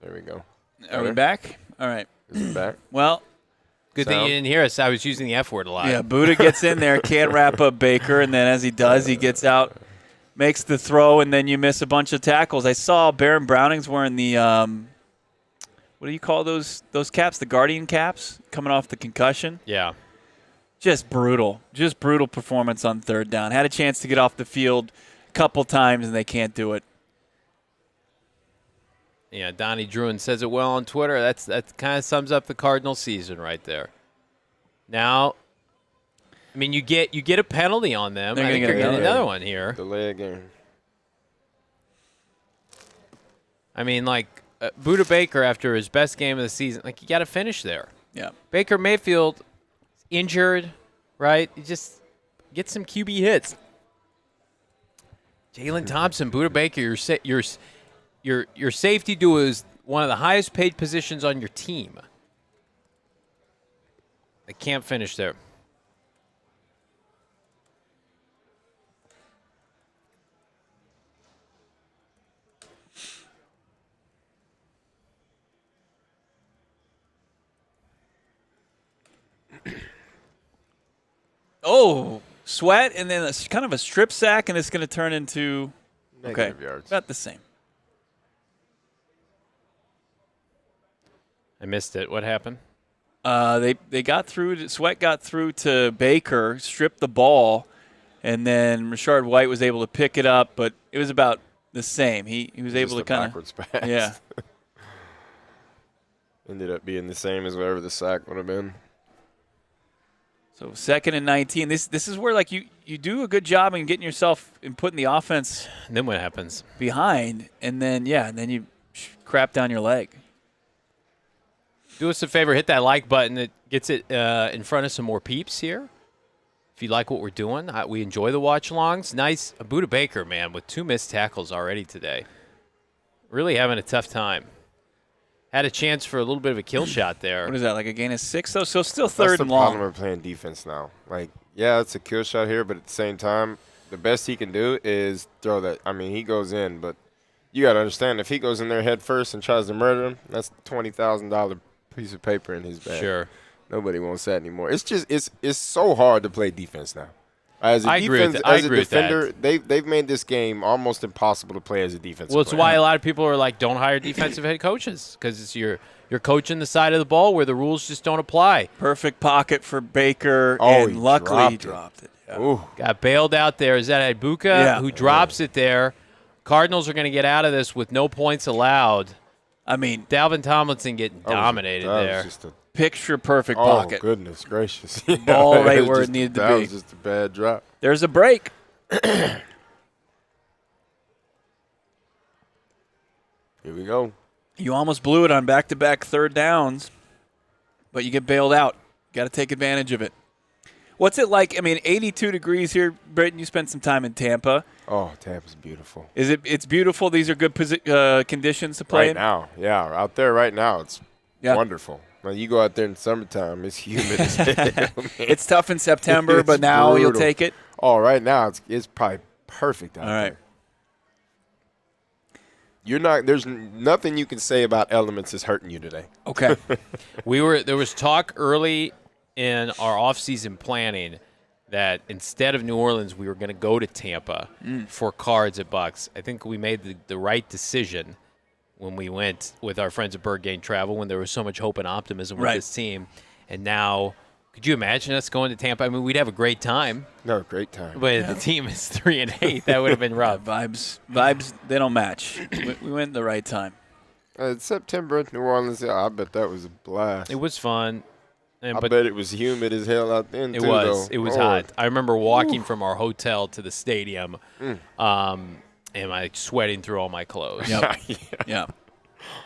There we go. Are we back? All right. Is it back? Well, Good thing you didn't hear us. I was using the F word a lot. yeah, Buddha gets in there, can't wrap up Baker, and then as he does, he gets out, makes the throw, and then you miss a bunch of tackles. I saw Baron Browning's wearing the what do you call those caps? The Guardian caps coming off the concussion. Yeah. Just brutal performance on third down. Had a chance to get off the field a couple times, and they can't do it. Yeah, Donnie Druin says it well on Twitter. That kind of sums up the Cardinals season right there. Now, I mean, you get a penalty on them. They're I think gonna you're get getting another one here. Delay a game. I mean, like Buda Baker after his best game of the season, like you got to finish there. Yeah. Baker Mayfield injured, right? You just get some QB hits. Jalen Thompson, Buda Baker, your safety duo is one of the highest paid positions on your team. They can't finish there. Oh, Sweat, and then it's kind of a strip sack, and it's going to turn into Negative yards. about the same. I missed it. What happened? They got through. Sweat got through to Baker, stripped the ball, and then Rashard White was able to pick it up, but it was about the same. He was able to kind of backwards pass. yeah. Ended up being the same as whatever the sack would have been. So 2nd and 19. This is where like you do a good job in getting yourself and putting the offense And then what happens? behind, and then you crap down your leg. Do us a favor, hit that like button. It gets it in front of some more peeps here. If you like what we're doing, we enjoy the watch-alongs. Nice. Buda Baker, man, with 2 missed tackles already today. Really having a tough time. Had a chance for a little bit of a kill shot there. What is that, like a gain of 6, though? So still That's third the and long. problem with playing defense now. Like, yeah, it's a kill shot here, but at the same time, the best he can do is throw that. I mean, he goes in, but you got to understand, if he goes in there head first and tries to murder him, that's a $20,000 piece of paper in his bag. Sure. Nobody wants that anymore. It's just it's so hard to play defense now. As a I agree with that. I agree with defender, they've made this game almost impossible to play as a defensive Well, it's player. why a lot of people are like, don't hire defensive head coaches, because it's you're coaching the side of the ball where the rules just don't apply. Perfect pocket for Baker, Oh, and he luckily he dropped dropped it. Yeah. Ooh. Got bailed out there. Is that Egbuka who drops it there? Cardinals are going to get out of this with no points allowed. I mean, Dalvin Tomlinson getting dominated that there. was just a picture perfect Oh, pocket. goodness gracious. Ball right was where it just- needed to that be. was just a bad drop. There's a break. Here we go. You almost blew it on back-to-back third downs, but you get bailed out. Got to take advantage of it. What's it like? I mean, 82 degrees here, Brittan. You spent some time in Tampa. Oh, Tampa's beautiful. It's beautiful. These are good conditions to play Right in? now, yeah. Out there right now, it's Yeah. wonderful. When you go out there in summertime, it's humid as hell, man. It's tough in September, It's but now you'll brutal. take it. Oh, right now, it's probably perfect out All right. there. There's nothing you can say about elements is hurting you today. Okay. There was talk early in our off-season planning that instead of New Orleans, we were going to go to Tampa for Cards at Bucks. I think we made the right decision when we went with our friends at Bird Game Travel when there was so much hope and optimism with Right. this team. And now, could you imagine us going to Tampa? I mean, we'd have a great time, No, great time. but the team is 3-8. That would have been rough. Vibes, they don't match. We went at the right time. September, New Orleans, yeah, I bet that was a blast. It was fun. I But bet it was humid as hell out then, It too, was. though. It was Lord. hot. I remember walking from our hotel to the stadium, and I sweating through all my clothes. Yep. Yeah.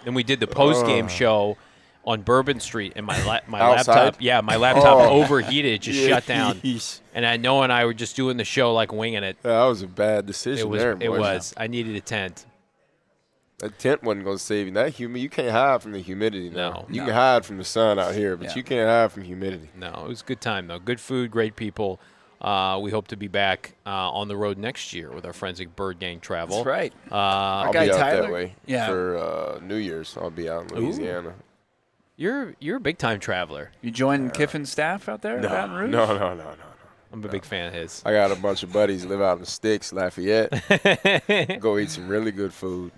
Then we did the post-game show on Bourbon Street, and my Outside? laptop, overheated, it just Yeah. shut down. And Noah and I were just doing the show like winging it. That was a bad decision there, It boys. was. I needed a tent. That tent wasn't going to save you. That humid, you can't hide from the humidity now. No. You can hide from the sun out here, but Yeah. you can't hide from humidity. No, it was a good time though. Good food, great people. We hope to be back on the road next year with our friends at Bird Gang Travel. That's right. I'll guy be out Tyler? that way Yeah. for New Year's. I'll be out in Louisiana. You're a big time traveler. You join Kiffin's staff out there in Baton Rouge? No. I'm a big fan of his. I got a bunch of buddies live out in the sticks, Lafayette. Go eat some really good food.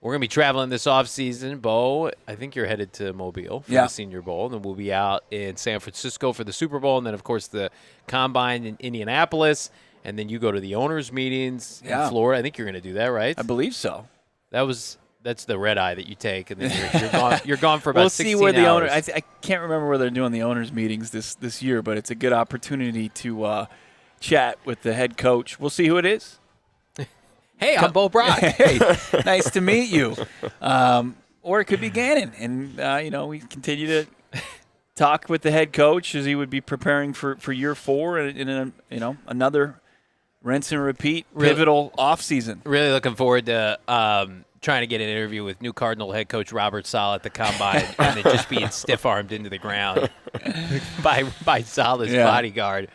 We're going to be traveling this offseason. Bo, I think you're headed to Mobile for the Senior Bowl. And then we'll be out in San Francisco for the Super Bowl. And then, of course, the Combine in Indianapolis. And then you go to the owners' meetings in Florida. I think you're going to do that, right? I believe so. That's the red eye that you take. And then you're gone, you're gone for about we'll 16 see where the hours. owner. I can't remember where they're doing the owners' meetings this year, but it's a good opportunity to chat with the head coach. We'll see who it is. Hey, I'm Bo Brack. Hey, nice to meet you. Or it could be Gannon, and we continue to talk with the head coach as he would be preparing for year 4 in another rinse and repeat pivotal offseason. Really looking forward to trying to get an interview with new Cardinal head coach Robert Saleh at the Combine and then just being stiff-armed into the ground by Saleh's bodyguard.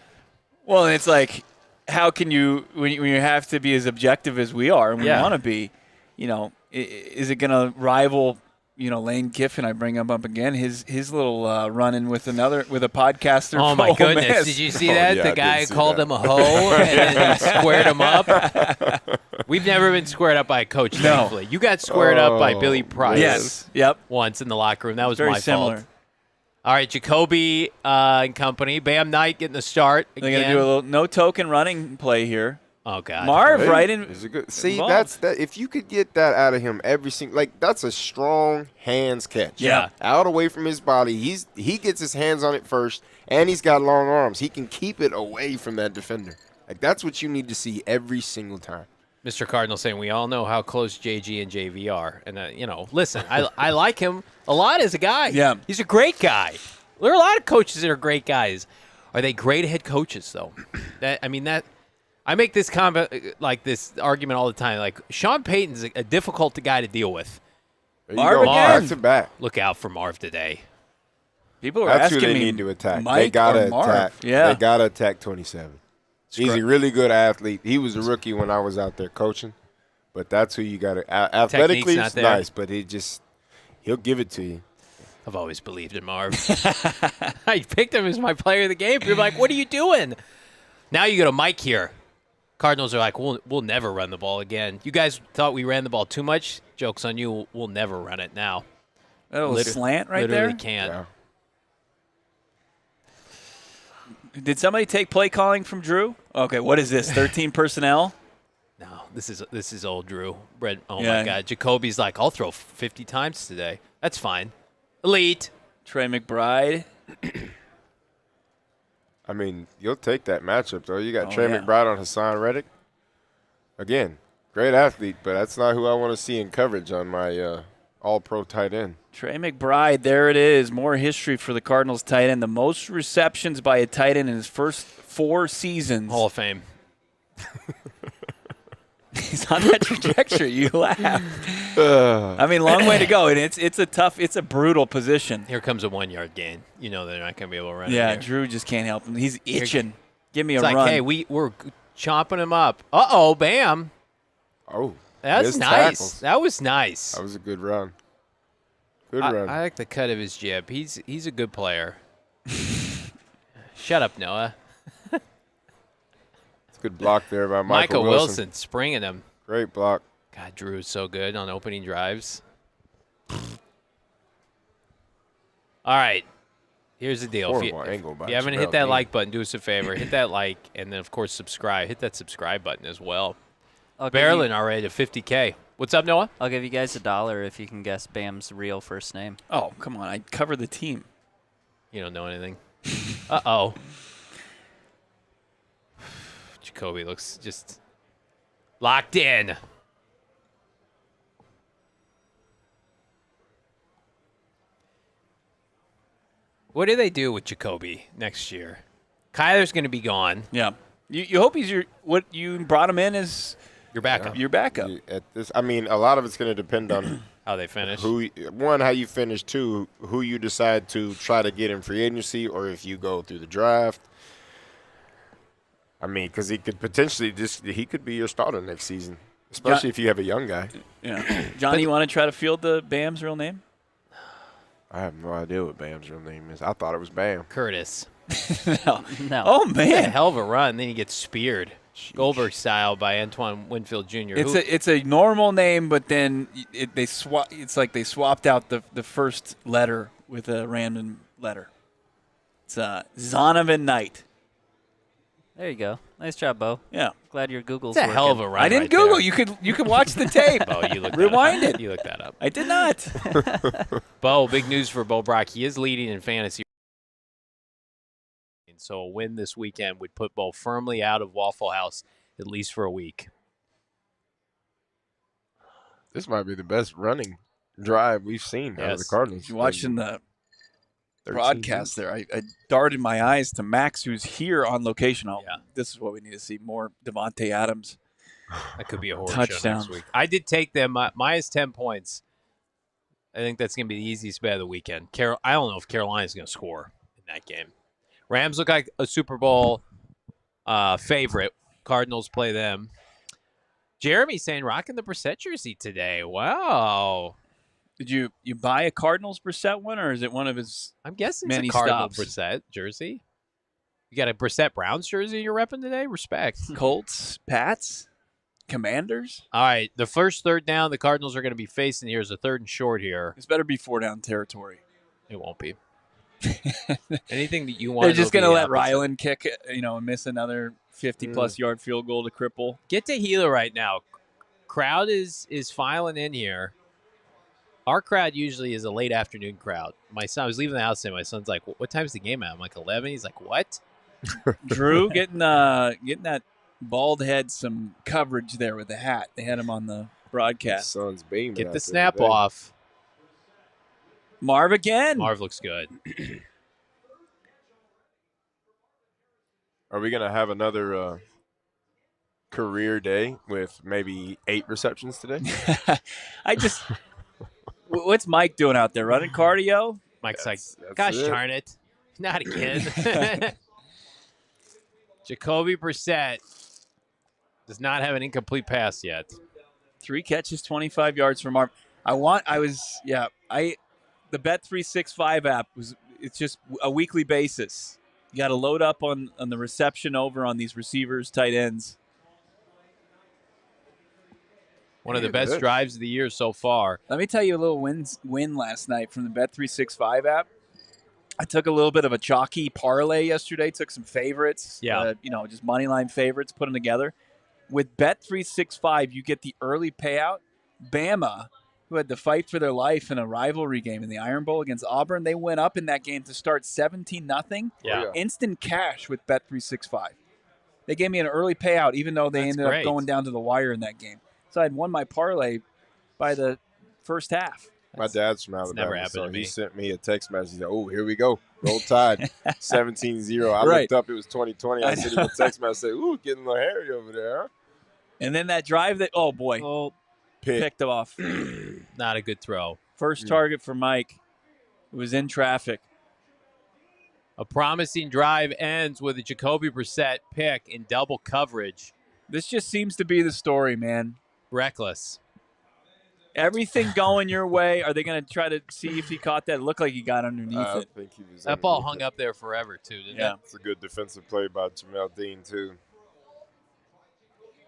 Well, it's like, how can you, when you have to be as objective as we are, and we want to be, is it going to rival, Lane Kiffin? I bring him up again. His little run-in with a podcaster. Oh my goodness! Miss. Did you see that? Yeah, the I guy did see called that. him a hoe and then he squared him up. We've never been squared up by a coach. Thankfully, you got squared up by Billy Price. Yes. Yep. Once in the locker room. That was Very my similar. fault. All right, Jacoby and company. Bam Knight getting the start They're again. going to do a little no token running play here. Oh God, Marv, Hey, right in. is it good? See, involved. that's that. If you could get that out of him every single, that's a strong hands catch. Yeah. Out away from his body. He gets his hands on it first, and he's got long arms. He can keep it away from that defender. That's what you need to see every single time. Mr. Cardinal saying we all know how close JG and JV are, and listen, I like him a lot as a guy. Yeah. He's a great guy. There are a lot of coaches that are great guys. Are they great head coaches though? I make this comment, like this argument all the time. Like Sean Payton's a difficult guy to deal with. There you Marv go, again. back to back. Look out for Marv today. People are That's who asking they me need to attack. Mike They gotta or Marv. attack. Yeah. They gotta attack 27. He's a really good athlete. He was a rookie when I was out there coaching, but that's who you gotta. Athletically, not it's there. nice, but he'll give it to you. I've always believed in Marv. I picked him as my player of the game. You're like, what are you doing? Now you go to Mike here. Cardinals are like, we'll never run the ball again. You guys thought we ran the ball too much? Joke's on you. We'll never run it now. That little slant right Literally there. can't. Yeah. Did somebody take play calling from Drew? Okay, what is this? 13 personnel? No, this is old Drew. Brett, oh Yeah. my God. Jacoby's like, I'll throw 50 times today. That's fine. Elite. Trey McBride. I mean, you'll take that matchup, though. You got Oh, Trey yeah. McBride on Hassan Reddick. Again, great athlete, but that's not who I want to see in coverage on my all-pro tight end. Trey McBride, there it is. More history for the Cardinals tight end. The most receptions by a tight end in his first 4 seasons. Hall of Fame. He's on that trajectory. You laugh. I mean, long way to go, and it's a brutal position. Here comes a 1-yard gain. You know they're not going to be able to run Yeah, it here. Drew just can't help him. He's itching. Give me It's a like, run. hey, we're chomping him up. Uh-oh, bam. Oh, That's missed nice. tackles. That was nice. That was a good run. Good run. I like the cut of his jib. He's a good player. Shut up, Noah. It's a good block there by Michael Michael Wilson springing him. Great block. God, Drew is so good on opening drives. All right. Here's the deal. Horrible angle by if you haven't hit Terrell that Dean. like button, do us a favor. Hit that like, and then, of course, subscribe. Hit that subscribe button as well. Barreling already to 50K. What's up, Noah? I'll give you guys $1 if you can guess Bam's real first name. Oh, come on. I cover the team. You don't know anything. Uh-oh. Jacoby looks just locked in. What do they do with Jacoby next year? Kyler's going to be gone. Yeah. You hope he's what you brought him in as Your backup. your backup. At this, I mean, a lot of it's going to depend on How they finish. how you finish, two, who you decide to try to get in free agency, or if you go through the draft. I mean, because he could potentially he could be your starter next season, especially if you have a young guy. Yeah. Johnny, you want to try to field the Bam's real name? I have no idea what Bam's real name is. I thought it was Bam. Curtis. No. No. Oh, He had a man. hell of a run. Then he gets speared. Goldberg style by Antoine Winfield Jr. It's a normal name, but then it's like they swapped out the first letter with a random letter. It's Zonovan Knight. There you go. Nice job, Bo. Yeah. Glad your Google's It's a hell of working. a run. I didn't right Google. there. You could watch the tape. Bo, you looked Rewind that up. it. You looked that up. I did not. Bo, big news for Bo Brack. He is leading in fantasy. So a win this weekend would put Bo firmly out of Waffle House, at least for a week. This might be the best running drive we've seen out of the Yes. Cardinals. You're watching the 13 broadcast there. I darted my eyes to Max, who's here on location. Yeah. This is what we need to see, more Devontae Adams. That could be a horror show Touchdowns. next week. I did take them minus 10 points. I think that's going to be the easiest bet of the weekend. I don't know if Carolina's going to score in that game. Rams look like a Super Bowl favorite. Cardinals play them. Jeremy saying rocking the Brissett jersey today. Wow. Did you buy a Cardinals Brissett one, or is it one of his? I'm guessing Many it's a Cardinal stops. Brissett jersey. You got a Brissett Browns jersey you're repping today? Respect. Colts, Pats, Commanders? All right, the first third down the Cardinals are going to be facing here is a third and short here. This better be 4-down territory. It won't be. Anything that you want. They're just going to let Ryland kick, and miss another 50-plus yard field goal to cripple. Get to Gila right now. Crowd is filing in here. Our crowd usually is a late afternoon crowd. My son, I was leaving the house today. My son's like, "What time's the game at?" I'm like, 11. He's like, "What?" Drew getting that bald head some coverage there with the hat. They had him on the broadcast. Son's beaming. Get out the there snap today. off. Marv again. Marv looks good. Are we gonna have another career day with maybe 8 receptions today? What's Mike doing out there? Running cardio? Mike's That's like, "Gosh it. darn it, not again." Jacoby Brissett does not have an incomplete pass yet. 3 catches, 25 yards for Marv. The Bet365 app it's just a weekly basis. You got to load up on the reception over on these receivers, tight ends. One of the Look at best this. drives of the year so far. Let me tell you a little win last night from the Bet365 app. I took a little bit of a chalky parlay yesterday, took some favorites, Yeah. just money line favorites, put them together. With Bet365, you get the early payout. Bama, who had to fight for their life in a rivalry game in the Iron Bowl against Auburn, they went up in that game to start 17-0. Yeah. Instant cash with Bet365. They gave me an early payout, even though they That's ended great. up going down to the wire in that game. So I had won my parlay by the first half. My dad's from never Alabama, happened so to me. he sent me a text message. He said, "Oh, here we go. Roll Tide. 17-0. I Right. looked up. It was 2020. I sent him a text message. I said, "Ooh, getting a little hairy over there. Huh?" And then that drive Oh, picked off. not a good throw. First target for Mike. It was in traffic. A promising drive ends with a Jacoby Brissett pick in double coverage. This just seems to be the story, man. Reckless. Everything going your way. Are they going to try to see if he caught that? It looked like he got underneath I it. think he was. That ball underneath hung it. up there forever, too, didn't Yeah. it? It's a good defensive play by Jamel Dean too.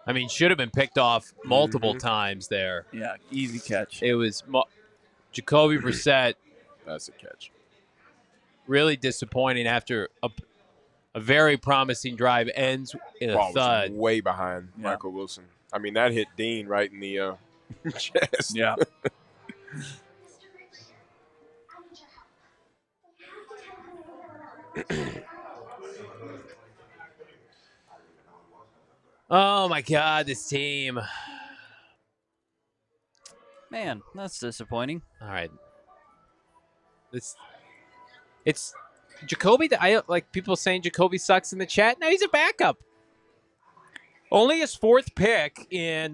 I mean, should have been picked off multiple times there. Yeah, easy catch. It was Jacoby Brissett That's a catch. really disappointing after a very promising drive ends in a Ball was thud. way behind Yeah. Michael Wilson. I mean, that hit Dean right in the chest. Yeah. Oh, my God, this team. Man, that's disappointing. All right. It's Jacoby. I like people saying Jacoby sucks in the chat. No, he's a backup. Only his 4th pick in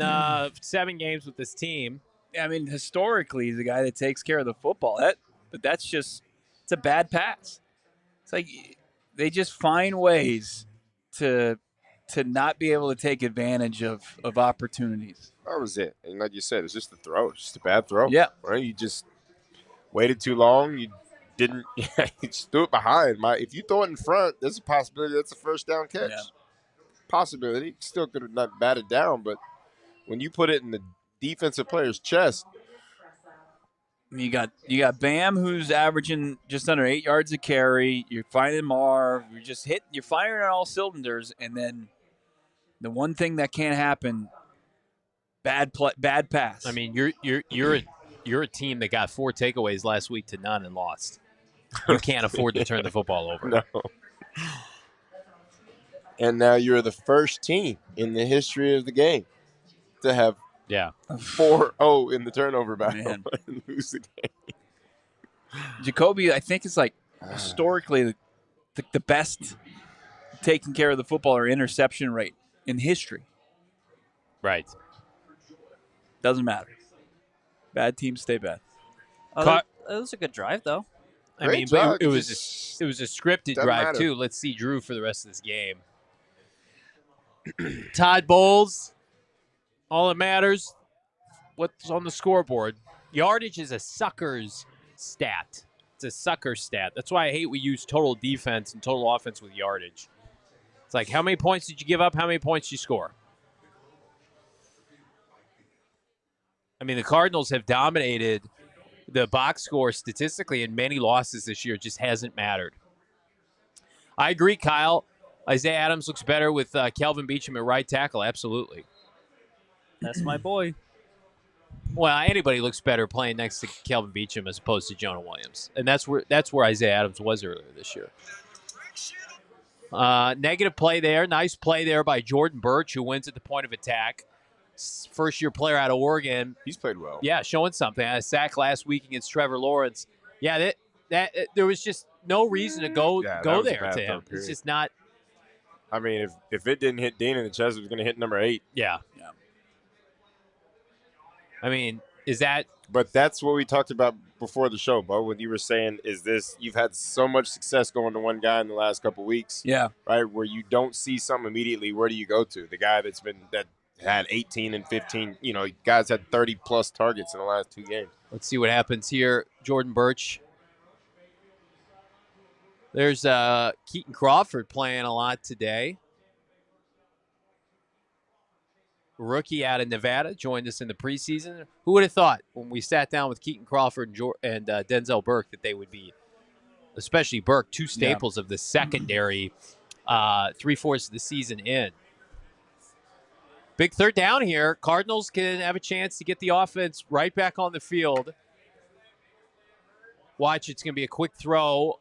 7 games with this team. I mean, historically, he's the guy that takes care of the football. But that's just, it's a bad pass. It's like they just find ways to to not be able to take advantage of opportunities. That was it. And like you said, it's just a throw. It's just a bad throw. Yeah. Right? You just waited too long. You didn't. You just threw it behind. If you throw it in front, there's a possibility that's a first down catch. Yeah. Possibility. Still could have not batted down, but when you put it in the defensive player's chest, You got Bam, who's averaging just under 8 yards a carry. You're finding Marv. You're firing on all cylinders, and then the one thing that can't happen, bad pass. I mean, you're a team that got 4 takeaways last week to none and lost. You can't afford to turn the football over. no. And now you're the first team in the history of the game to have 4-0 in the turnover battle and lose the game. Jacoby, I think, is like historically the best taking care of the football or interception rate in history. Right. Doesn't matter. Bad teams stay bad. Oh, that was a good drive, though. Great But job. it was a scripted Doesn't drive matter. too. Let's see Drew for the rest of this game. Todd Bowles. All that matters, what's on the scoreboard. Yardage is a sucker's stat. It's a sucker stat. That's why I hate we use total defense and total offense with yardage. It's like, how many points did you give up? How many points did you score? I mean, the Cardinals have dominated the box score statistically, and many losses this year. It just hasn't mattered. I agree, Kyle. Isaiah Adams looks better with Kelvin Beachum at right tackle. Absolutely. That's my boy. Well, anybody looks better playing next to Kelvin Beachum as opposed to Jonah Williams, and that's where Isaiah Adams was earlier this year. Negative play there. Nice play there by Jordan Birch, who wins at the point of attack. First-year player out of Oregon. He's played well. Yeah, showing something. A sack last week against Trevor Lawrence. Yeah, that there was just no reason to go Yeah, that there was a to bad him. throw, It's period. just not. I mean, if it didn't hit Dean in the chest, it was going to hit number 8. Yeah. I mean, is that But that's what we talked about before the show, Bo, when you were saying, you've had so much success going to one guy in the last couple of weeks, Yeah. right, where you don't see something immediately, where do you go to? The guy that had 18 and 15, guys had 30-plus targets in the last 2 games. Let's see what happens here. Jordan Birch. There's Keaton Crawford playing a lot today. Rookie out of Nevada, joined us in the preseason. Who would have thought when we sat down with Keaton Crawford and Denzel Burke that they would be, especially Burke, 2 staples of the secondary 3/4 of the season in. Big third down here. Cardinals can have a chance to get the offense right back on the field. Watch, it's going to be a quick throw.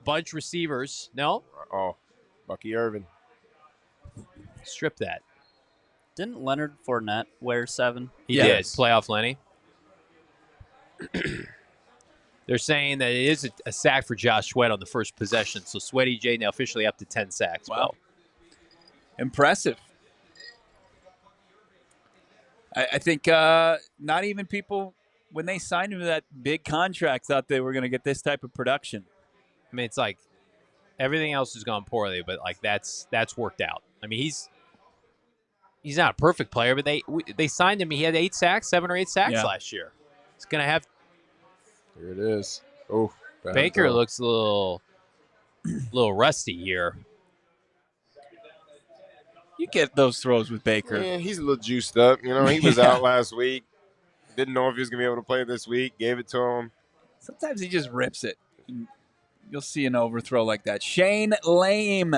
Bunch receivers. No? Oh, Bucky Irvin. Strip that. Didn't Leonard Fournette wear 7? He Yes. did. Playoff Lenny. They're saying that it is a sack for Josh Sweat on the first possession. So Sweat EJ now officially up to 10 sacks. Wow. Impressive. I think not even people, when they signed him to that big contract, thought they were going to get this type of production. I mean, it's like everything else has gone poorly, but like that's worked out. I mean, he's not a perfect player, but they signed him. He had 7 or 8 sacks last year. He's going to have. Here it is. Oh, Baker looks a little rusty here. You get those throws with Baker. Yeah, he's a little juiced up. He was out last week. Didn't know if he was going to be able to play this week. Gave it to him. Sometimes he just rips it. You'll see an overthrow like that. Shane Lame,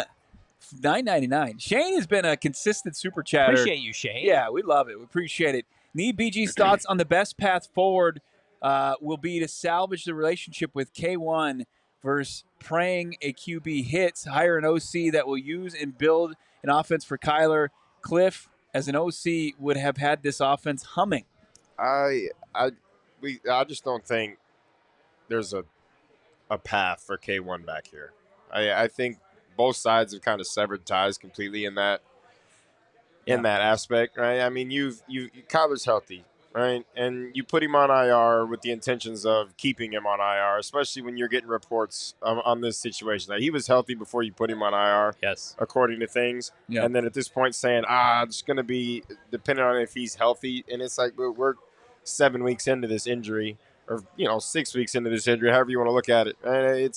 $9.99. Shane has been a consistent super chatter. Appreciate you, Shane. Yeah, we love it. We appreciate it. Need BG's thoughts on the best path forward will be to salvage the relationship with K1 versus praying a QB hits, hire an OC that will use and build an offense for Kyler. Cliff, as an OC, would have had this offense humming. I just don't think there's a path for K1 back here. I think both sides have kind of severed ties completely in that aspect, right? I mean, Kyler's healthy. right? And you put him on IR with the intentions of keeping him on IR, especially when you're getting reports on this situation. That he was healthy before you put him on IR, Yes. according to things. Yeah. And then at this point saying, it's going to be depending on if he's healthy. And it's like, we're 7 weeks into this injury, or 6 weeks into this injury, however you want to look at it. And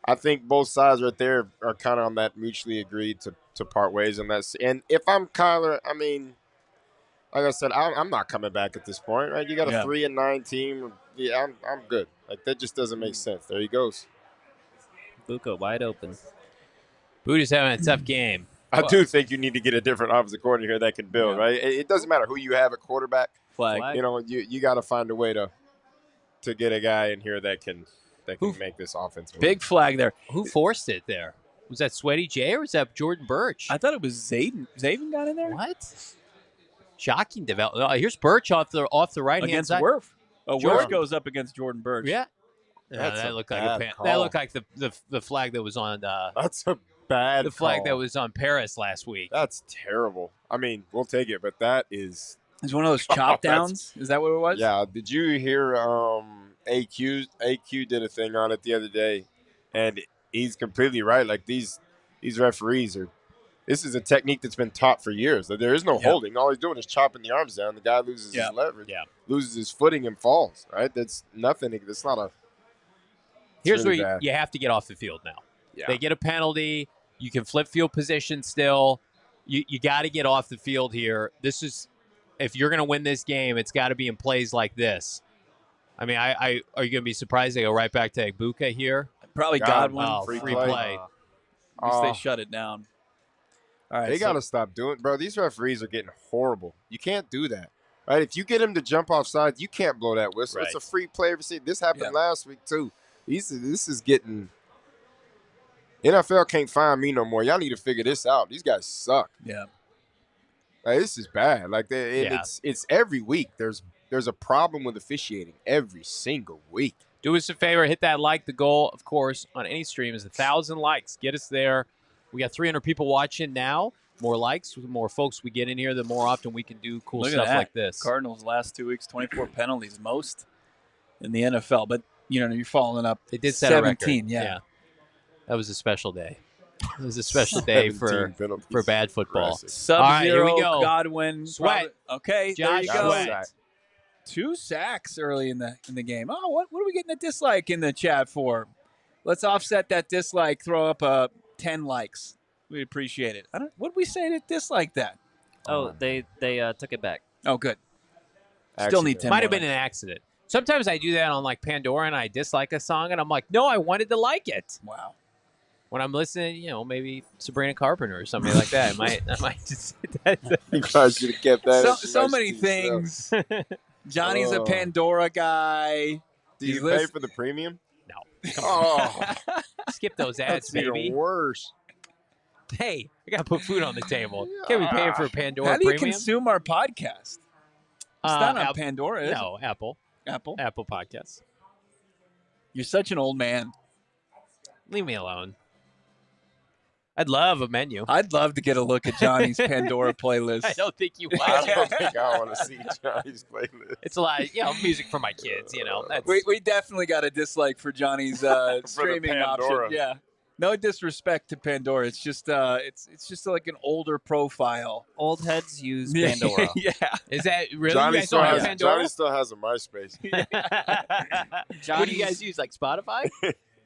I think both sides right there are kind of on that mutually agreed to part ways. And if I'm Kyler, I mean, like I said, I'm not coming back at this point, right? You got a 3-9 team. Yeah, I'm good. Like, that just doesn't make sense. There he goes. Buka wide open. Buda's having a tough game. I do think you need to get a different offensive coordinator that can build, right? It doesn't matter who you have at quarterback. Flag. You got to find a way to get a guy in here that can make this offense move. Big flag there. Who forced it there? Was that Sweaty J or was that Jordan Birch? I thought it was Zayden. Zayden got in there? What? Shocking development. Here's Birch off the right hand Against side. Wirf. Oh, Jordan. Wirf goes up against Jordan Birch. Yeah. That's that a looked like bad call. that looked like the flag that was on That's a bad the flag call. that was on Paris last week. That's terrible. I mean, we'll take it, but that is. It's one of those chop downs. Is that what it was? Yeah. Did you hear AQ? AQ did a thing on it the other day, and he's completely right. Like, these referees are. This is a technique that's been taught for years. There is no holding. All he's doing is chopping the arms down. The guy loses his leverage, loses his footing, and falls. Right? That's nothing. That's not a. Here's really where bad. you have to get off the field now. Yeah. They get a penalty. You can flip field position still. You got to get off the field here. This is, if you're going to win this game, it's got to be in plays like this. I mean, are you going to be surprised they go right back to Egbuka here? Probably Godwin, Godwin. Free play. At least they shut it down. All right, They got to stop doing, bro. These referees are getting horrible. You can't do that, right? If you get him to jump off sides, you can't blow that whistle. Right. It's a free play. This happened last week too. This is getting. NFL can't find me no more. Y'all need to figure this out. These guys suck. Yeah. Like, this is bad. Like, it's every week. There's a problem with officiating every single week. Do us a favor, hit that like. The goal, of course, on any stream is 1,000 likes. Get us there. We got 300 people watching now. More likes, the more folks we get in here, the more often we can do cool Look at stuff that. like this. Cardinals last 2 weeks, 24 penalties, most in the NFL. But, you're following up. They did set 17, a record. Yeah. That was a special day. It was a special day for bad football. Sub-zero, All right, here we go. Godwin. Sweat. Okay, Josh there you go. Sweat. 2 sacks early in the game. Oh, what are we getting a dislike in the chat for? Let's offset that dislike. Throw up 10 likes. We'd appreciate it. What did we say to dislike that? Oh, they took it back. Oh, good. Still need 10 Might have more been an accident. Sometimes I do that on like Pandora and I dislike a song and I'm like, no, I wanted to like it. Wow. When I'm listening, maybe Sabrina Carpenter or something like that. I might just that. You probably should have kept that. So many things. Johnny's a Pandora guy. Do you pay for the premium? No. Oh, Skip those ads, that's baby. even worse. Hey, I got to put food on the table. Can't be paying for a Pandora How do you premium. consume our podcast? It's not on Pandora, is No, Apple. Apple? Apple Podcasts. You're such an old man. Leave me alone. I'd love a menu. I'd love to get a look at Johnny's Pandora playlist. I don't think you I will. don't think I want to see Johnny's playlist. It's a lot of, music for my kids, That's, We definitely got a dislike for Johnny's streaming option. Pandora. Yeah. No disrespect to Pandora. It's just it's just like an older profile. Old heads use Pandora. Yeah. Is that really? Johnny you guys don't have Pandora? Johnny still has a MySpace. What do you guys use? Like Spotify?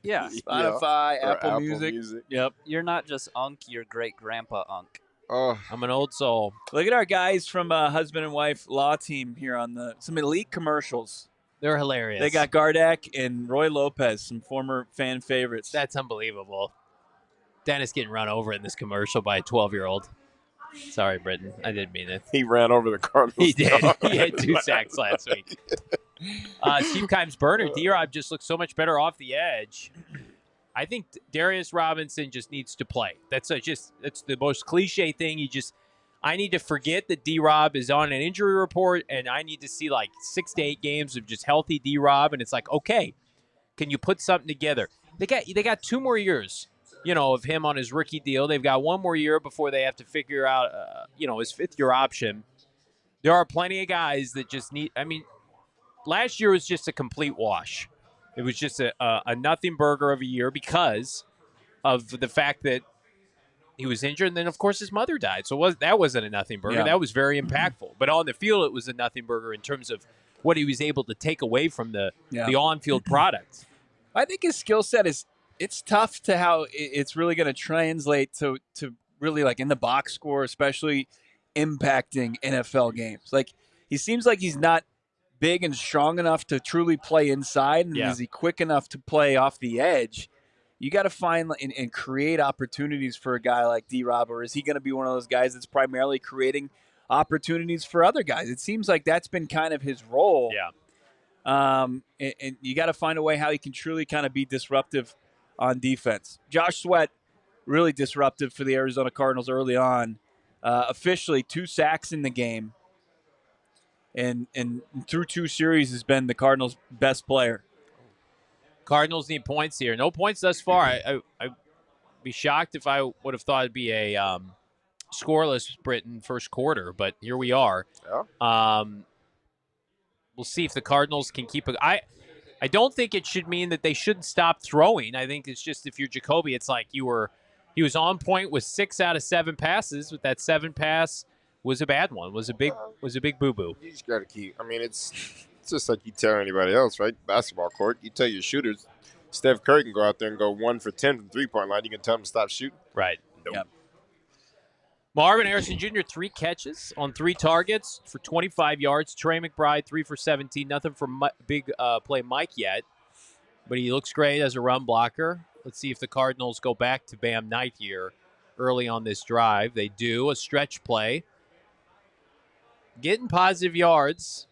Yeah. Spotify, Or Apple Music. Yep. You're not just Unk, you're great grandpa Unk. Oh, I'm an old soul. Look at our guys from Husband and Wife Law Team here on some elite commercials. They're hilarious. They got Gardak and Roy Lopez, some former fan favorites. That's unbelievable. Dennis getting run over in this commercial by a 12-year-old. Sorry, Brittan. I didn't mean it. he ran over the Cardinals. He did. He had 2 sacks last week. Steve Kimes Burner, D-Rob just looks so much better off the edge. I think Darius Robinson just needs to play. That's the most cliche thing. I need to forget that D-Rob is on an injury report, and I need to see like 6 to 8 games of just healthy D-Rob, and it's like, okay, can you put something together? They got 2 more years, of him on his rookie deal. They've got 1 more year before they have to figure out, his 5th-year option. There are plenty of guys that just need. I mean, last year was just a complete wash. It was just a nothing burger of a year because of the fact that he was injured, and then of course his mother died. So that wasn't a nothing burger. Yeah. That was very impactful. But on the field, it was a nothing burger in terms of what he was able to take away from the on-field product. I think his skill set it's tough to how it's really going to translate to really like in the box score, especially impacting NFL games. Like he seems like he's not big and strong enough to truly play inside, and is he quick enough to play off the edge? You got to find and create opportunities for a guy like D-Rob, or is he going to be one of those guys that's primarily creating opportunities for other guys? It seems like that's been kind of his role. Yeah. And you got to find a way how he can truly kind of be disruptive on defense. Josh Sweat, really disruptive for the Arizona Cardinals early on. Officially, 2 sacks in the game. And through 2 series has been the Cardinals' best player. Cardinals need points here. No points thus far. I'd be shocked if I would have thought it'd be a scoreless Brittan first quarter, but here we are. Yeah. We'll see if the Cardinals can keep it. I don't think it should mean that they shouldn't stop throwing. I think it's just if you're Jacoby, it's like he was on point with 6 out of 7 passes. With that 7 pass was a bad one. Was a big boo-boo. You just got to keep. I mean, it's just like you tell anybody else, right? Basketball court. You tell your shooters, Steph Curry can go out there and go 1 for 10 from 3-point line. You can tell him to stop shooting. Right. Nope. Yep. Marvin Harrison Jr., 3 catches on 3 targets for 25 yards. Trey McBride, 3 for 17. Nothing from big play Mike yet, but he looks great as a run blocker. Let's see if the Cardinals go back to Bam Knight here early on this drive. They do. A stretch play. Getting positive yards,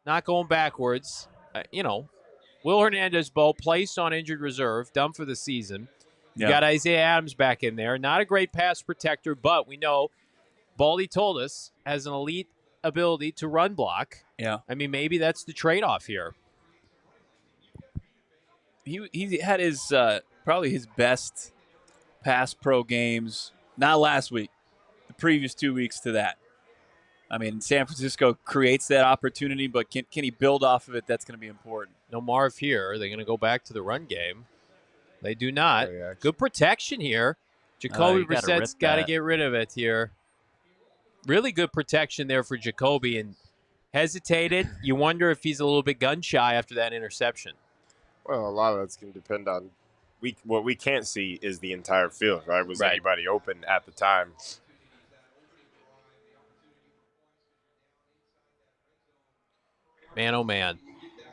not going backwards. Will Hernandez-Bo placed on injured reserve, done for the season. You got Isaiah Adams back in there. Not a great pass protector, but we know Baldy told us has an elite ability to run block. Yeah. I mean, maybe that's the trade-off here. He had his probably his best pass pro games, not last week, the previous 2 weeks to that. I mean, San Francisco creates that opportunity, but can he build off of it? That's going to be important. No Marv here. Are they going to go back to the run game? They do not. Oh, yeah. Good protection here. Jacoby Brissett's got to get rid of it here. Really good protection there for Jacoby, and hesitated. You wonder if he's a little bit gun shy after that interception. Well, a lot of that's going to depend on what we can't see is the entire field, right? Was anybody open at the time? Man, oh man,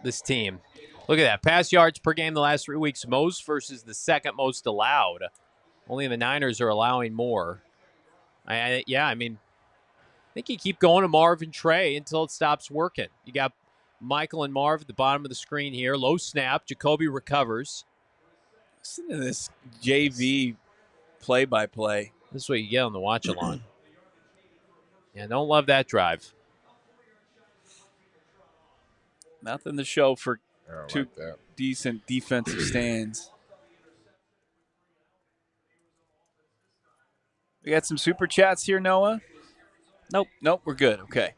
this team. Look at that. Pass yards per game the last 3 weeks. Most versus the second most allowed. Only the Niners are allowing more. I think you keep going to Marv and Trey until it stops working. You got Michael and Marv at the bottom of the screen here. Low snap. Jacoby recovers. Listen to this JV play-by-play. This is what you get on the watch-along. Yeah, don't love that drive. Nothing to show for two like that. decent defensive stands. We got some super chats here, Noah. Nope, we're good. Okay.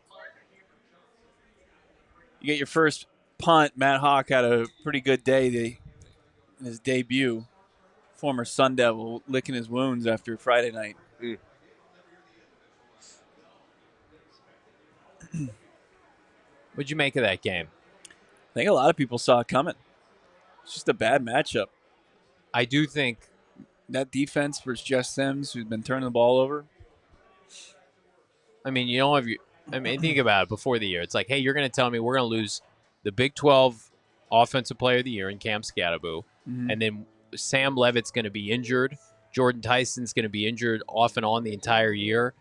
You get your first punt. Matt Hawk had a pretty good day in his debut. Former Sun Devil licking his wounds after Friday night. What'd you make of that game? I think a lot of people saw it coming. It's just a bad matchup. I do think that defense versus Jess Sims, who's been turning the ball over. I mean, you don't have your. I mean, think about it before the year. It's like, hey, you're going to tell me we're going to lose the Big 12 Offensive Player of the Year in Cam Scatterbo, and then Sam Levitt's going to be injured. Jordan Tyson's going to be injured off and on the entire year.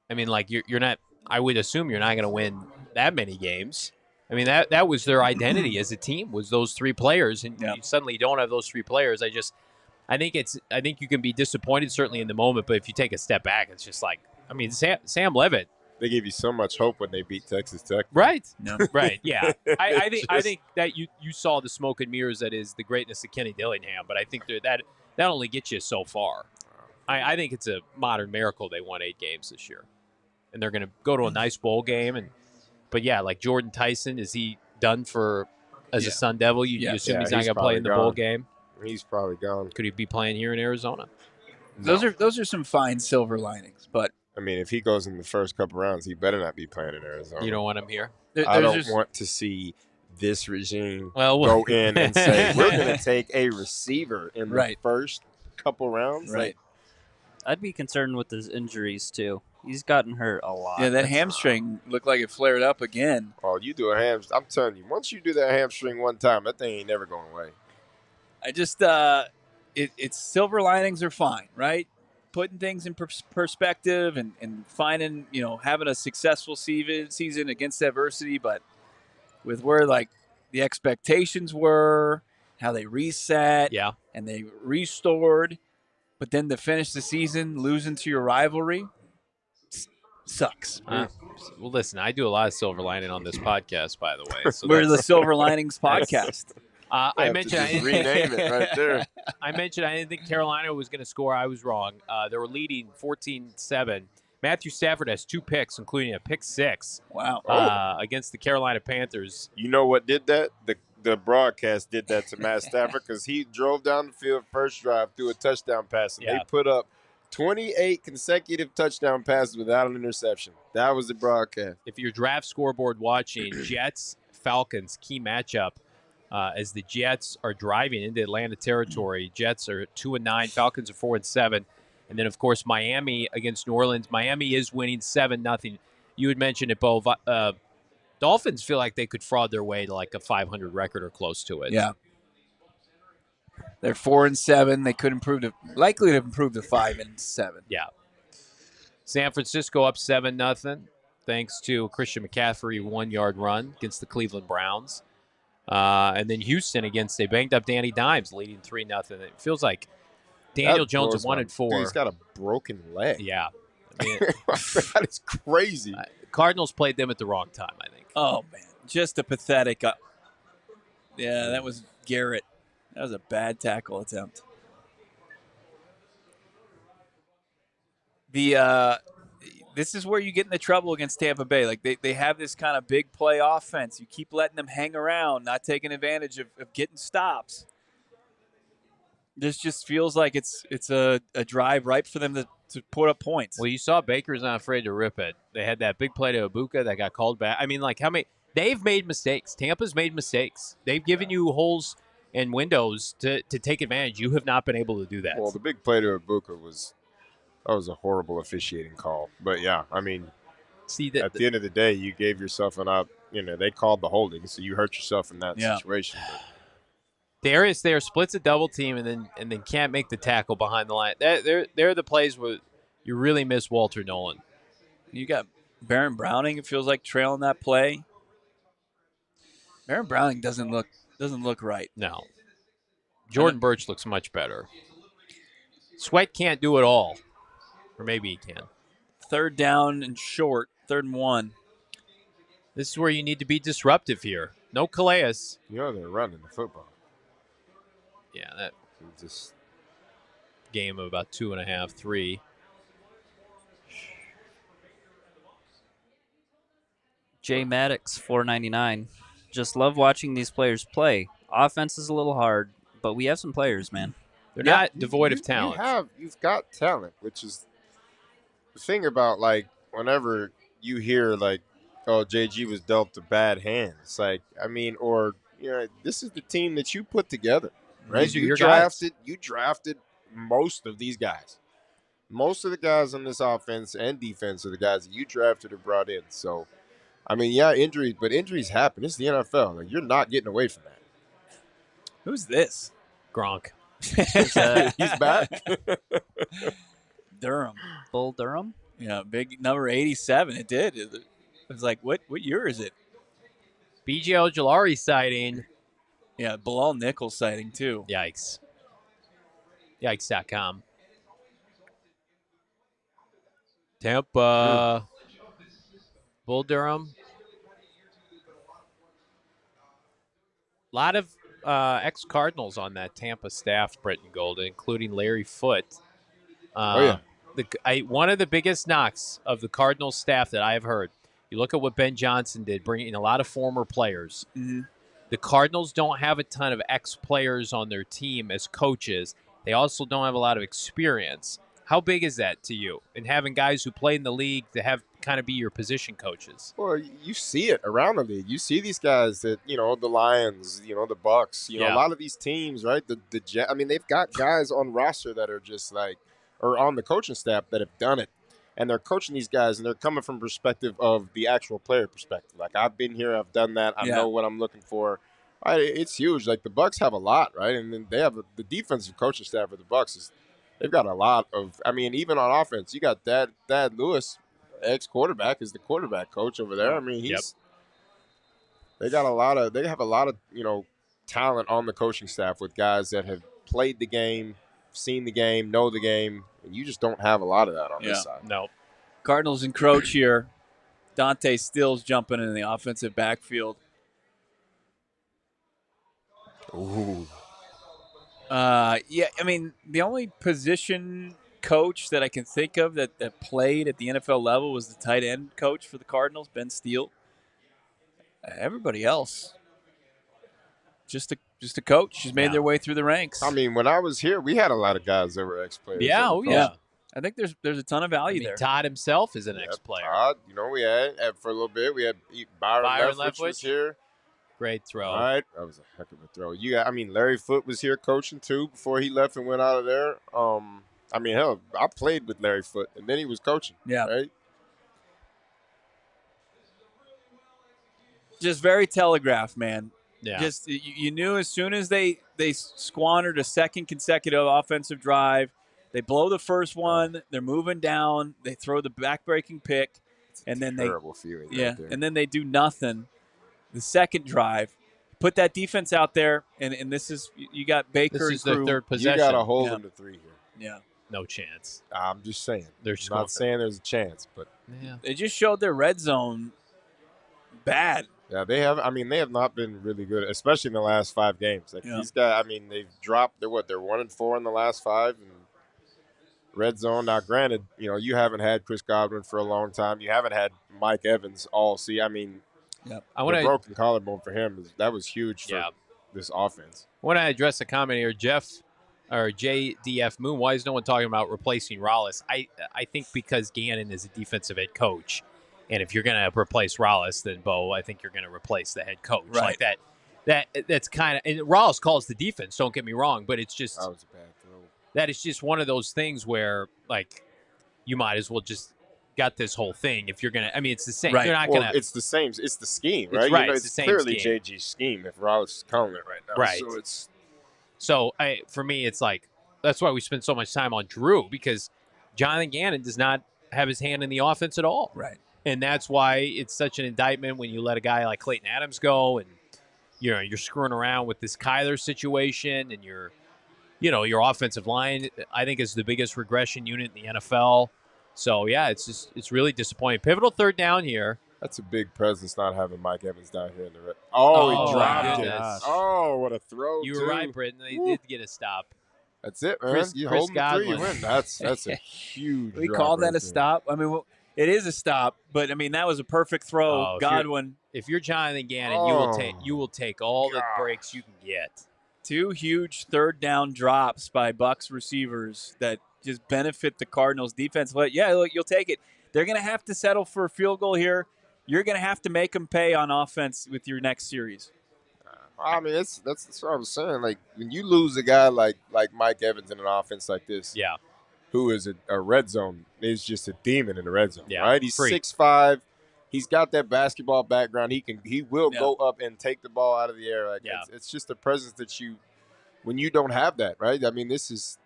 I mean, like you're not. I would assume you're not going to win that many games. I mean, that was their identity as a team, was those 3 players, and you suddenly don't have those 3 players. I think you can be disappointed certainly in the moment, but if you take a step back, it's just like, I mean, Sam Levitt. They gave you so much hope when they beat Texas Tech. Right. No. Right. Yeah. I think that you saw the smoke and mirrors that is the greatness of Kenny Dillingham, but I think that only gets you so far. I think it's a modern miracle they won 8 games this year. and they're going to go to a nice bowl game. But yeah, like Jordan Tyson, is he done for as a Sun Devil? You assume Yeah, he's not he's going to play in the probably bowl gone. game? He's probably gone. Could he be playing here in Arizona? Those are some fine silver linings, but I mean, if he goes in the first couple rounds, he better not be playing in Arizona. You don't want him here? I don't want to see this regime Well, go in and say, we're going to take a receiver in the first couple rounds. Right. I'd be concerned with his injuries, too. He's gotten hurt a lot. Yeah, that hamstring looked like it flared up again. Oh, you do a hamstring. I'm telling you, once you do that hamstring one time, that thing ain't never going away. I just, it's silver linings are fine, right? Putting things in perspective and finding, having a successful season against adversity, but with where, like, the expectations were, how they reset, and they restored, but then to finish the season losing to your rivalry sucks. Well, listen, I do a lot of silver lining on this podcast, by the way. So we're the Silver Linings podcast. I mentioned I rename it right there. I mentioned I didn't think Carolina was going to score. I was wrong. They were leading 14-7. Matthew Stafford has 2 picks, including a pick 6. Wow. Against the Carolina Panthers. You know what did that? The broadcast did that to Matt Stafford because he drove down the field first drive, threw a touchdown pass, and they put up 28 consecutive touchdown passes without an interception. That was the broadcast. If you're draft scoreboard watching, Jets, Falcons, key matchup. As the Jets are driving into Atlanta territory, Jets are 2-9, Falcons are 4-7, and then of course Miami against New Orleans. Miami is winning 7-0. You had mentioned it, Bo. Dolphins feel like they could fraud their way to like a 500 record or close to it. Yeah, they're 4-7. They could likely to improve to 5-7. Yeah. San Francisco up 7-0, thanks to Christian McCaffrey 1-yard run against the Cleveland Browns. And then Houston against a banged-up Danny Dimes, leading 3-0. It feels like Daniel Jones at 1-4. Dude, he's got a broken leg. Yeah. I mean, that is crazy. Cardinals played them at the wrong time, I think. Oh, man. Just a pathetic. Yeah, that was Garrett. That was a bad tackle attempt. This is where you get into trouble against Tampa Bay. Like they have this kind of big play offense. You keep letting them hang around, not taking advantage of getting stops. This just feels like it's a drive ripe for them to put up points. Well, you saw Baker's not afraid to rip it. They had that big play to Egbuka that got called back. I mean, like how many – they've made mistakes. Tampa's made mistakes. They've given you holes and windows to take advantage. You have not been able to do that. Well, the big play to Egbuka was a horrible officiating call. But, yeah, I mean, at the end of the day, you gave yourself an up. They called the holding, so you hurt yourself in that situation. But. Darius there splits a double team and then can't make the tackle behind the line. They're the plays where you really miss Walter Nolan. You got Baron Browning. It feels like trailing that play. Baron Browning doesn't look right. No. Jordan Birch looks much better. Sweat can't do it all, or maybe he can. 3rd down and short, 3rd and 1. This is where you need to be disruptive here. No Calais. They're running the football. Yeah, that just game of about 2.5, 3. J Maddox, $4.99. Just love watching these players play. Offense is a little hard, but we have some players, man. They're not devoid of talent. You've got talent, which is the thing about, like, whenever you hear, like, oh, JG was dealt a bad hand. It's like, I mean, or, this is the team that you put together. Right, These are your guys. You drafted most of these guys. Most of the guys on this offense and defense are the guys that you drafted or brought in. So, I mean, yeah, injuries, but injuries happen. It's the NFL. Like, you're not getting away from that. Who's this? Gronk. He's back. Durham. Bull Durham? Yeah, big number 87. It did. It was like, what year is it? B.J. Ojolari sighting. Yeah, Bilal Nichols sighting, too. Yikes. Yikes.com. Tampa. Bull Durham. A lot of ex-Cardinals on that Tampa staff, Brittan Golden, including Larry Foote. Oh, yeah. one of the biggest knocks of the Cardinals staff that I have heard. You look at what Ben Johnson did, bringing in a lot of former players. Mm-hmm. The Cardinals don't have a ton of ex-players on their team as coaches. They also don't have a lot of experience. How big is that to you? And having guys who play in the league to have kind of be your position coaches. Well, you see it around the league. You see these guys that the Lions, the Bucks. A lot of these teams, right? The Jet. I mean, they've got guys on roster that are just like, or on the coaching staff that have done it, and they're coaching these guys, and they're coming from perspective of the actual player perspective. Like, I've been here, I've done that, I know what I'm looking for. Right? It's huge. Like, the Bucks have a lot, right? And then they have the defensive coaching staff of the Bucks is they've got a lot of. I mean, even on offense, you got Thad Lewis. Ex-quarterback is the quarterback coach over there. I mean, they have a lot of talent on the coaching staff with guys that have played the game, seen the game, know the game, and you just don't have a lot of that on this side. No. Cardinals encroach here. Dante Stills jumping in the offensive backfield. Ooh. I mean, the only position coach that I can think of that played at the NFL level was the tight end coach for the Cardinals, Ben Steele. Everybody else, just a coach, just made their way through the ranks. I mean, when I was here, we had a lot of guys that were ex-players. Yeah, I think there's a ton of value there. Todd himself is an ex-player. Todd, we had for a little bit. We had Byron Leftwich was here. Great throw. All right, that was a heck of a throw. Larry Foote was here coaching too before he left and went out of there. I mean, hell, I played with Larry Foote, and then he was coaching. Yeah. Right? Just very telegraphed, man. Yeah. Just you knew as soon as they squandered a second consecutive offensive drive, they blow the first one, they're moving down, they throw the back-breaking pick, and then terrible feeling. Yeah, and then they do nothing. The second drive, put that defense out there, and this is you got Baker. This is their third possession. You got to hold them to 3 here. Yeah. No chance. I'm just saying. I'm not saying there's a chance, but they just showed their red zone bad. Yeah, they have. I mean, they have not been really good, especially in the last 5 games. Like these guys, I mean, they've dropped. They're 1-4 in the last 5, and red zone. Now, granted, you haven't had Chris Godwin for a long time. You haven't had Mike Evans all season. I mean, the broken collarbone for him that was huge for this offense. I want to address a comment here, Jeff. Or JDF Moon, why is no one talking about replacing Rollis? I think because Gannon is a defensive head coach, and if you're going to replace Rollis, then Bo, I think you're going to replace the head coach. Right. Like that's kind of, and Rollis calls the defense. Don't get me wrong, but it's just that was a bad throw. That is just one of those things where like you might as well just got this whole thing if you're gonna. I mean, it's the same. Right. You're not Well, gonna. it's the same. It's the scheme, right? It's right. It's the same clearly scheme. JG's scheme. If Rollis is calling it right now, Right. So it's. So for me, it's like that's why we spend so much time on Drew because Jonathan Gannon does not have his hand in the offense at all. Right. And that's why it's such an indictment when you let a guy like Clayton Adams go and you're screwing around with this Kyler situation and your offensive line, I think, is the biggest regression unit in the NFL. So, yeah, it's really disappointing. Pivotal third down here. That's a big presence not having Mike Evans down here in the red. Oh, he dropped it. goodness. Oh, what a throw. You were right, Brittan. They did get a stop. That's it, man. Chris You hold them 3, you Godwin. win. That's a huge We drop call that right a there. stop. I mean, it is a stop, but I mean that was a perfect throw. Oh, if Godwin, If you're Jonathan Gannon, you will take all the breaks you can get. 2 huge third down drops by Bucs receivers that just benefit the Cardinals defense. But yeah, look, you'll take it. They're going to have to settle for a field goal here. You're going to have to make them pay on offense with your next series. I mean, that's what I'm saying. Like when you lose a guy like Mike Evans in an offense like this, Yeah. who is a red zone, is just a demon in the red zone. Yeah, Right? He's freak. 6'5". He's got that basketball background. He will Yeah. go up and take the ball out of the air. Like it's just a presence that when you don't have that, right? I mean, this is,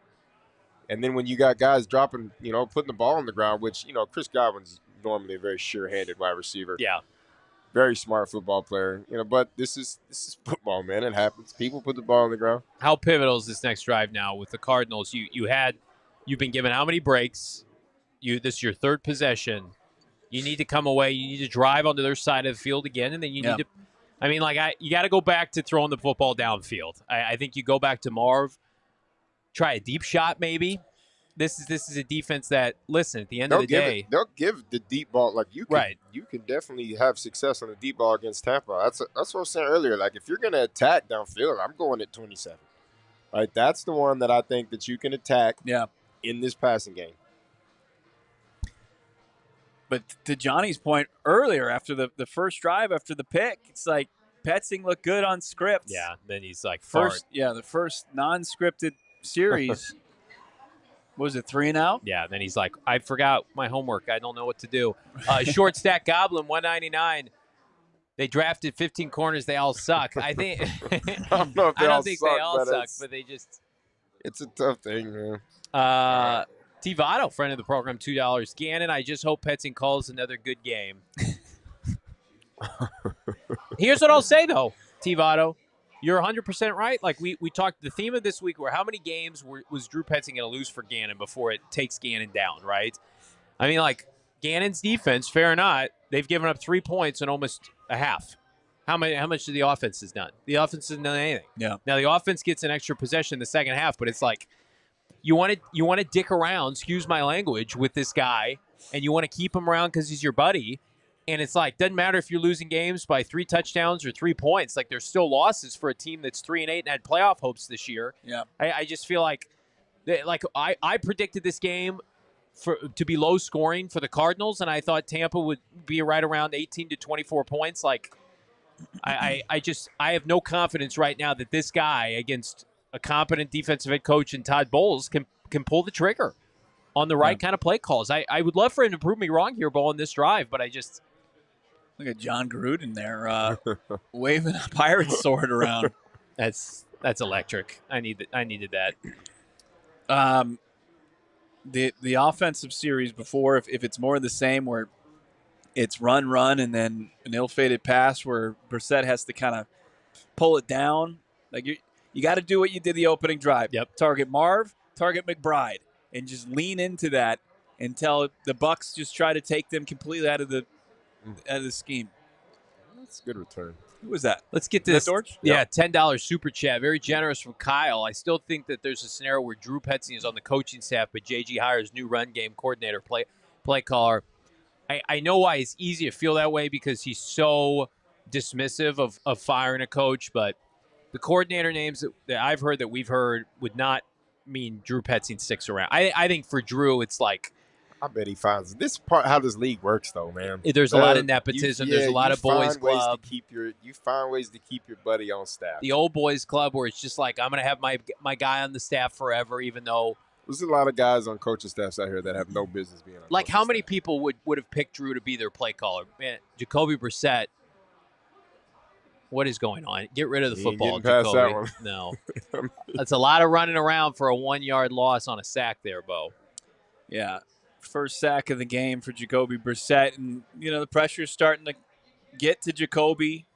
and then when you got guys dropping, putting the ball on the ground, which Chris Godwin's normally a very sure-handed wide receiver. Yeah. Very smart football player, but this is football, man. It happens. People put the ball on the ground. How pivotal is this next drive now with the Cardinals? You've been given how many breaks? This is your third possession. You need to come away. You need to drive onto their side of the field again, and then you need to. I mean, you got to go back to throwing the football downfield. I think you go back to Marv, try a deep shot maybe. this is a defense that, listen, at the end of the day, they'll give the deep ball. Like you can, Right. you can definitely have success on the deep ball against Tampa. That's what I was saying earlier. Like if you're gonna attack downfield, I'm going at 27. Right, that's the one that I think that you can attack. Yeah. In this passing game. But to Johnny's point earlier, after the first drive, after the pick, it's like Petzing looked good on scripts. yeah, then he's like, The first non-scripted series. Was it 3 and out? Yeah, then he's like, I forgot my homework. I don't know what to do. Short stack Goblin, 199. They drafted 15 corners. They all suck. I think. I don't know if they I all don't think suck, they all suck, it's- but they just. It's a tough thing, man. T. Votto, friend of the program, $2. Gannon, I just hope Petzing calls another good game. Here's what I'll say, though, T. Votto. You're 100% right. Like, we talked, the theme of this week were how many games was Drew Petzing going to lose for Gannon before it takes Gannon down, right? I mean, like, Gannon's defense, fair or not, they've given up 3 points in almost a half. How much did the offense has done? The offense hasn't done anything. Yeah. Now, the offense gets an extra possession in the second half, but it's like, you want to dick around, excuse my language, with this guy, and you want to keep him around because he's your buddy. And it's like, doesn't matter if you're losing games by 3 touchdowns or 3 points. Like, there's still losses for a team that's 3-8 and had playoff hopes this year. Yeah. I just feel like I predicted this game to be low scoring for the Cardinals, and I thought Tampa would be right around 18 to 24 points. Like, I have no confidence right now that this guy against a competent defensive head coach and Todd Bowles can pull the trigger on the right kind of play calls. I would love for him to prove me wrong here, Bo, on this drive, but I just look at John Gruden there waving a pirate sword around. That's electric. I needed that. The offensive series before, if it's more of the same where it's run, and then an ill-fated pass where Brissett has to kind of pull it down. Like you got to do what you did the opening drive. Yep. Target Marv, target McBride, and just lean into that until the Bucs just try to take them completely out of the scheme. That's a good return. Who was that? Let's get this. George? Yeah, $10 super chat. Very generous from Kyle. I still think that there's a scenario where Drew Petzing is on the coaching staff, but JG hires new run game coordinator, play caller. I know why it's easy to feel that way because he's so dismissive of firing a coach, but the coordinator names that I've heard that we've heard would not mean Drew Petzing sticks around. I think for Drew, it's like, I bet he finds this part how this league works, though, man. there's a lot of nepotism. There's a lot of boys club. You find ways to keep your buddy on staff. The old boys club where it's just like, I'm going to have my guy on the staff forever, even though. There's a lot of guys on coaching staffs out here that have no business being on. Like, how many staff. people would have picked Drew to be their play caller? Man, Jacoby Brissett. What is going on? Get rid of the He ain't football, getting past Jacoby. that one. No. That's a lot of running around for a 1-yard loss on a sack there, Bo. Yeah. First sack of the game for Jacoby Brissett. And, the pressure's starting to get to Jacoby.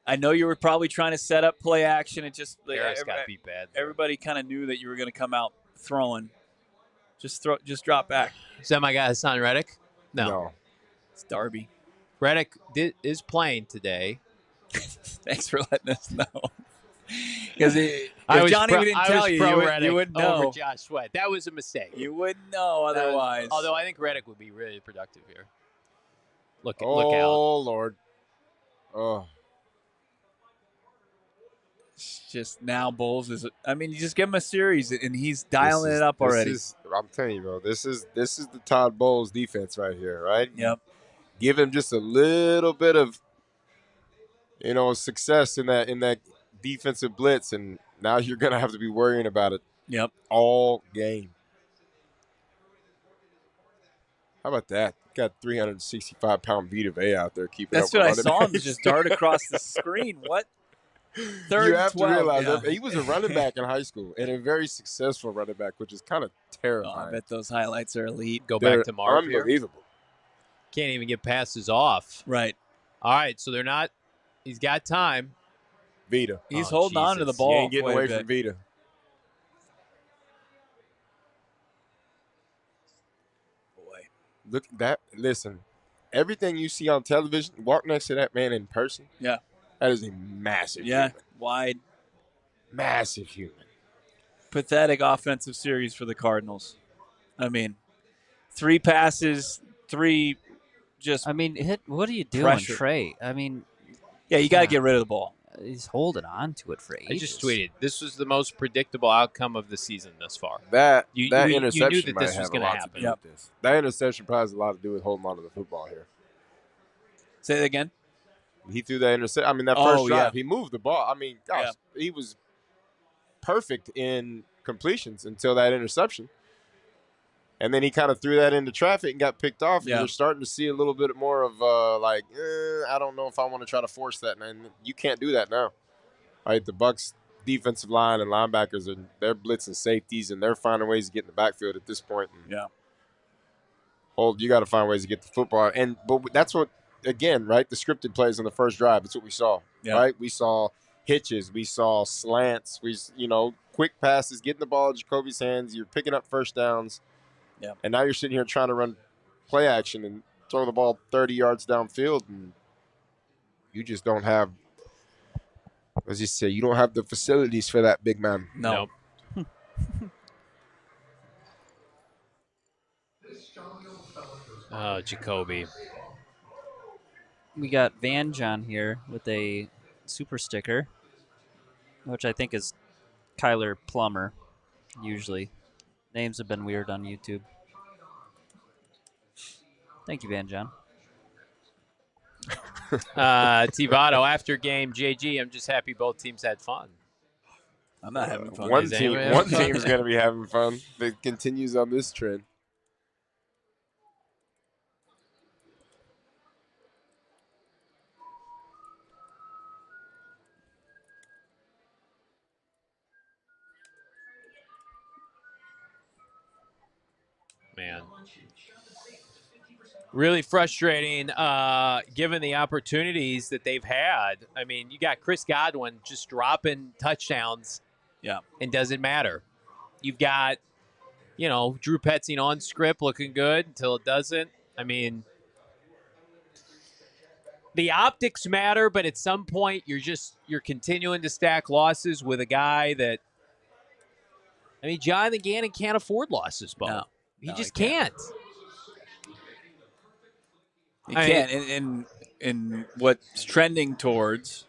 I know you were probably trying to set up play action. It just Harris got beat bad. Everybody kind of knew that you were going to come out throwing. Just drop back. Is that my guy Hassan Reddick? No. It's Darby. Reddick is playing today. Thanks for letting us know. Because if Johnny didn't tell you, you wouldn't know. Over Josh Sweat. That was a mistake. You wouldn't know otherwise. Although I think Reddick would be really productive here. Look out. Oh, Lord. Oh. It's just now Bulls is. I mean, you just give him a series and he's dialing it up already. I'm telling you, bro. This is the Todd Bowles defense right here, right? Yep. Give him just a little bit of, success in that defensive blitz, and now you're gonna have to be worrying about it. Yep. All game. How about that? Got 365-pound Vita Vea out there keeping That's up. what I with saw him just dart across the screen. What? Third you have and 12. to realize Yeah. that he was a running back in high school and a very successful running back, which is kind of Oh, terrifying. I bet those highlights are elite. Go They're back to Marv here. unbelievable. Can't even get passes off. Right. All right, so they're not. He's got time. Vita. He's Oh, holding on to the Jesus. ball. He ain't getting quite a away bit. from Vita. Boy. Look at that. Listen, everything you see on television, walk next to that man in person. Yeah. That is a massive Yeah. human. Wide. Massive human. pathetic offensive series for the Cardinals. I mean, 3 passes, 3 just I mean, what are you doing, pressure. Trey? I mean, Yeah, you got to God. get rid of the ball. He's holding on to it for ages. I just tweeted, this was the most predictable outcome of the season thus far. That You interception knew that might this was have a going to lot happen. to do with this. That interception probably has a lot to do with holding on to the football here. Say that again. He threw that interception. I mean, that first drive, he moved the ball. I mean, gosh, he was perfect in completions until that interception. And then he kind of threw that into traffic and got picked off. And you're starting to see a little bit more of I don't know if I want to try to force that. And you can't do that now. Right, the Bucs defensive line and linebackers they're blitzing safeties and they're finding ways to get in the backfield at this point. And you got to find ways to get the football. But that's what, again, right? The scripted plays on the first drive. That's what we saw. Right, we saw hitches, we saw slants, quick passes, getting the ball in Jacoby's hands. You're picking up first downs. Yeah. And now you're sitting here trying to run play action and throw the ball 30 yards downfield, and you just don't have, as you say, you don't have the facilities for that, big man. No. Oh, Jacoby. We got Van John here with a super sticker, which I think is Kyler Plummer, usually. Names have been weird on YouTube. Thank you, Van John. Tivado, after game, JG, I'm just happy both teams had fun. I'm not having fun. One team is going to be having fun. It continues on this trend. Man. Really frustrating, given the opportunities that they've had. I mean, you got Chris Godwin just dropping touchdowns. Yeah. And doesn't matter. You've got, Drew Petzing on script looking good until it doesn't. I mean, the optics matter, but at some point you're continuing to stack losses with a guy that, Jonathan Gannon can't afford losses, Bo. No. He just can't. He can't. And what's trending towards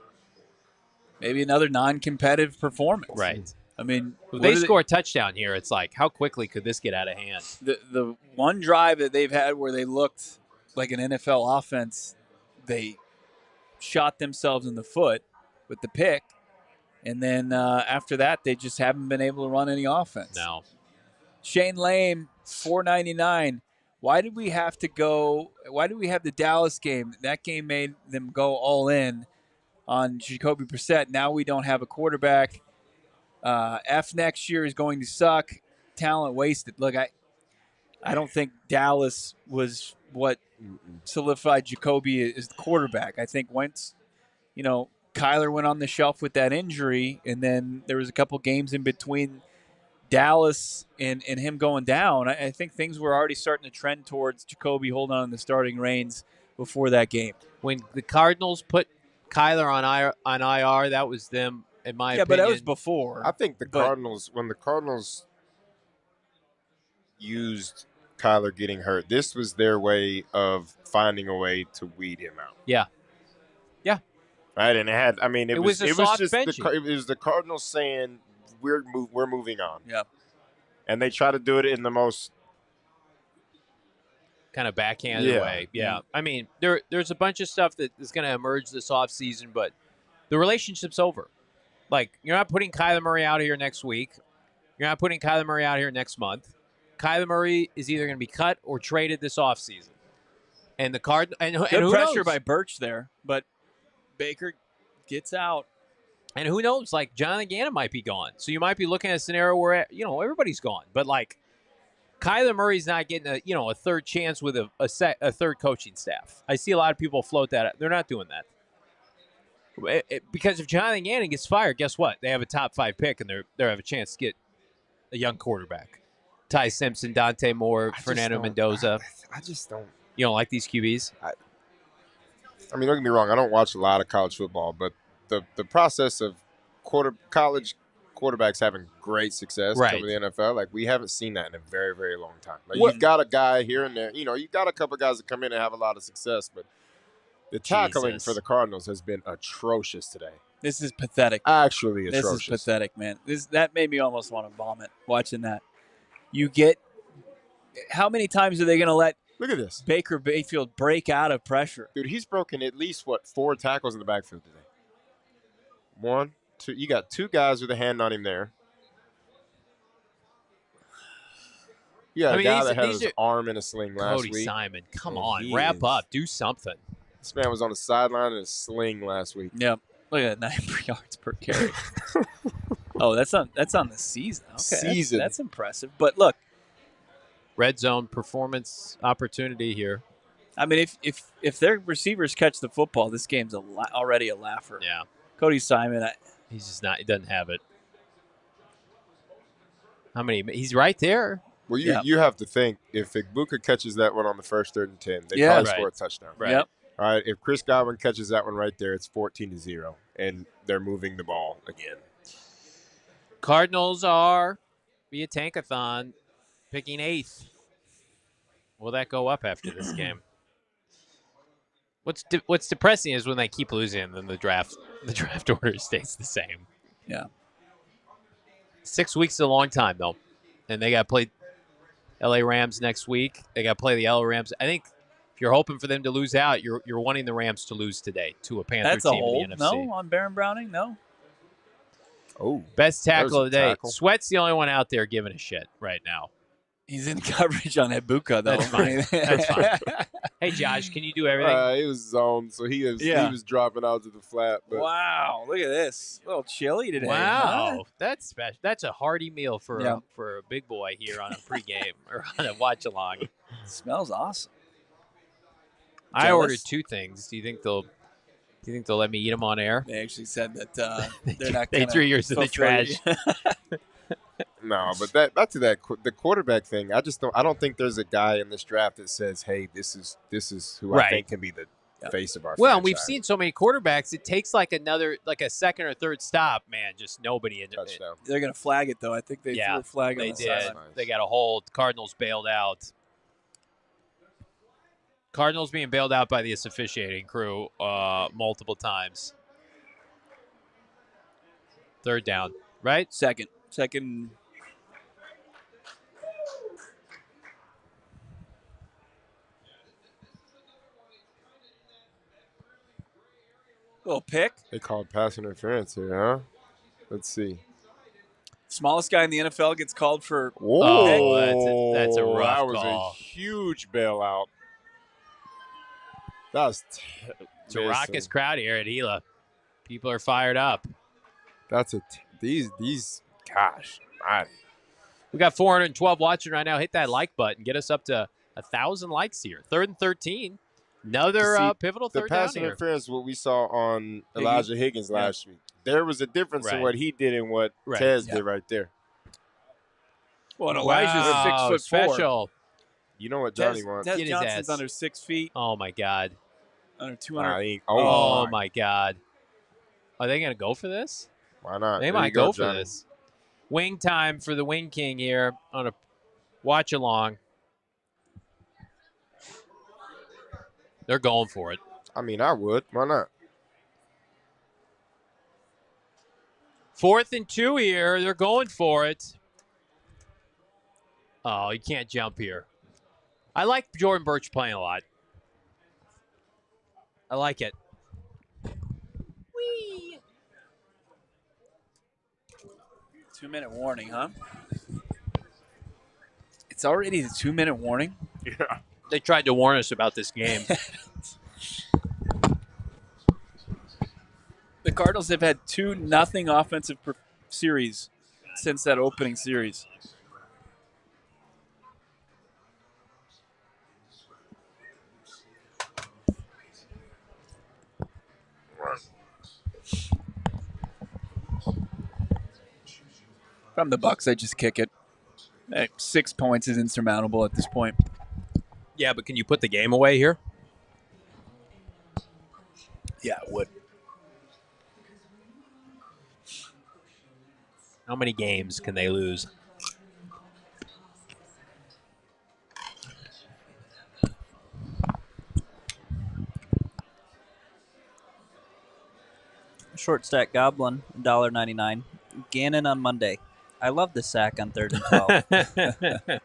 maybe another non-competitive performance. Right. I mean, if they score a touchdown here, it's like, how quickly could this get out of hand? The one drive that they've had where they looked like an NFL offense, they shot themselves in the foot with the pick. And then after that, they just haven't been able to run any offense. No. Shane Lame, $4.99. Why did we have the Dallas game? That game made them go all in on Jacoby Brissett. Now we don't have a quarterback. F next year is going to suck. Talent wasted. Look, I don't think Dallas was what solidified Jacoby as the quarterback. I think once, Kyler went on the shelf with that injury, and then there was a couple games in between Dallas and him going down. I think things were already starting to trend towards Jacoby holding on to the starting reins before that game. When the Cardinals put Kyler on IR, that was them, in my opinion. Yeah, but that was before. I think when the Cardinals used Kyler getting hurt, this was their way of finding a way to weed him out. Yeah. Yeah. Right, and it was the Cardinals saying we're moving on. Yeah. And they try to do it in the most kind of backhanded way. Yeah. I mean, there's a bunch of stuff that is going to emerge this offseason, but the relationship's over. Like, you're not putting Kyler Murray out here next week. You're not putting Kyler Murray out here next month. Kyler Murray is either going to be cut or traded this offseason. And the and good pressure knows? by Birch there, but Baker gets out. And who knows? Like, Jonathan Gannon might be gone. So you might be looking at a scenario where, everybody's gone. But, like, Kyler Murray's not getting a third chance with a third coaching staff. I see a lot of people float that. They're not doing that. Because if Jonathan Gannon gets fired, guess what? They have a top 5 pick, and they have a chance to get a young quarterback. Ty Simpson, Dante Moore, Fernando Mendoza. I just don't. You don't like these QBs? Don't get me wrong. I don't watch a lot of college football, but the process of college quarterbacks having great success Right. coming to the NFL. Like, we haven't seen that in a very, very long time. Like, What- you've got a guy here and there. You've got a couple guys that come in and have a lot of success, but the tackling Jesus. for the Cardinals has been atrocious today. This is pathetic. Actually This atrocious. is pathetic, man. That made me almost want to vomit watching that. You get how many times are they going to let Look at this. Baker Mayfield break out of pressure? Dude, he's broken at least, 4 tackles in the backfield today. 1, 2. You got 2 guys with a hand on him there. You got a guy that had his arm in a sling last Cody week. Simon, come And on, he wrap is- up, do something. This man was on the sideline in a sling last week. Yep. Look at that, 9 yards per carry. Oh, that's on the season. Okay, Season. That's impressive. But look, Red zone performance opportunity here. I mean, if their receivers catch the football, this game's already a laugher. Yeah, Cody Simon, he's just not. He doesn't have it. How many? He's right there. Well, Yeah. you have to think, if Egbuka catches that one on the first 3rd and 10, they Yeah. probably Right. score a touchdown. Right. Yep. All right, if Chris Godwin catches that one right there, it's 14-0, and they're moving the ball again. Cardinals are via Tankathon picking 8th. Will that go up after this game? What's depressing is when they keep losing, and then the draft order stays the same. Yeah. 6 weeks is a long time though, and they got to play LA Rams next week. They got to play the LA Rams. I think if you're hoping for them to lose out, you're wanting the Rams to lose today to a Panther that's a team hold. in the NFC. No, on Baron Browning, no. Oh, Best tackle of the There's a day. tackle. Sweat's the only one out there giving a shit right now. He's in coverage on Egbuka, though. That's fine. That's fine. Hey, Josh, can you do everything? it was zoned, so he was dropping out to the flat. But Wow, look at this. A little chilly today. Wow, huh? that's special. That's a hearty meal for Yeah. for a big boy here on a pregame or on a watch along. Smells awesome. I Jealous? ordered 2 things. Do you think they'll let me eat them on air? They actually said that they're not. They gonna threw yours in the fulfill trash. you. no, but back to the quarterback thing. I don't think there's a guy in this draft that says, "Hey, this is who I Right. think can be the face of our." Well, and we've franchise." seen so many quarterbacks. It takes like a second or third stop. Man, just nobody in it. touchdown. They're gonna flag it though. I think they Yeah, threw a flag on They the did. sideline. Nice. They got a hold. Cardinals bailed out. Cardinals being bailed out by the officiating crew multiple times. 3rd down, right? Second. Little pick. They called pass interference here, huh? Let's see. Smallest guy in the NFL gets called for. Whoa, that's a rough That was call. a huge bailout. That was It's a raucous crowd here at Gila. People are fired up. That's these. Gosh, man. We got 412 watching right now. Hit that like button. Get us up to 1,000 likes here. 3rd and 13. Another See, pivotal The 3rd down pass here. interference, what we saw on Elijah Higgins last week. There was a difference in Right. what he did and what Right. Tez Yeah. did right there. Well, Elijah's Wow, 6'4". special. You know what Johnny Tez, wants? Tez Get his Johnson's ass. under 6 feet, Oh, my God. under 200. He ain't- Oh, my God. Are they going to go for this? Why not? They There might you go for Johnny. this. Wing time for the Wing King here on a watch along. They're going for it. I mean, I would. Why not? 4th and 2 here. They're going for it. Oh, you can't jump here. I like Jordan Birch playing a lot. I like it. Whee! 2-minute warning, huh? It's already the 2-minute warning. Yeah. They tried to warn us about this game. The Cardinals have had 2-0 offensive series since that opening series. If I'm the Bucks, I just kick it. 6 points is insurmountable at this point. Yeah, but can you put the game away here? Yeah, it would. How many games can they lose? Short stack Goblin, $1.99. Gannon on Monday. I love the sack on 3rd and 12.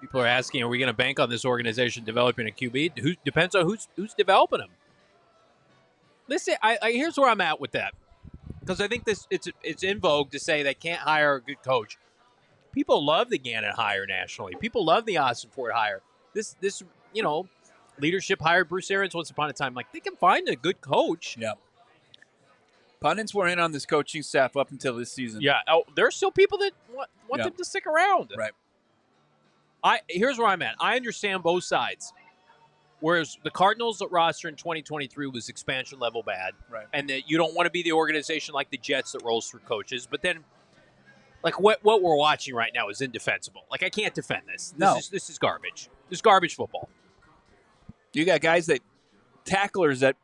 People are asking, are we going to bank on this organization developing a QB? Depends on who's developing him. Listen, here's where I'm at with that, because I think it's in vogue to say they can't hire a good coach. People love the Gannon hire nationally. People love the Austin Ford hire. This leadership hired Bruce Arians once upon a time. Like, they can find a good coach. Yeah. Pundits were in on this coaching staff up until this season. Yeah. Oh, there are still people that want them to stick around. Right. Here's where I'm at. I understand both sides. Whereas the Cardinals roster in 2023 was expansion level bad. Right. And that you don't want to be the organization like the Jets that rolls through coaches. But then, like, what we're watching right now is indefensible. Like, I can't defend this. This is garbage. This is garbage football. You got guys tacklers that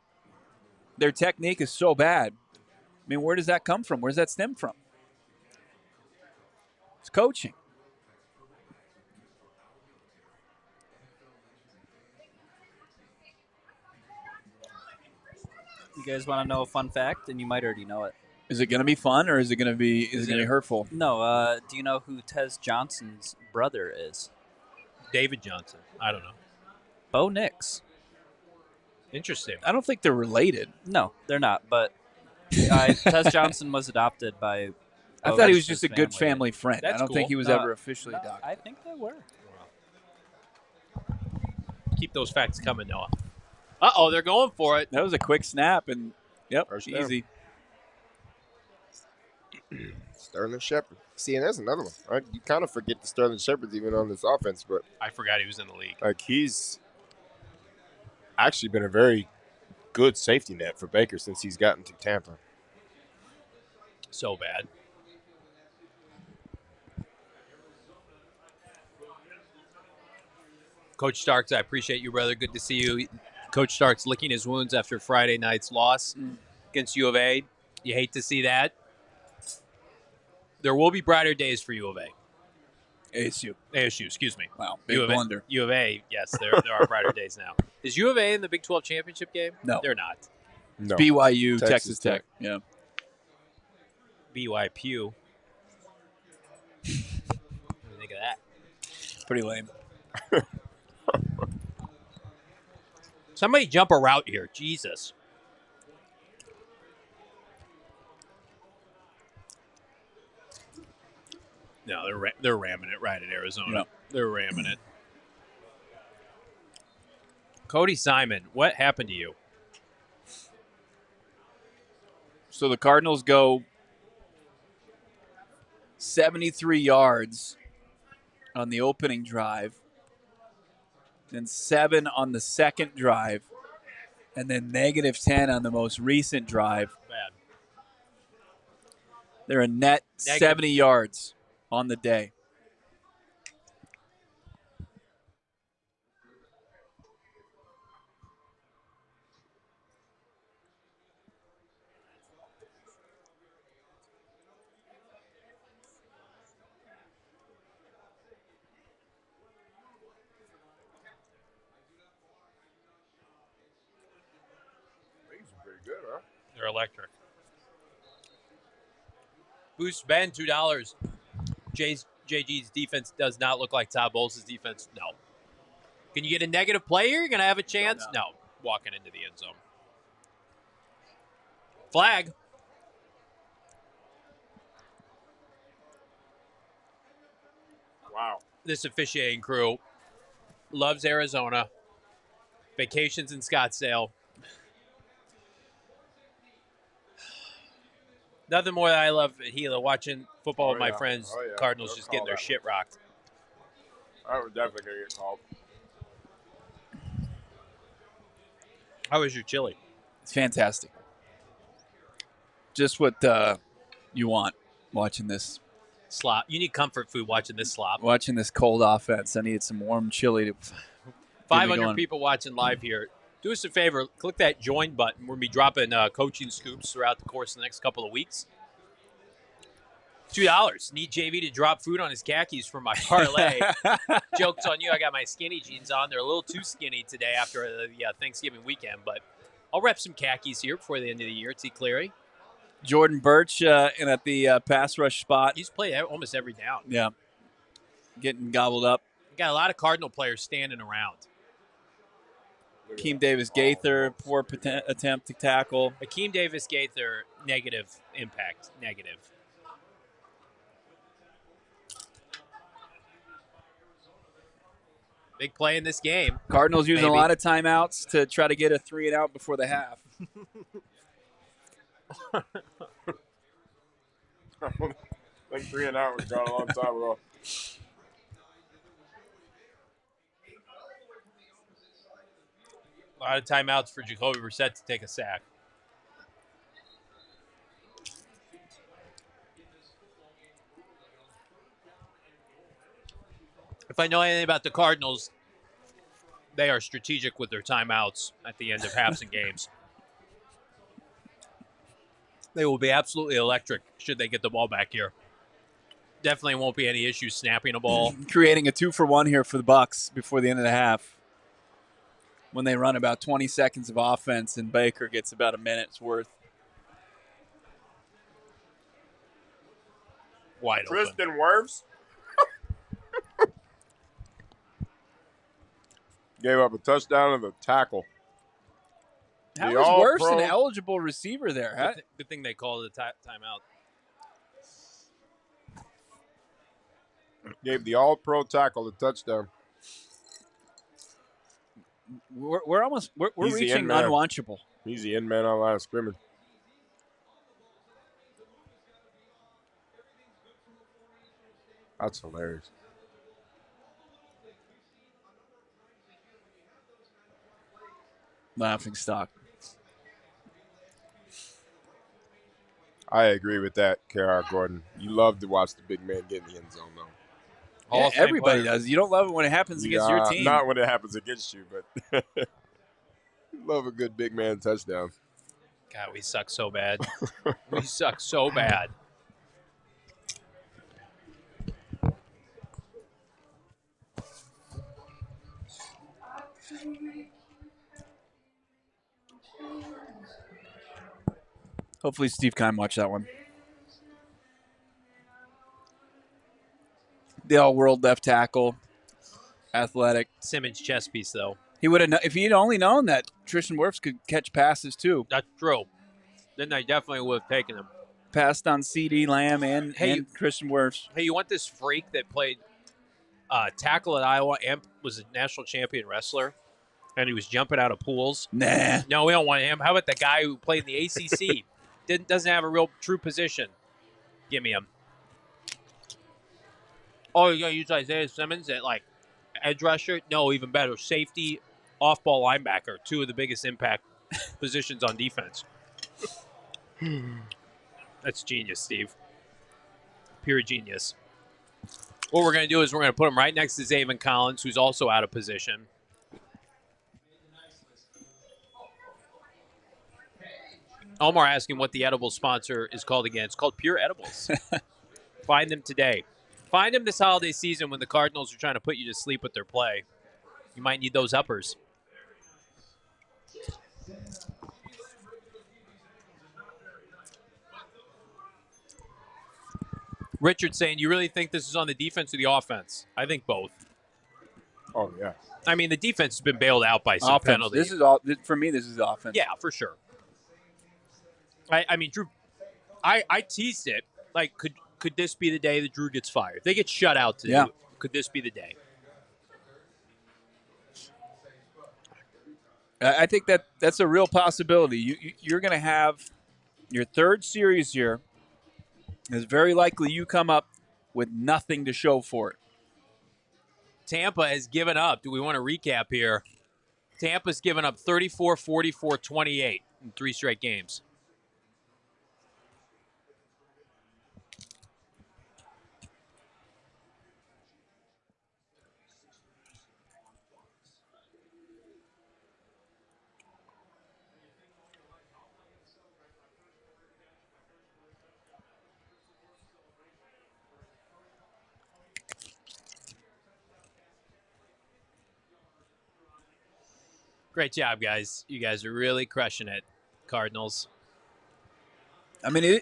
their technique is so bad. I mean, where does that come from? Where does that stem from? It's coaching. You guys want to know a fun fact? And you might already know it. Is it going to be fun or is it going to be hurtful? No. Do you know who Tez Johnson's brother is? David Johnson. I don't know. Bo Nix. Interesting. I don't think they're related. No, they're not. But Tez Johnson was adopted by. I thought he was just a good family friend. That's I don't cool. think he was ever officially adopted. I think they were. Keep those facts coming, Noah. Uh-oh, they're going for it. That was a quick snap, and easy. Sterling Shepard. See, and that's another one, right? You kind of forget the Sterling Shepard's even on this offense, but I forgot he was in the league. like, he's actually been a very good safety net for Baker since he's gotten to Tampa. So bad. Coach Starks, I appreciate you, brother. Good to see you. Coach Starks licking his wounds after Friday night's loss against U of A. You hate to see that. There will be brighter days for U of A. ASU, excuse me. Wow, big blunder. U of A, yes, there are brighter days now. Is U of A in the Big 12 championship game? No. They're not. No. BYU, Texas Tech. Yeah. BYU. What do you think of that? Pretty lame. Somebody jump a route here. Jesus. No, they're ramming it right at Arizona. No. They're ramming it. Cody Simon, what happened to you? So the Cardinals go 73 yards on the opening drive, then 7 on the second drive, and then -10 on the most recent drive. Bad. They're a net Negative. 70 yards on the day. Pretty good, huh? They're electric. Boost Ben, $2. JG's defense does not look like Todd Bowles' defense. No. Can you get a negative play here? You're going to have a chance? No. Walking into the end zone. Flag. Wow. This officiating crew loves Arizona. Vacations in Scottsdale. Nothing more than I love at Gila, watching football with my friends. Cardinals They'll just getting call their that shit rocked. I was definitely going to get called. How was your chili? It's fantastic. Just what you want watching this. Slop. You need comfort food watching this slop. Watching this cold offense. I needed some warm chili to 500 people watching live here. Do us a favor. Click that join button. We'll be dropping coaching scoops throughout the course of the next couple of weeks. $2. Need JV to drop food on his khakis for my parlay. Joke's on you. I got my skinny jeans on. They're a little too skinny today after the Thanksgiving weekend, but I'll rep some khakis here before the end of the year. T. Cleary. Jordan Birch and at the pass rush spot. He's played almost every down. Yeah. Getting gobbled up. Got a lot of Cardinal players standing around. Akeem Davis Gaither, poor attempt to tackle. Akeem Davis Gaither, negative impact. Negative. Big play in this game. Cardinals using a lot of timeouts to try to get a 3-and-out before the half. Like 3-and-out was gone a long time ago. A lot of timeouts for Jacoby Brissett to take a sack. If I know anything about the Cardinals, they are strategic with their timeouts at the end of halves and games. They will be absolutely electric should they get the ball back here. Definitely won't be any issues snapping a ball. Creating a 2-for-1 here for the Bucs before the end of the half. When they run about 20 seconds of offense and Baker gets about a minute's worth. Wide open. Tristan Wirfs gave up a touchdown and a tackle. How The is Wirfs All-Pro. an eligible receiver there? Huh? Good thing they called it a timeout. Gave the All-Pro tackle a touchdown. We're almost we're He's the reaching end man. unwatchable. He's the end man on line of scrimmage. That's hilarious. Laughing stock. I agree with that, Kara Gordon. You love to watch the big man get in the end zone, though. Hall Yeah, of Fame everybody player. does. You don't love it when it happens against your team. Not when it happens against you, but love a good big man touchdown. God, we suck so bad. We suck so bad. Hopefully Steve Keim watched that one. The all-world left tackle, athletic. Simmons chest piece, though. He would have if he'd only known that Tristan Wirfs could catch passes too. That's true. Then they definitely would have taken him. Passed on CD Lamb and Christian Wirfs. Hey, you want this freak that played tackle at Iowa and was a national champion wrestler, and he was jumping out of pools? Nah. No, we don't want him. How about the guy who played in the ACC? Doesn't have a real true position. Give me him. Oh, you're going to use Isaiah Simmons at, like, edge rusher? No, even better. Safety, off-ball linebacker. Two of the biggest impact positions on defense. That's genius, Steve. Pure genius. What we're going to do is we're going to put him right next to Zaven Collins, who's also out of position. Omar asking what the edible sponsor is called again. It's called Pure Edibles. Find them today. Find them this holiday season when the Cardinals are trying to put you to sleep with their play. You might need those uppers. Richard saying, you really think this is on the defense or the offense? I think both. Oh, yeah. I mean, the defense has been bailed out by some penalties. This is all for me. This is offense. Yeah, for sure. I mean, Drew, I teased it. Like, could this be the day that Drew gets fired? If they get shut out today, Yeah. Could this be the day? I think that's a real possibility. You're going to have your third series here. It's very likely you come up with nothing to show for it. Tampa has given up. Do we want to recap here? Tampa's given up 34, 44, 28 in 3 straight games. Great job, guys. You guys are really crushing it, Cardinals. I mean,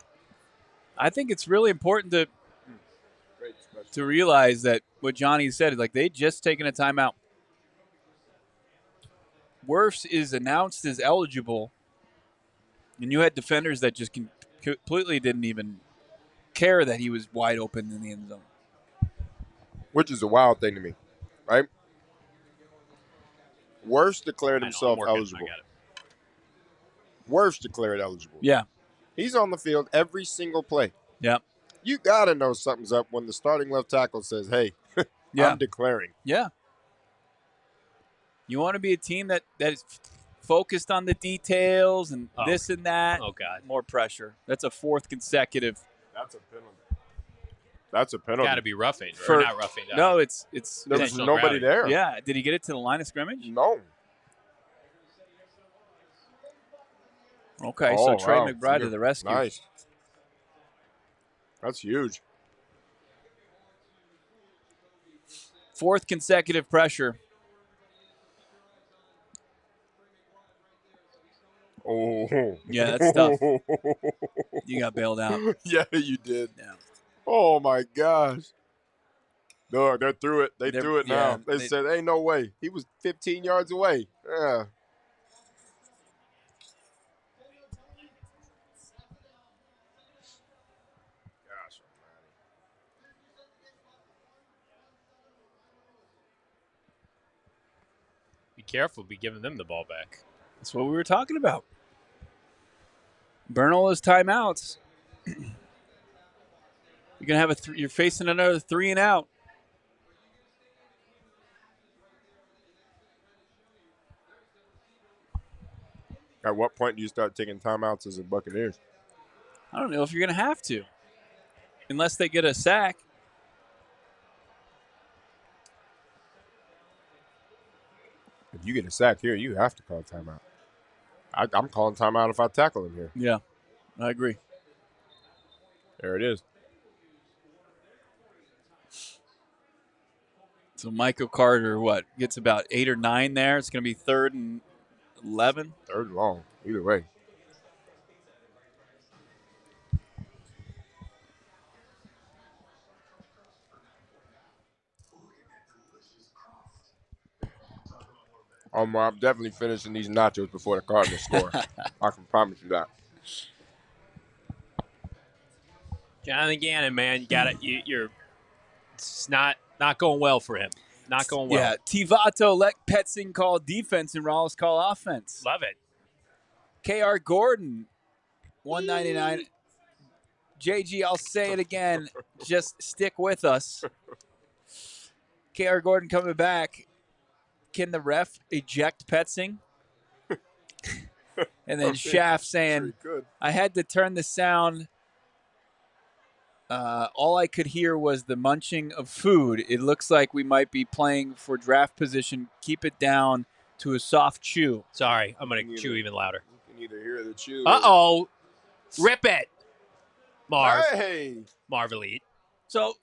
I think it's really important to realize that what Johnny said, like they just taken a timeout. Wirfs is announced as eligible, and you had defenders that just completely didn't even care that he was wide open in the end zone. Which is a wild thing to me, right? Wirfs declared himself eligible. I got it. Wirfs declared eligible. Yeah. He's on the field every single play. Yeah. You got to know something's up when the starting left tackle says, hey, Yeah. I'm declaring. Yeah. You want to be a team that is focused on the details and this and that. Oh, God. More pressure. That's a fourth consecutive. That's a penalty. That's a penalty. Got to be roughing. For- or not roughing. No, it's There was intentional nobody gravity. there. Yeah. Did he get it to the line of scrimmage? No. Okay, Oh, so Trey wow. McBride to the rescue. Nice. That's huge. Fourth consecutive pressure. Oh. Yeah, that's tough. You got bailed out. Yeah, you did. Yeah. Oh, my gosh. No, they're through it. They're They're- through it yeah, now. They they- said, ain't no way. He was 15 yards away. Yeah. Gosh almighty. Be careful. Be giving them the ball back. That's what we were talking about. Burn all those timeouts. You're gonna have you're facing another 3 and out. At what point do you start taking timeouts as a Buccaneers? I don't know if you're gonna have to, unless they get a sack. If you get a sack here, you have to call timeout. I'm calling timeout if I tackle him here. Yeah, I agree. There it is. So Michael Carter, gets about 8 or 9 there. It's gonna be 3rd and 11. Third and long. Either way. I'm definitely finishing these nachos before the Cardinals score. I can promise you that. Jonathan Gannon, man, you got it. You're. It's not going well for him. Not going well. Yeah, Tivato let Petzing call defense and Rawls call offense. Love it. KR Gordon, 199. JG, I'll say it again. Just stick with us. KR Gordon coming back. Can the ref eject Petzing? And then Schaff saying, I had to turn the sound. All I could hear was the munching of food. It looks like we might be playing for draft position. Keep it down to a soft chew. Sorry, I'm going to chew even louder. You can either hear the chew. Uh-oh. Rip it. Marv. Hey. Marv Elite. So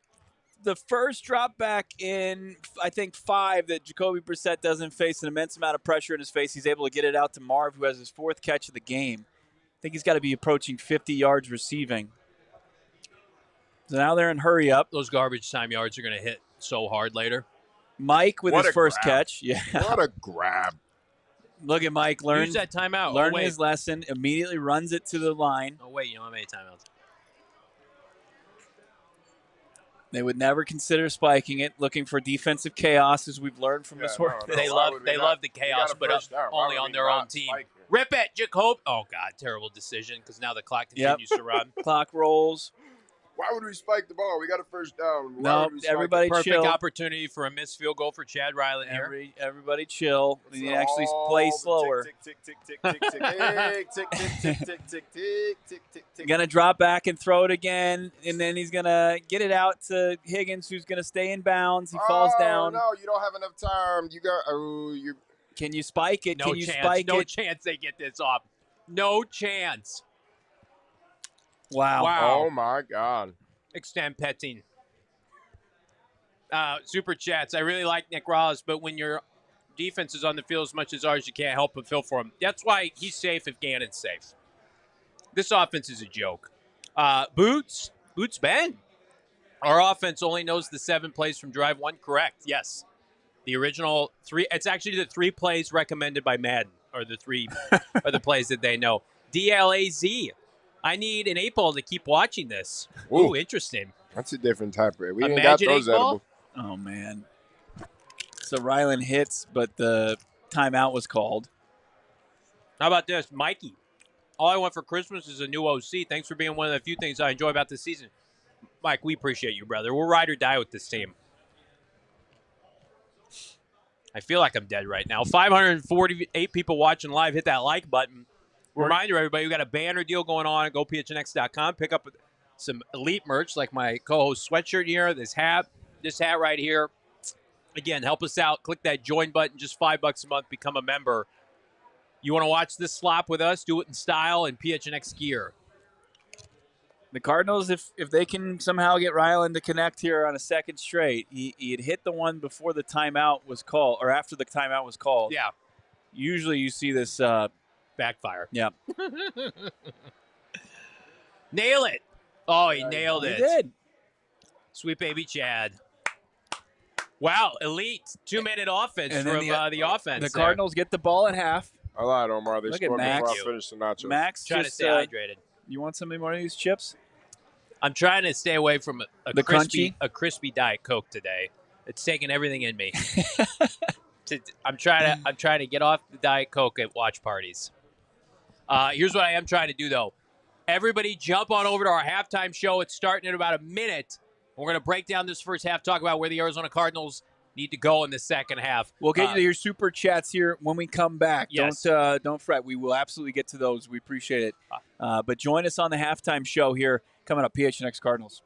the first drop back in, I think, 5 that Jacoby Brissett doesn't face an immense amount of pressure in his face. He's able to get it out to Marv, who has his 4th catch of the game. I think he's got to be approaching 50 yards receiving. So now they're in hurry up. Those garbage time yards are going to hit so hard later. Mike with What his a first grab. catch. Yeah. What a grab. Look at Mike Use that timeout. learning wait. his lesson, immediately runs it to the line. Oh, wait. You don't have any timeouts. They would never consider spiking it, looking for defensive chaos, as we've learned from this work. They love the chaos, but only on their own team. Rip it, Jacob. Oh, God. Terrible decision because now the clock continues to run. Clock rolls. Why would we spike the ball? We got a first down. Why No, would we spike everybody it? Perfect chill. opportunity for a missed field goal for Chad Ryland here. Everybody chill. We need to actually All play the slower. Tick, tick, tick, tick, tick, tick, tick, tick, tick, tick, tick, tick, tick, tick, tick. Gonna drop back and throw it again, and then he's gonna get it out to Higgins, who's gonna stay in bounds. He falls down. No, you don't have enough time. You got. you. Can you spike it? No Can you chance. spike No it? chance they get this off. No chance. Wow. Wow. Oh my God. Extend petting. Super chats. I really like Nick Ross, but when you're defense is on the field as much as ours. You can't help but feel for him. That's why he's safe if Gannon's safe. This offense is a joke. Boots Ben. Our offense only knows the 7 plays from drive 1. Correct. Yes. The original 3. It's actually the 3 plays recommended by Madden, or the 3 are the plays that they know. DLAZ. I need an 8 ball to keep watching this. Ooh, interesting. That's a different type of. We ain't got Imagine those 8 ball? edible. Oh, man. So Ryland hits, but the timeout was called. How about this? Mikey. All I want for Christmas is a new OC. Thanks for being one of the few things I enjoy about this season. Mike, we appreciate you, brother. We'll ride or die with this team. I feel like I'm dead right now. 548 people watching live. Hit that like button. Reminder, everybody, we got a banner deal going on at GoPHNX.com. Pick up some elite merch like my co-host sweatshirt here, this hat right here. Again, help us out. Click that join button. Just $5 a month. Become a member. You want to watch this slop with us? Do it in style and PHNX gear. The Cardinals, if they can somehow get Ryland to connect here on a second straight, he had hit the one before the timeout was called, or after the timeout was called. Yeah. Usually you see this backfire. Yeah. Nail it. Oh, he nailed it. He did. Sweet baby Chad. Wow, elite 2-minute offense And from then the offense. The Cardinals get the ball at half. I lied, Omar. They Look at scored before Max. I finished the nachos. Max, trying just, to stay hydrated. You want some more of these chips? I'm trying to stay away from The crunchy? a crispy Diet Coke today. It's taking everything in me. I'm trying to get off the Diet Coke at watch parties. Here's what I am trying to do, though. Everybody jump on over to our halftime show. It's starting in about a minute. We're going to break down this first half, talk about where the Arizona Cardinals need to go in the second half. We'll get you to your super chats here when we come back. Yes. Don't fret. We will absolutely get to those. We appreciate it. But join us on the halftime show here coming up, PHNX Cardinals.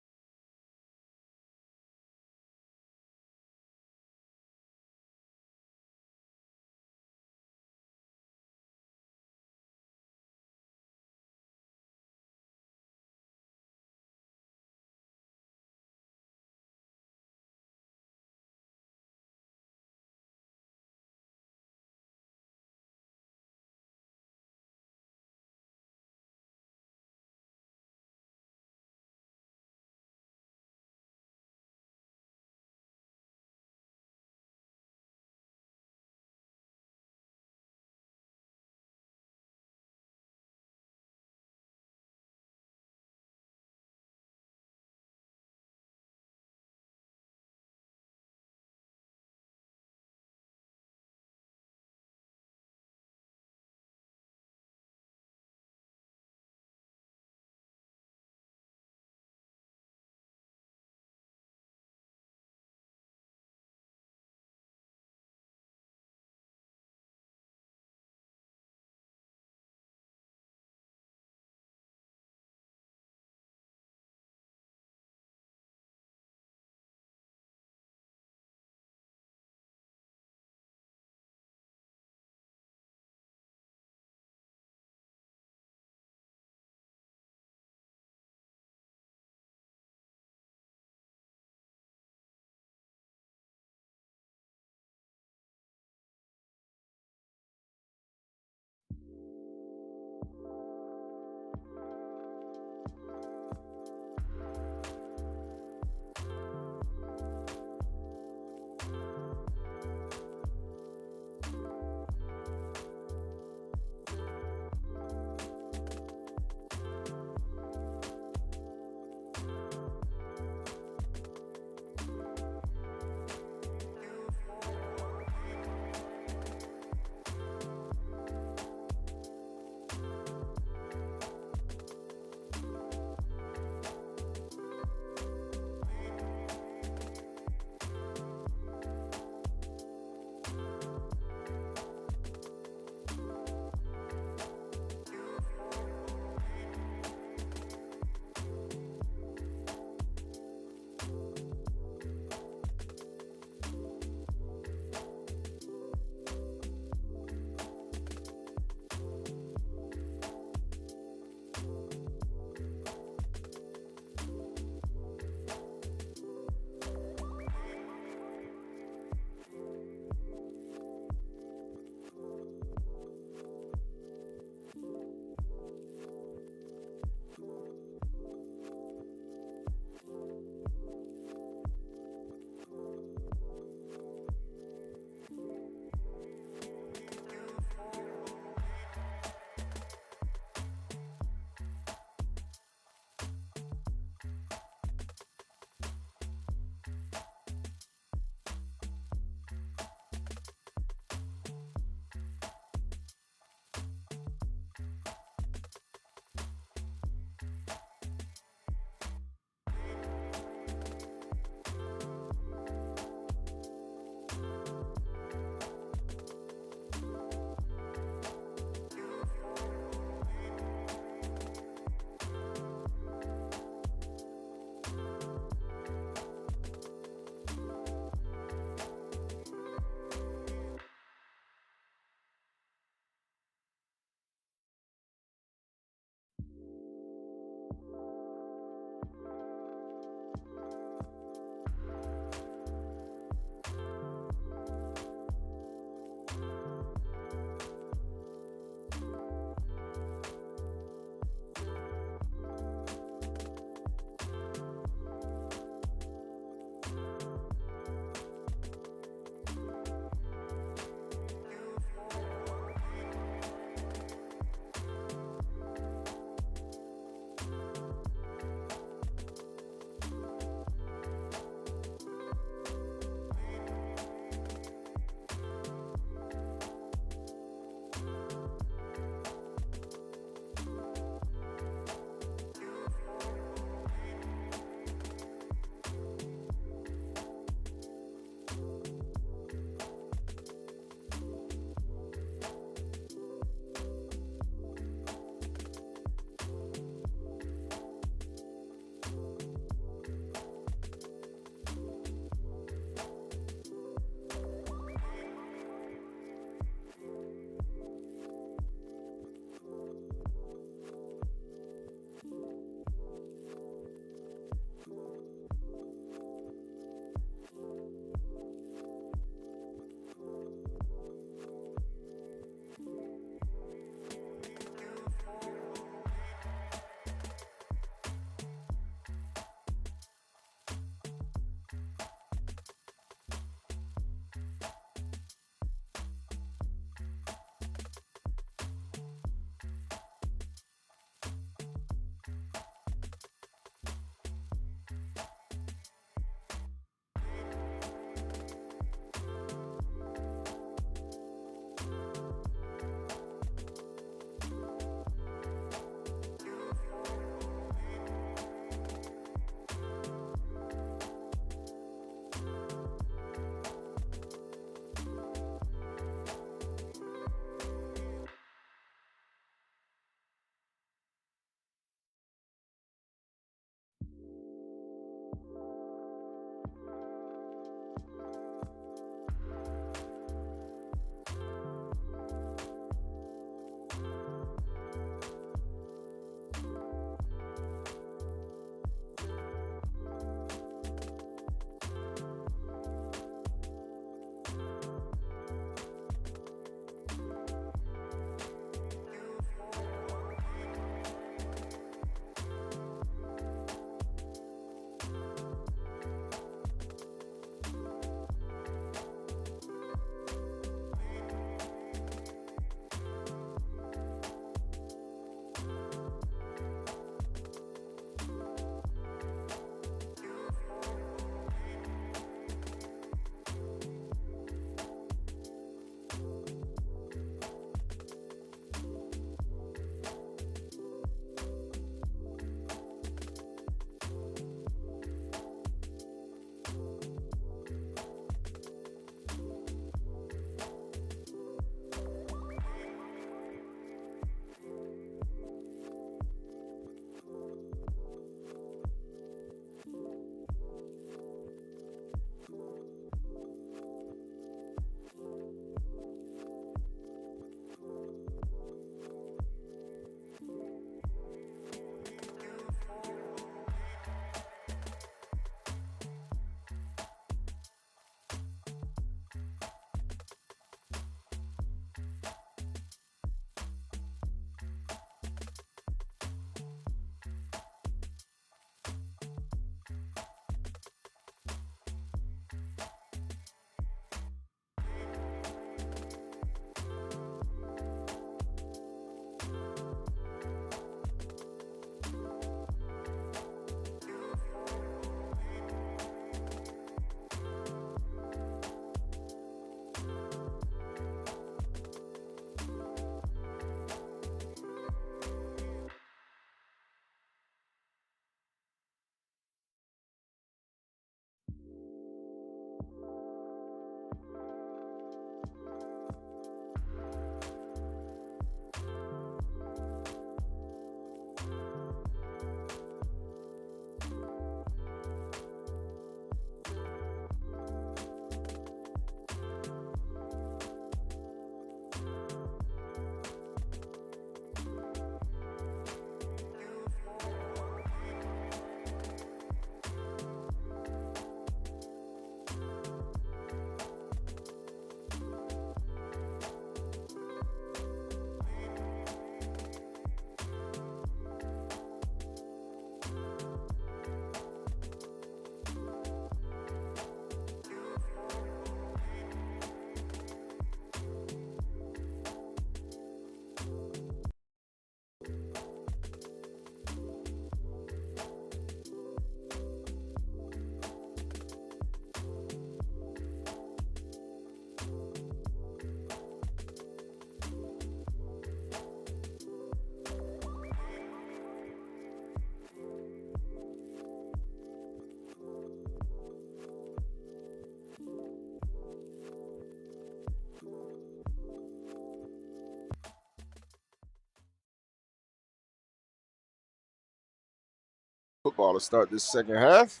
football to start this second half.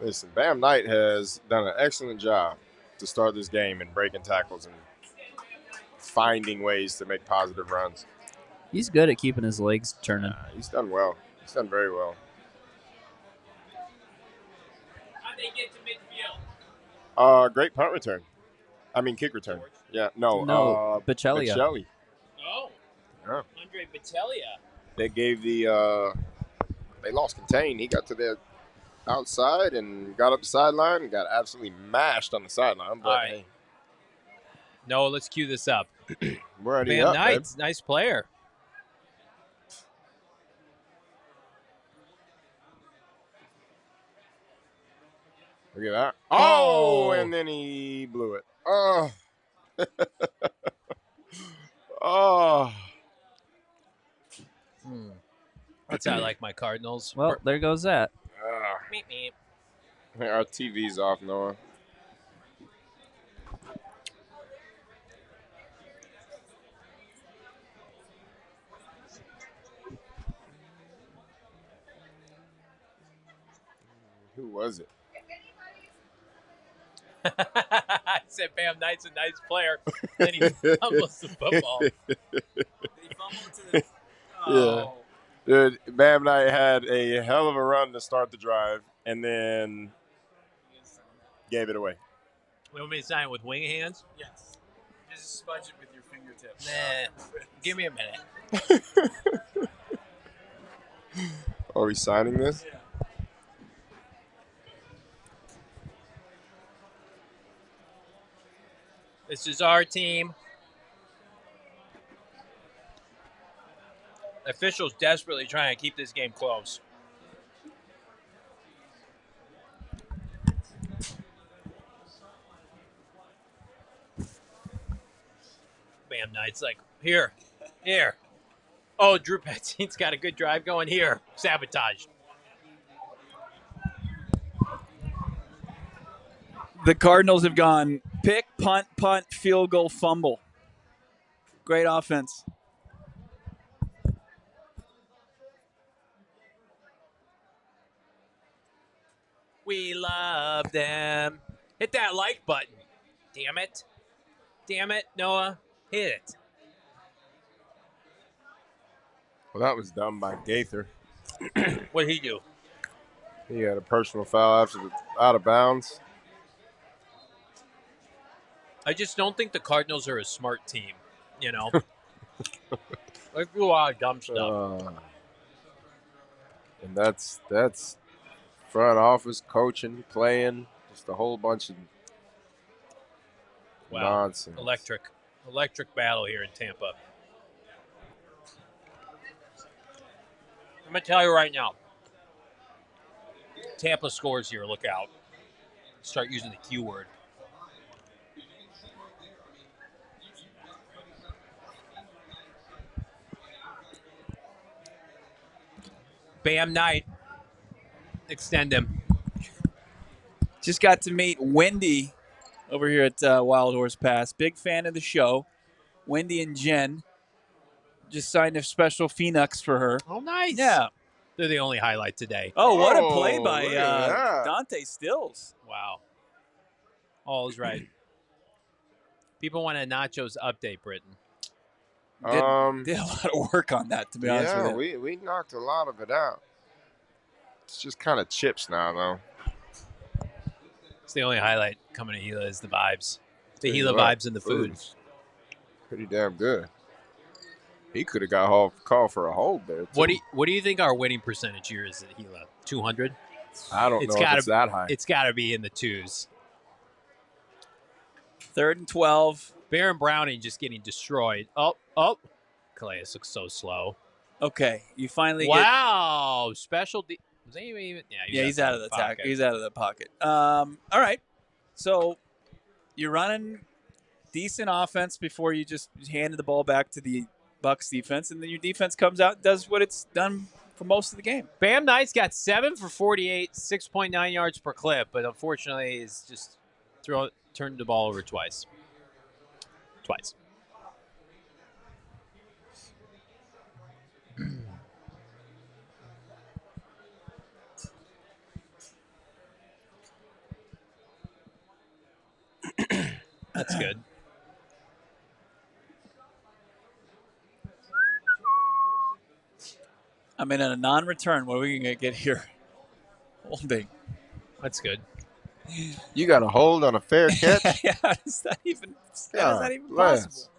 Listen, Bam Knight has done an excellent job to start this game in breaking tackles and finding ways to make positive runs. He's good at keeping his legs turning. He's done well. He's done very well. How'd they get to midfield? Great punt return. I mean, kick return. Yeah, no. Bocellia. Bocelli. Oh, Yeah. Andre Battaglia. They gave they lost contain. He got to the outside and got up the sideline and got absolutely mashed on the sideline. But All right. hey, No, let's cue this up. we're already Van up, babe. Knight's nice player. Look at that. Oh! Oh, and then he blew it. Oh. Oh. That's how I like my Cardinals. Well, there goes that. Meep, meep. Hey, our TV's off, Noah. Who was it? I said Bam Knight's a nice player. Then he fumbles the football. Did he fumble to the... Oh. Dude, Bam Knight had a hell of a run to start the drive and then gave it away. You want me to sign it with wing hands? Yes. Just smudge it with your fingertips. Nah. Give me a minute. Are we signing this? Yeah. This is our team. Officials desperately trying to keep this game close. Bam Knight's like, here. Oh, Drew Petzine's got a good drive going here. Sabotage. The Cardinals have gone pick, punt, field goal, fumble. Great offense. We love them. Hit that like button. Damn it. Damn it, Noah. Hit it. Well, that was done by Gaither. What'd he do? He had a personal foul after the out of bounds. I just don't think the Cardinals are a smart team, you know? They do a lot of dumb stuff. And that's front office, coaching, playing, just a whole bunch of nonsense. Electric battle here in Tampa. I'm going to tell you right now. Tampa scores here. Look out. Start using the Q word. Bam Knight. Extend him. Just got to meet Wendy over here at Wild Horse Pass. Big fan of the show. Wendy and Jen just signed a special Phoenix for her. Oh, nice. Yeah. They're the only highlight today. Oh, what a Oh, play by look at that. Dante Stills. Wow. All is right. People want a Nachos update, Brittan. Did a lot of work on that, to be honest Yeah, with you. we knocked a lot of it out. It's just kind of chips now, though. It's the only highlight coming to Gila is the vibes. The Tell you Gila what, vibes in the food. food's pretty damn good. He could have got called for a hold there. Too. What do you think our winning percentage here is at Gila? 200? I don't It's know if gotta- it's that high. It's got to be in the twos. 3rd and 12. Baron Browning just getting destroyed. Oh. Calais looks so slow. Okay, you finally get. Wow. Special. Was he even? Yeah, he's out of the tackle. He's out of the pocket. All right. So you're running decent offense before you just handed the ball back to the Bucs defense, and then your defense comes out and does what it's done for most of the game. Bam Knight's got 7 for 48, 6.9 yards per clip, but unfortunately he's just turned the ball over twice. That's good. I mean, on a non-return, what are we going to get here? Holding. That's good. You got a hold on a fair catch? Yeah, how is that even bless. possible?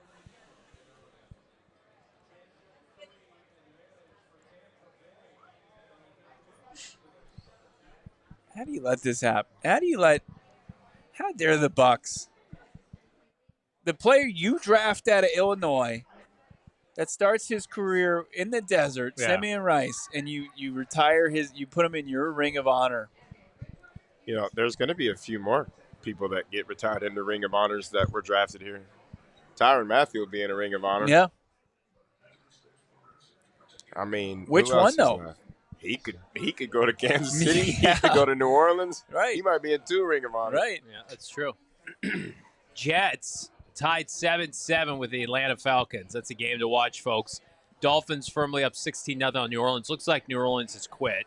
How do you let this happen? How dare the Bucks? The player you draft out of Illinois that starts his career in the desert, Yeah. Simeon Rice, and you retire you put him in your ring of honor. You know, there's going to be a few more people that get retired in the Ring of Honors that were drafted here. Tyrann Mathieu will be in a Ring of Honor. Yeah. I mean, Which who else one, is though? left? He could go to Kansas City. Yeah. He could go to New Orleans. Right. He might be in 2 Ring of Honor. Right. Yeah, that's true. Jets tied 7-7 with the Atlanta Falcons. That's a game to watch, folks. Dolphins firmly up 16-0 on New Orleans. Looks like New Orleans has quit.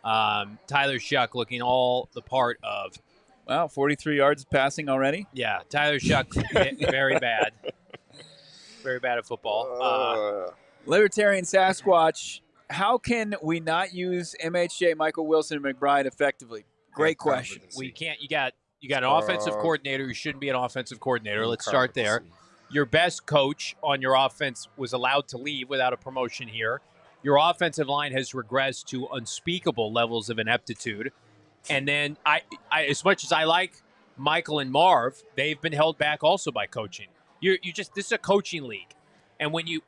Tyler Shuck looking all the part of. Wow, 43 yards passing already. Yeah, Tyler Shuck very bad. Very bad at football. Libertarian Sasquatch, how can we not use MHJ, Michael Wilson, and McBride effectively? Great question. We can't. You got an offensive coordinator who shouldn't be an offensive coordinator. Let's start there. Your best coach on your offense was allowed to leave without a promotion here. Your offensive line has regressed to unspeakable levels of ineptitude. And then I as much as I like Michael and Marv, they've been held back also by coaching. This is a coaching league. And when you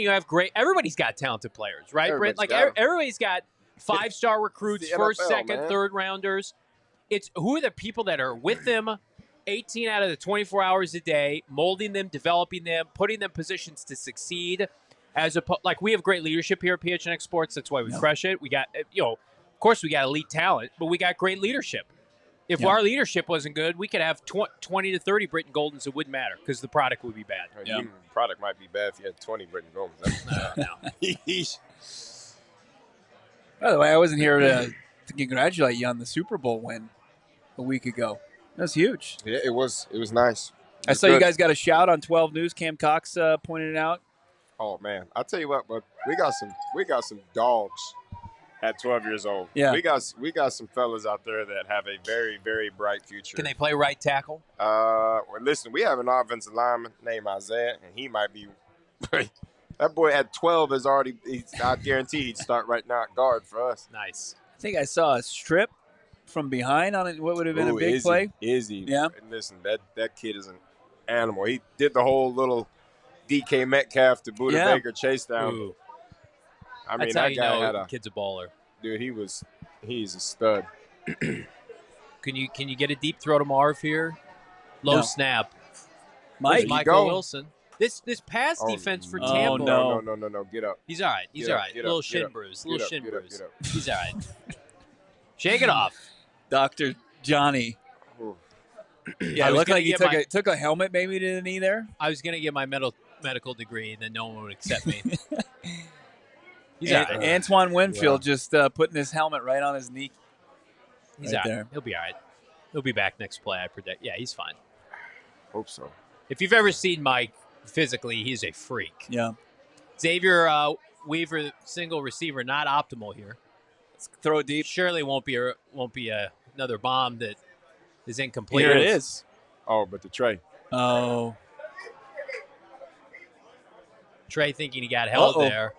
have great, everybody's got talented players, right, Brent? Like everybody's got 5-star recruits, first, second, third rounders. It's who are the people that are with them 18 out of the 24 hours a day, molding them, developing them, putting them in positions to succeed. Like we have great leadership here at PHNX Sports. That's why we crush it. We got, of course we got elite talent, but we got great leadership. If our leadership wasn't good, we could have 20 to 30 Brittan Goldens. It wouldn't matter because the product would be bad. The product might be bad if you had 20 Brittan Goldens. No. By the way, I wasn't here to congratulate you on the Super Bowl win a week ago. That was huge. Yeah, it was nice. I saw you guys got a shout on 12 News. Cam Cox pointed it out. Oh man, I'll tell you what, but we got some dogs at 12 years old. Yeah, we got some fellas out there that have a very, very bright future. Can they play right tackle? Well, listen, we have an offensive lineman named Isaiah, and he might be. That boy at 12 is already. I guarantee he'd start right now at guard for us. Nice. I think I saw a strip from behind on it. What would have been a big play? Izzy. Yeah. And listen, that kid is an animal. He did the whole little DK Metcalf to Buda Baker chase down. Ooh. I mean, That's how that you guy know had a kid's a baller. dude. He's a stud. Can you get a deep throw to Marv here? Low snap. Michael Wilson. This pass defense for Tampa. No. Get up. He's all right. He's all right. Little shin bruise. Get up. He's all right. Shake it off. Dr. Johnny. Yeah, it looked like he took a helmet maybe to the knee there. I was going to get my medical degree, and then no one would accept me. He's all right. Antoine Winfield just putting his helmet right on his knee. He's all right. He'll be all right. He'll be back next play, I predict. Yeah, he's fine. Hope so. If you've ever seen Mike physically, he's a freak. Yeah. Xavier Weaver, single receiver, not optimal here. Let's throw it deep. Surely won't be another bomb that is incomplete. Here it is. Oh, but the Trey. Oh. Trey thinking he got held there.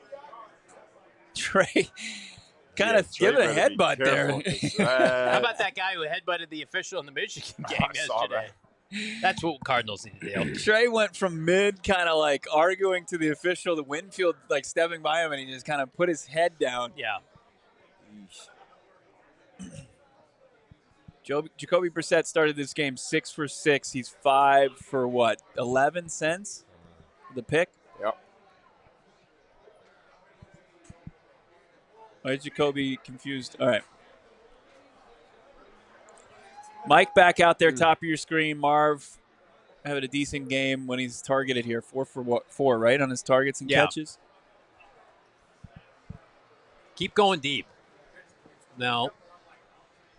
Trey kind of giving a headbutt there. How about that guy who headbutted the official in the Michigan game yesterday? That's what Cardinals need to do. Trey went from mid kind of like arguing to the official, the Winfield like stepping by him, and he just kind of put his head down. Yeah. Jacoby Brissett started this game 6 for 6. He's 5 for what? 11 cents? The pick? Yep. Why is Jacoby confused? All right. Mike back out there, top of your screen. Marv having a decent game when he's targeted here. 4 for what? 4, right, on his targets and catches? Keep going deep. No.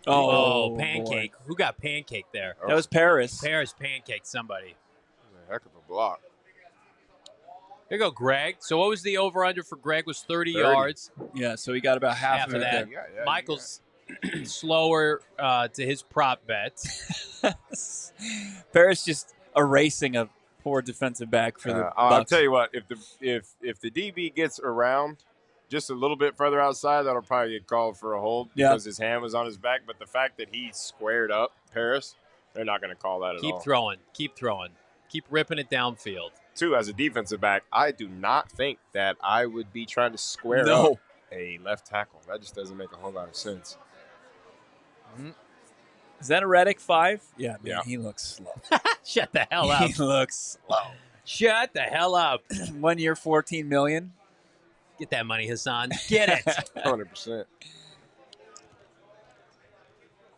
Oh, pancake. boy. Who got pancake there? That was Paris. Paris pancake somebody. Heck of a block. Here you go, Greg. So what was the over-under for Greg? Was 30 30. yards. Yeah, so he got about half of it that. there. Yeah, Michael's slower to his prop bet. Paris just erasing a poor defensive back for the I'll Bucks. tell you what, if the DB gets around just a little bit further outside, that'll probably get called for a hold because his hand was on his back. But the fact that he squared up Paris, they're not going to call that at all. Keep throwing. Keep ripping it downfield. Two, as a defensive back, I do not think that I would be trying to square No. up a left tackle. That just doesn't make a whole lot of sense. Is that a Reddick 5? Yeah, man, Yeah. he looks slow. Shut the hell up. He looks slow. Shut the hell up. 1 year, $14 million. Get that money, Hassan. Get it. 100%.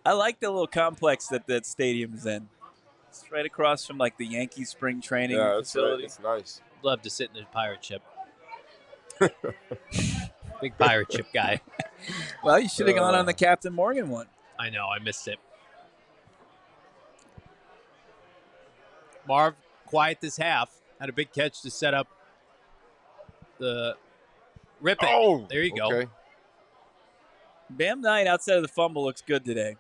I like the little complex that stadium's in. It's right across from like the Yankee spring training Yeah, it's facility. it's nice. Love to sit in the pirate ship. Big pirate ship guy. Well, you should have gone on the Captain Morgan one. I know, I missed it. Marv, quiet this half. Had a big catch to set up the rip it. Oh, There you go. Okay. Bam Knight outside of the fumble looks good today.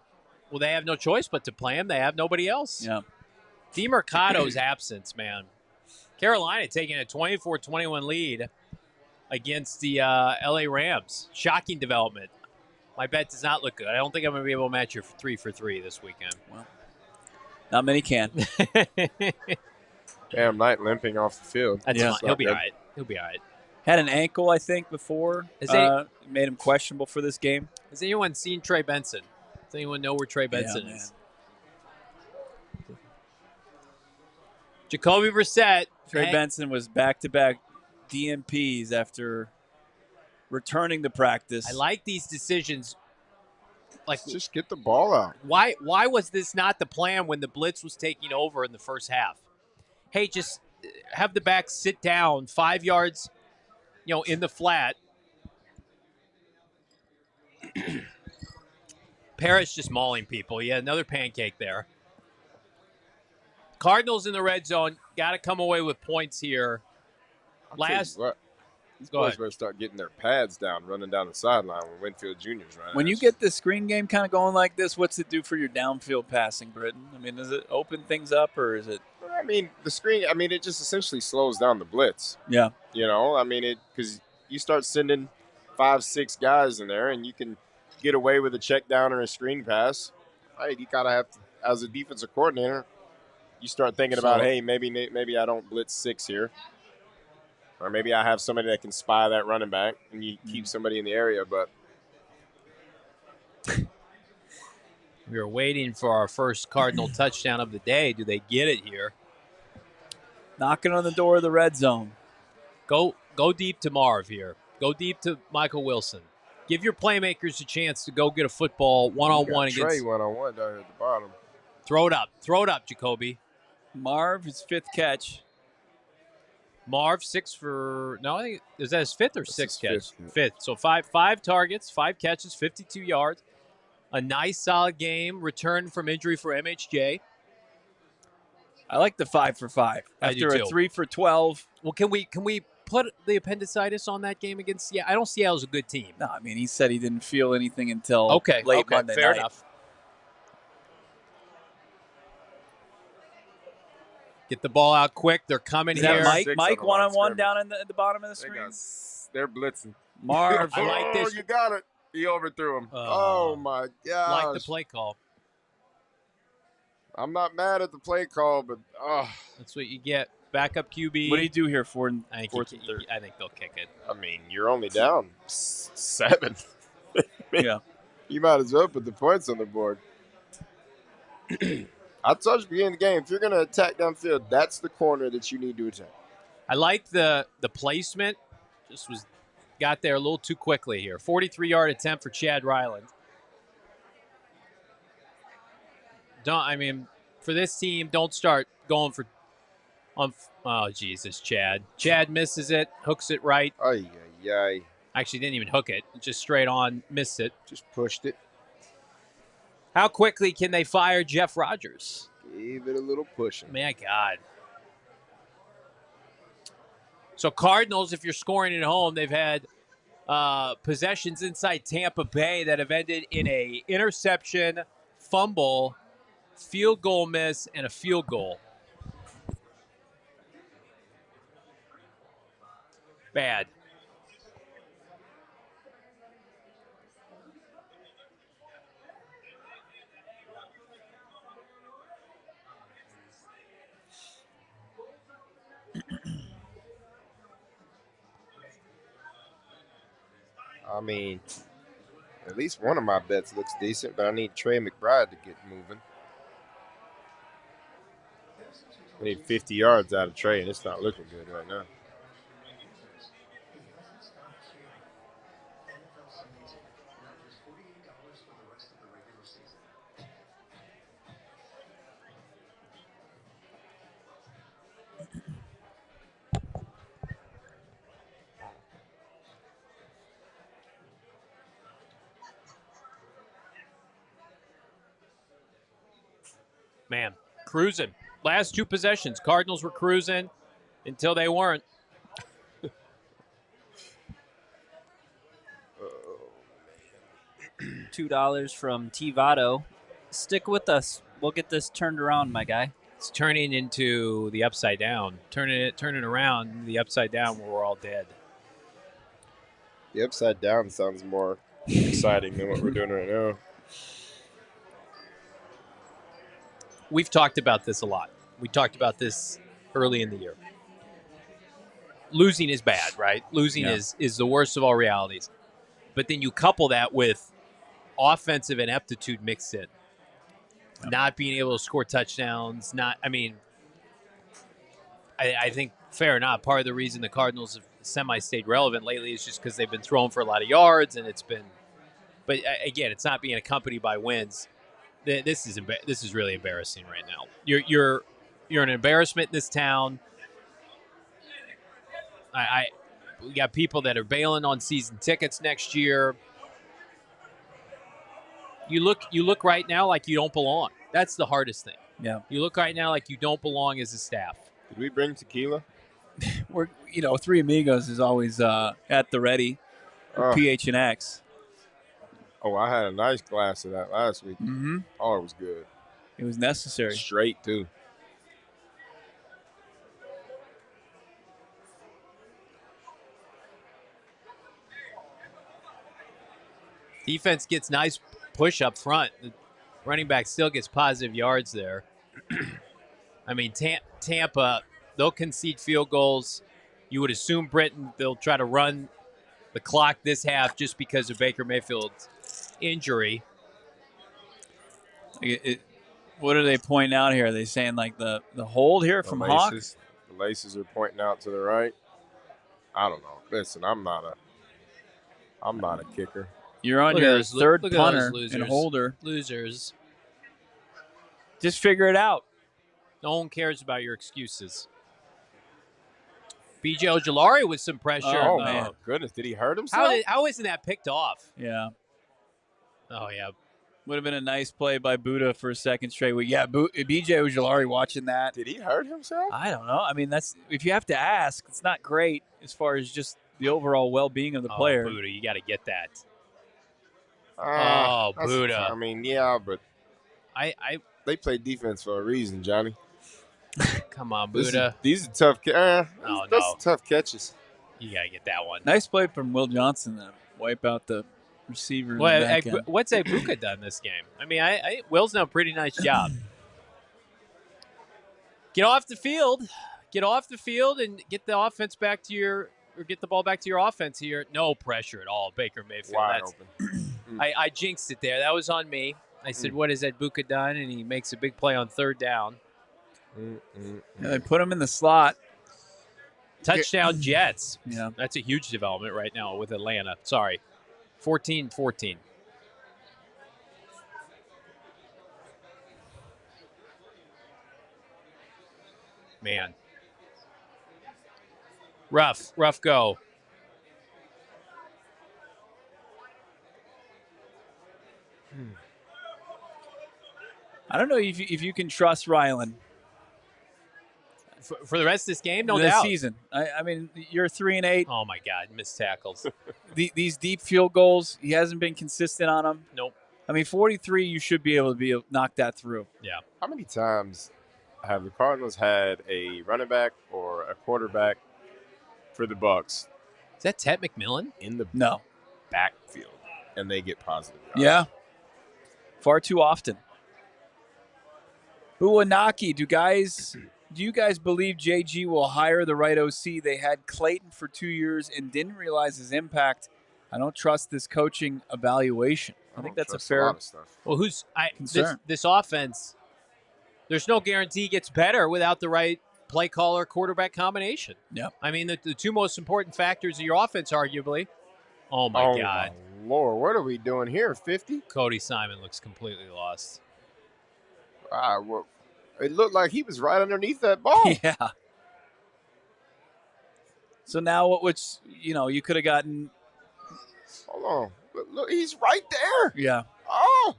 Well, they have no choice but to play him. They have nobody else. Yeah. DeMercado's absence, man. Carolina taking a 24-21 lead against the LA Rams. Shocking development. My bet does not look good. I don't think I'm going to be able to match your 3 for 3 this weekend. Well, not many can. Damn, Knight limping off the field. That's Yeah. fine. He'll be all right. He'll be all right. Had an ankle, I think, before. Made him questionable for this game. Has anyone seen Trey Benson? Does anyone know where Trey Benson man. is? Jacoby Brissett. Trey Benson was back-to-back DMPs after returning to practice. I like these decisions. Like, Just get the ball out. why was this not the plan when the blitz was taking over in the first half? Hey, just have the back sit down 5 yards, in the flat. Parrish just mauling people. Yeah, another pancake there. Cardinals in the red zone. Got to come away with points here. I'll tell you what, these boys better start getting their pads down, running down the sideline when Winfield Jr.'s running. When you get the screen game kind of going like this, what's it do for your downfield passing, Brittan? I mean, does it open things up or is it? I mean, the screen, it just essentially slows down the blitz. Yeah. Because you start sending 5-6 guys in there and you can get away with a check down or a screen pass. Right, you got to have to, as a defensive coordinator, you start thinking about, hey, maybe I don't blitz 6 here. Or maybe I have somebody that can spy that running back and you keep somebody in the area. But we are waiting for our first Cardinal touchdown of the day. Do they get it here? Knocking on the door of the red zone. Go deep to Marv here. Go deep to Michael Wilson. Give your playmakers a chance to go get a football one-on-one against Trey one-on-one down here at the bottom. Throw it up, Jacoby. Marv, his 5th catch. Marv, 6 for – no, I think – is that his 5th or 6th catch? Fifth. So five targets, 5 catches, 52 yards. A nice, solid game. Return from injury for MHJ. I like the 5 for 5. I do After too. a 3 for 12. Well, can we put the appendicitis on that game against Seattle? I don't see Seattle's a good team. No, I mean, he said he didn't feel anything until late Monday fair night. enough. Get the ball out quick. They're coming Is here. that Six Mike on the one-on-one line down at the bottom of the They screen? they're blitzing. Marv. I like this. Oh, you got it. He overthrew him. Oh, my gosh. Like the play call. I'm not mad at the play call, but That's what you get. Backup QB. What do you do here for I fourth think, and third? I think they'll kick it. you're only down 7. Yeah. You might as well put the points on the board. I told you at the beginning of the game, if you're going to attack downfield, that's the corner that you need to attack. I like the placement. Just got there a little too quickly here. 43-yard attempt for Chad Ryland. For this team, don't start going for oh Jesus, Chad. Chad misses it, hooks it right. Ay. Actually didn't even hook it. Just straight on missed it. Just pushed it. How quickly can they fire Jeff Rodgers? Give it a little pushing. My God. So Cardinals, if you're scoring at home, they've had possessions inside Tampa Bay that have ended in a interception, fumble, field goal miss, and a field goal. Bad. I mean, at least one of my bets looks decent, but I need Trey McBride to get moving. I need 50 yards out of Trey, and it's not looking good right now. Man, cruising. Last two possessions, Cardinals were cruising until they weren't. $2 from Tivado. Stick with us. We'll get this turned around, my guy. It's turning into the upside down. Turning around the upside down where we're all dead. The upside down sounds more exciting than what we're doing right now. We've talked about this a lot. We talked about this early in the year. Losing is bad, right? Losing is the worst of all realities. But then you couple that with offensive ineptitude mixed in. Not being able to score touchdowns. I think fair enough. Part of the reason the Cardinals have semi-stayed relevant lately is just because they've been throwing for a lot of yards, and it's been. But again, it's not being accompanied by wins. This is really embarrassing right now. You're an embarrassment in this town. We got people that are bailing on season tickets next year. You look right now like you don't belong. That's the hardest thing. Yeah. You look right now like you don't belong as a staff. Did we bring tequila? We're Three Amigos is always at the ready for PHNX. Oh, I had a nice glass of that last week. Mm-hmm. Oh, it was good. It was necessary. Straight, too. Defense gets nice push up front. The running back still gets positive yards there. I mean, Tampa, they'll concede field goals. You would assume Brittan, they'll try to run the clock this half just because of Baker Mayfield's injury. What are they pointing out here? Are they saying like the hold here from Hawk? The laces are pointing out to the right. I don't know. Listen, I'm not a kicker. You're on your third punter and holder. Losers. Just figure it out. No one cares about your excuses. B.J. Ojulari with some pressure. Oh, man. Goodness. Did he hurt himself? How isn't that picked off? Yeah. Oh, yeah. Would have been a nice play by Buddha for a second straight week. Yeah, B.J. Ojulari watching that. Did he hurt himself? I don't know. I mean, that's if you have to ask, it's not great as far as just the overall well-being of the player. Buddha, you got to get that. Buddha. I mean, yeah, but they play defense for a reason, Johnny. Come on, Buddha. These are tough. That's tough catches. You got to get that one. Nice play from Will Johnson to wipe out the receiver. What's Egbuka done this game? I mean, Will's done a pretty nice job. Get off the field. Get off the field and get the offense back to your – or get the ball back to your offense here. No pressure at all, Baker Mayfield. Wide open. I jinxed it there. That was on me. I said, what has Egbuka done? And he makes a big play on third down. Yeah, they put him in the slot. Touchdown Jets. Yeah. That's a huge development right now with Atlanta. Sorry. 14-14. Man. Rough go. I don't know if you can trust Ryland For the rest of this game, no this doubt. season. I mean, you're 3-8. Oh my God, missed tackles. These deep field goals, he hasn't been consistent on them. Nope. I mean, 43, you should be able to knock that through. Yeah. How many times have the Cardinals had a running back or a quarterback for the Bucs Is that Ted McMillan? in the No. backfield and they get positive yards? Yeah. Far too often. Buwanaki, do you guys believe JG will hire the right OC? They had Clayton for 2 years and didn't realize his impact. I don't trust this coaching evaluation. I think that's a fair lot of stuff. Well, concern. This offense? There's no guarantee it gets better without the right play caller quarterback combination. Yeah. I mean, the two most important factors of your offense, arguably. Oh my God, my Lord, what are we doing here? 50? Cody Simon looks completely lost. Well, it looked like he was right underneath that ball. Yeah. So now you could have gotten. Hold on. Look, he's right there. Yeah. Oh.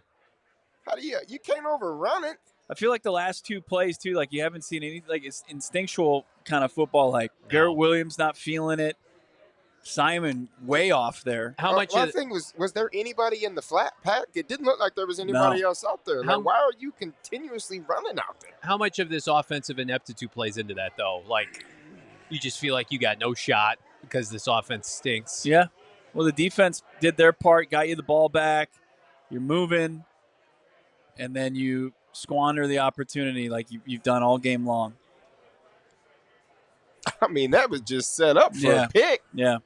How do you can't overrun it. I feel like the last two plays too, like you haven't seen any, like it's instinctual kind of football. Like Garrett Williams not feeling it, Simon way off there. How much? My thing was there anybody in the flat pack? It didn't look like there was anybody else out there. Like, why are you continuously running out there? How much of this offensive ineptitude plays into that, though? Like, you just feel like you got no shot because this offense stinks. Yeah. Well, the defense did their part, got you the ball back. You're moving, and then you squander the opportunity like you've done all game long. I mean, that was just set up for a pick. Yeah.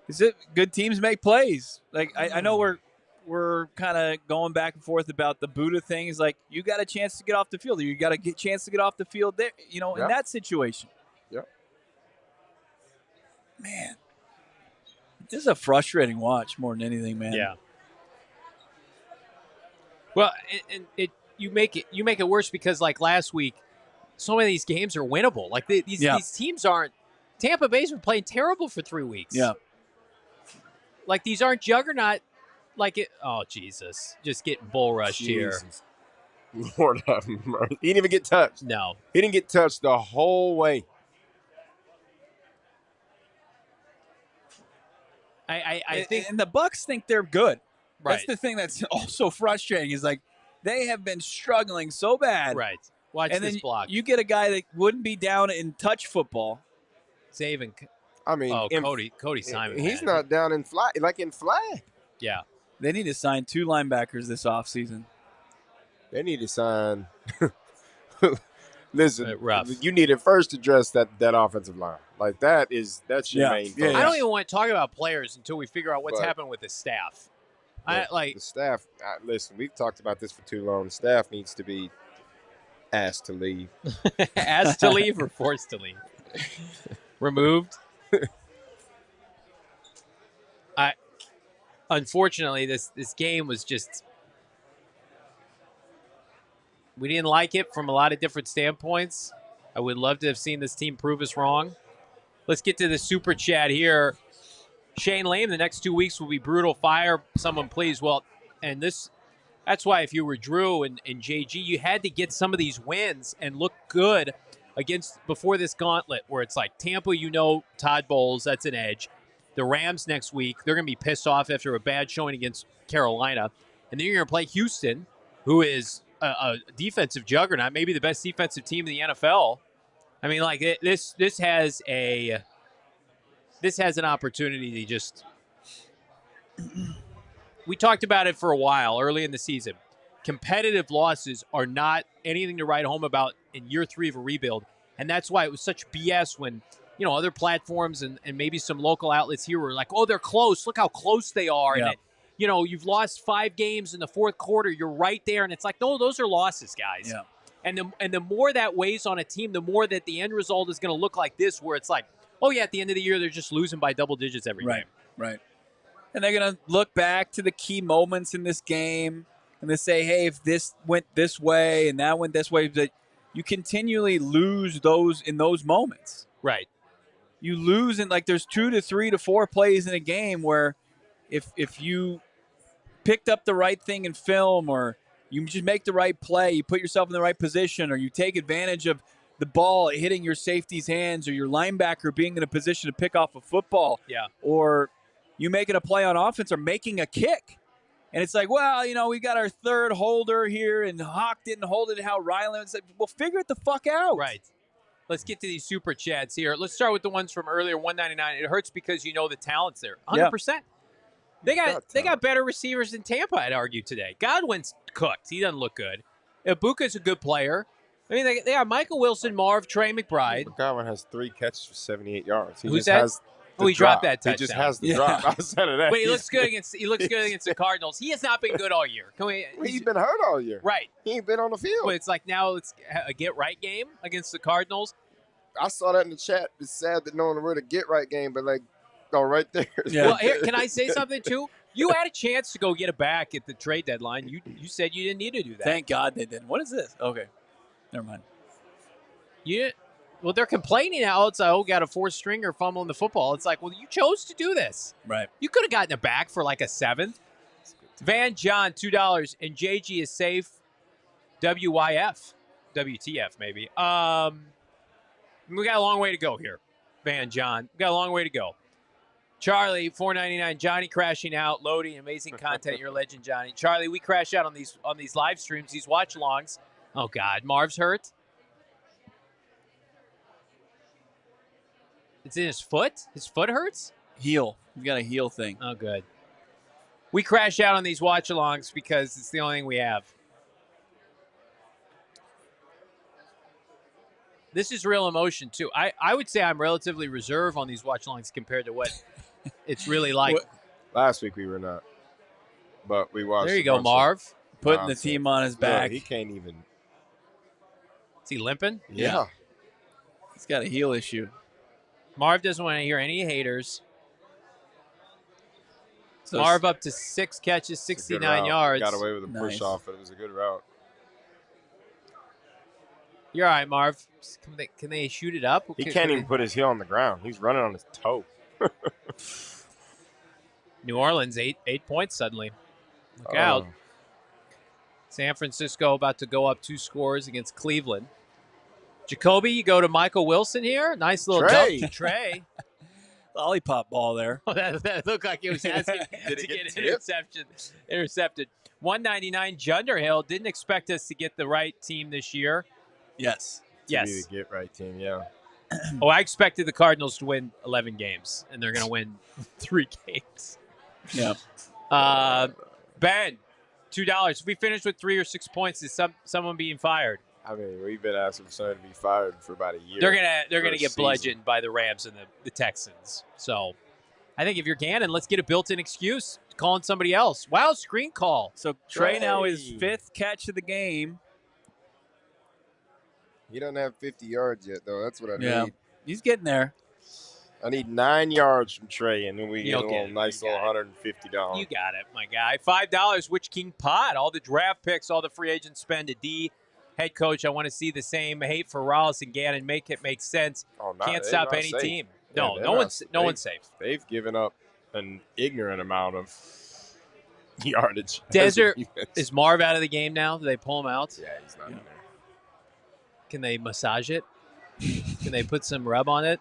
Is it good teams make plays? Like I know we're kind of going back and forth about the Buddha thing. Is like you got a chance to get off the field. You got a chance to get off the field there. In that situation. Yep. Man, this is a frustrating watch more than anything, man. Yeah. Well, and you make it worse because like last week, so many of these games are winnable. Like these teams aren't. Tampa Bay's been playing terrible for 3 weeks. Yeah. Like these aren't juggernaut. Like it. Oh Jesus! Just getting bull rushed here. Lord have mercy. He didn't even get touched. No, he didn't get touched the whole way. I think, and the Bucs think they're good. Right. That's the thing that's also frustrating is like they have been struggling so bad. Right. Watch and this then block. You get a guy that wouldn't be down in touch football. Saving. I mean, Cody Simon. He's not down in fly, like in flag. Yeah. They need to sign 2 linebackers this offseason. They need to sign. Listen, rough. You need to first address that offensive line. Like that's your main focus. I don't even want to talk about players until we figure out what's happening with the staff. The staff. Listen, we've talked about this for too long. The staff needs to be asked to leave. Asked to leave or forced to leave? Removed. Unfortunately, this game was just. We didn't like it from a lot of different standpoints. I would love to have seen this team prove us wrong. Let's get to the super chat here. Shane Lame, the next 2 weeks will be brutal. Fire someone, please. Well, and that's why if you were Drew and JG, you had to get some of these wins and look good before this gauntlet where it's like Tampa, Todd Bowles, that's an edge. The Rams next week, they're going to be pissed off after a bad showing against Carolina. And then you're going to play Houston, who is a defensive juggernaut, maybe the best defensive team in the NFL. I mean, like this has an opportunity to just. We talked about it for a while early in the season. Competitive losses are not anything to write home about in year 3 of a rebuild, and that's why it was such BS when other platforms and maybe some local outlets here were like, "Oh, they're close. Look how close they are." Yeah. And you've lost 5 games in the fourth quarter. You're right there. And it's like, no, those are losses, guys. Yeah. And the more that weighs on a team, the more that the end result is going to look like this, where it's like, oh, yeah, at the end of the year, they're just losing by double digits every game. Right. And they're going to look back to the key moments in this game and they say, hey, if this went this way and that went this way, that you continually lose in those moments. Right. You lose in there's 2 to 3 to 4 plays in a game where if you picked up the right thing in film or You just make the right play. You put yourself in the right position, or you take advantage of the ball hitting your safety's hands, or your linebacker being in a position to pick off a football. Yeah. Or you making a play on offense or making a kick. And it's like, well, we got our third holder here, and Hawk didn't hold it how Ryland said. Well, figure it the fuck out. Right. Let's get to these super chats here. Let's start with the ones from earlier, 199. It hurts because you know the talent's there. 100%. They got better receivers than Tampa, I'd argue, today. Godwin's cooked. He doesn't look good. Ibuka's a good player. I mean, they got Michael Wilson, Marv, Trey McBride. Godwin has 3 catches for 78 yards. Who's that? He dropped that touchdown. He just has the drop. Outside of that, but he looks good against the Cardinals. He has not been good all year. He's been hurt all year. Right. He ain't been on the field. But it's like now it's a get-right game against the Cardinals. I saw that in the chat. It's sad that no one wrote a get-right game, but right there. Yeah. Well, here, can I say something, too? You had a chance to go get it back at the trade deadline. You said you didn't need to do that. Thank God they didn't. What is this? Okay. Never mind. Well, they're complaining now. It's like, got a 4th-stringer fumbling the football. It's like, well, you chose to do this. Right. You could have gotten it back for like a 7th. Van John, $2, and JG is safe. WYF. WTF, maybe. We got a long way to go here, Van John. We got a long way to go. Charlie, $4.99. Johnny crashing out, loading, amazing content. You're a legend, Johnny. Charlie, we crash out on these live streams, these watch-alongs. Oh, God. Marv's hurt. It's in his foot? His foot hurts? Heel. He's got a heel thing. Oh, good. We crash out on these watch-alongs because it's the only thing we have. This is real emotion, too. I would say I'm relatively reserved on these watch-alongs compared to what it's really like. Last week we were not. But we watched. There you go, Marv. Putting the team on his back. Yeah, he can't even. Is he limping? Yeah. He's got a heel issue. Marv doesn't want to hear any haters. So Marv up to 6 catches, 69 yards. Got away with a push off, but it was a good route. You're all right, Marv. Can they shoot it up? He can't even put his heel on the ground. He's running on his toe. New Orleans, 8 points suddenly. Look out. San Francisco about to go up 2 scores against Cleveland. Jacoby, you go to Michael Wilson here. Nice little Trey. dump to Trey. Lollipop ball there. Oh, that looked like he was asking to get intercepted. 199 Junderhill. Didn't expect us to get the right team this year. Yes. To be the get right team, yeah. Oh, I expected the Cardinals to win 11 games, and they're going to win 3 games. Yeah. Ben, $2. If we finish with 3 or 6 points, is someone being fired? I mean, we've been asking for someone to be fired for about a year. They're gonna get bludgeoned by the Rams and the Texans. So, I think if you're Gannon, let's get a built-in excuse. Calling somebody else. Wow, screen call. So Trey now is 5th catch of the game. He doesn't have 50 yards yet, though. That's what I need. He's getting there. I need 9 yards from Trey, and then we get a little nice little $150. You got it, my guy. $5. Which King Pod? All the draft picks, all the free agents spend. A D head coach. I want to see the same hate for Rollis and Gannon. Make it make sense. Can't stop any team. No, no one's safe. They've given up an ignorant amount of yardage. Desert, is Marv out of the game now? Do they pull him out? Yeah, he's not in there. Can they massage it? Can they put some rub on it?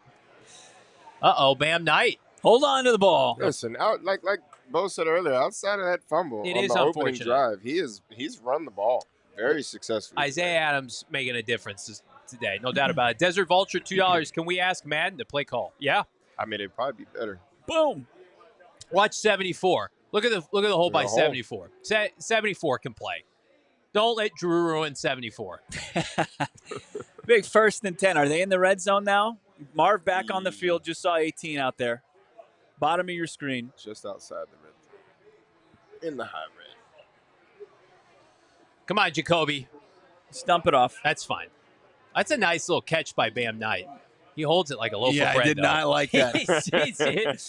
Bam Knight. Hold on to the ball. Listen, like Bo said earlier, outside of that fumble on the opening drive, he's run the ball very successfully. Isaiah Adams making a difference today, no doubt about it. Desert Vulture, $2. Can we ask Madden to play call? Yeah. I mean, it'd probably be better. Boom. Watch 74. Look at the hole by 74. 74 can play. Don't let Drew ruin 74. Big 1st and 10. Are they in the red zone now? Marv back on the field. Just saw 18 out there. Bottom of your screen. Just outside the red zone. In the high red. Come on, Jacoby. Stump it off. That's fine. That's a nice little catch by Bam Knight. He holds it like a loaf of bread. I did not like that. He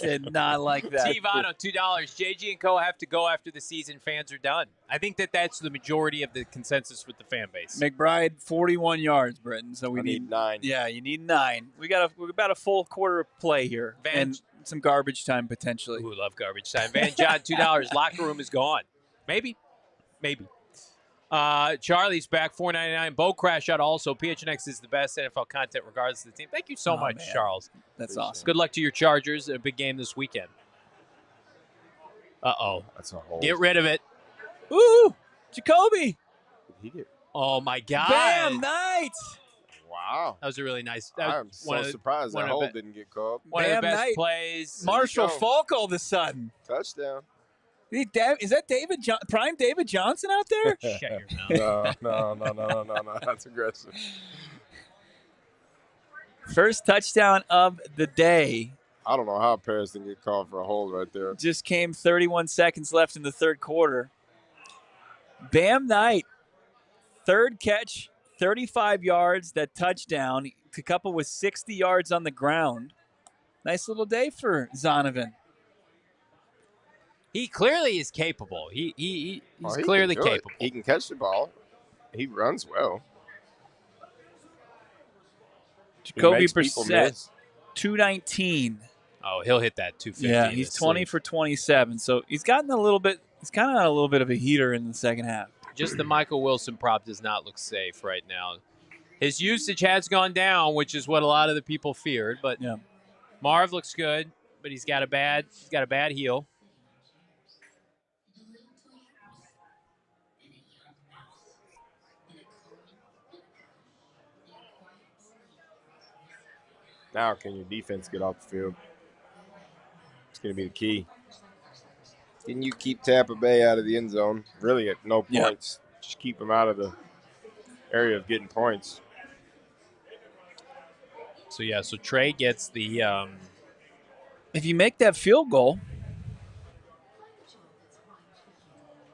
did not like that. T-Vano, $2. JG and Co. have to go after the season. Fans are done. I think that's the majority of the consensus with the fan base. McBride, 41 yards, Britton. So we need 9. Yeah, you need 9. We're about a full quarter of play here. And some garbage time potentially. Ooh, love garbage time. Van John, $2. Locker room is gone. Maybe. Charlie's back, $4.99. Bo Crash out also. PHNX is the best NFL content regardless of the team. Thank you so much, man. Charles. That's Appreciate awesome. Good luck to your Chargers. A big game this weekend. Uh-oh. That's a hole. Get rid of it. Ooh, Jacoby. Did he get? Oh, my God. Bam, Knight. Wow. That was a really nice. That I'm was one so of the- surprised one that of hole the- didn't get called. One of the Bam best Knight. plays. Marshall go. Falk all of a sudden. Touchdown. Is that Prime David Johnson out there? Shut your mouth. No. That's aggressive. First touchdown of the day. I don't know how Paris didn't get called for a hold right there. Just came 31 seconds left in the third quarter. Bam Knight, third catch, 35 yards, that touchdown, to couple with 60 yards on the ground. Nice little day for Zonovan. He clearly is capable. He's Oh, he clearly can do it. capable. He can catch the ball. He runs well. He Jacoby makes people Brissett, miss. 219. Oh, he'll hit that 250. Yeah, in he's his 20 sleep. for 27. So he's kind of on a little bit of a heater in the second half. Just the Michael Wilson prop does not look safe right now. His usage has gone down, which is what a lot of the people feared. But Yeah. Marv looks good, but he's got a bad heel. Now, can your defense get off the field? It's going to be the key. Can you keep Tampa Bay out of the end zone? Really, at no Yeah. points. Just keep them out of the area of getting points. So Trey gets the If you make that field goal,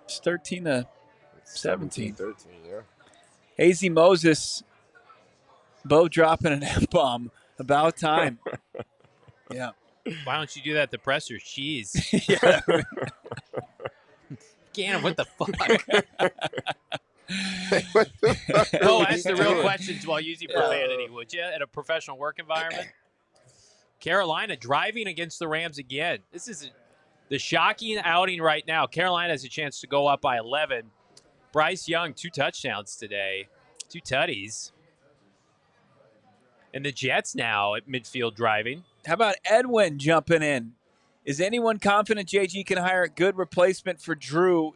it's 13 to 17. 13, yeah. Hazy Moses, Bo dropping an F-bomb. About time. Yeah. why don't you do that to pressers? Jeez. Yeah. Gannon, what the fuck? What the fuck Oh, are ask you the real doing? questions while using profanity, would you? At a professional work environment? Carolina driving against the Rams again. This is the shocking outing right now. Carolina has a chance to go up by 11. Bryce Young, 2 touchdowns today. 2 tutties. And the Jets now at midfield driving. How about Edwin jumping in? Is anyone confident JG can hire a good replacement for Drew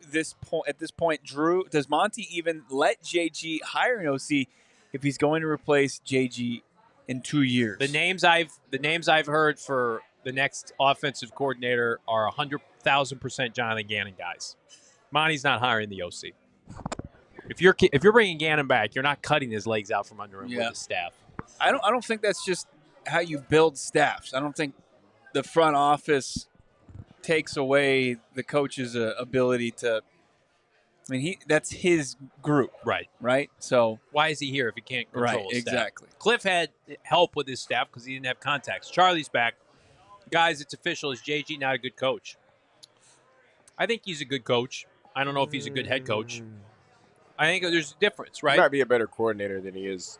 at this point? Drew, does Monty even let JG hire an OC if he's going to replace JG in 2 years? The names I've heard for the next offensive coordinator are 100,000% Jonathan Gannon guys. Monty's not hiring the OC. If you're bringing Gannon back, you're not cutting his legs out from under him with the staff. I don't think that's just how you build staffs. I don't think the front office takes away the coach's ability to. I mean, that's his group, right? So Why is he here if he can't control his staff? exactly. Cliff had help with his staff because he didn't have contacts. Charlie's back. Guys, it's official. Is JG not a good coach? I think he's a good coach. I don't know if he's a good head coach. I think there's a difference, He right? might be a better coordinator than he is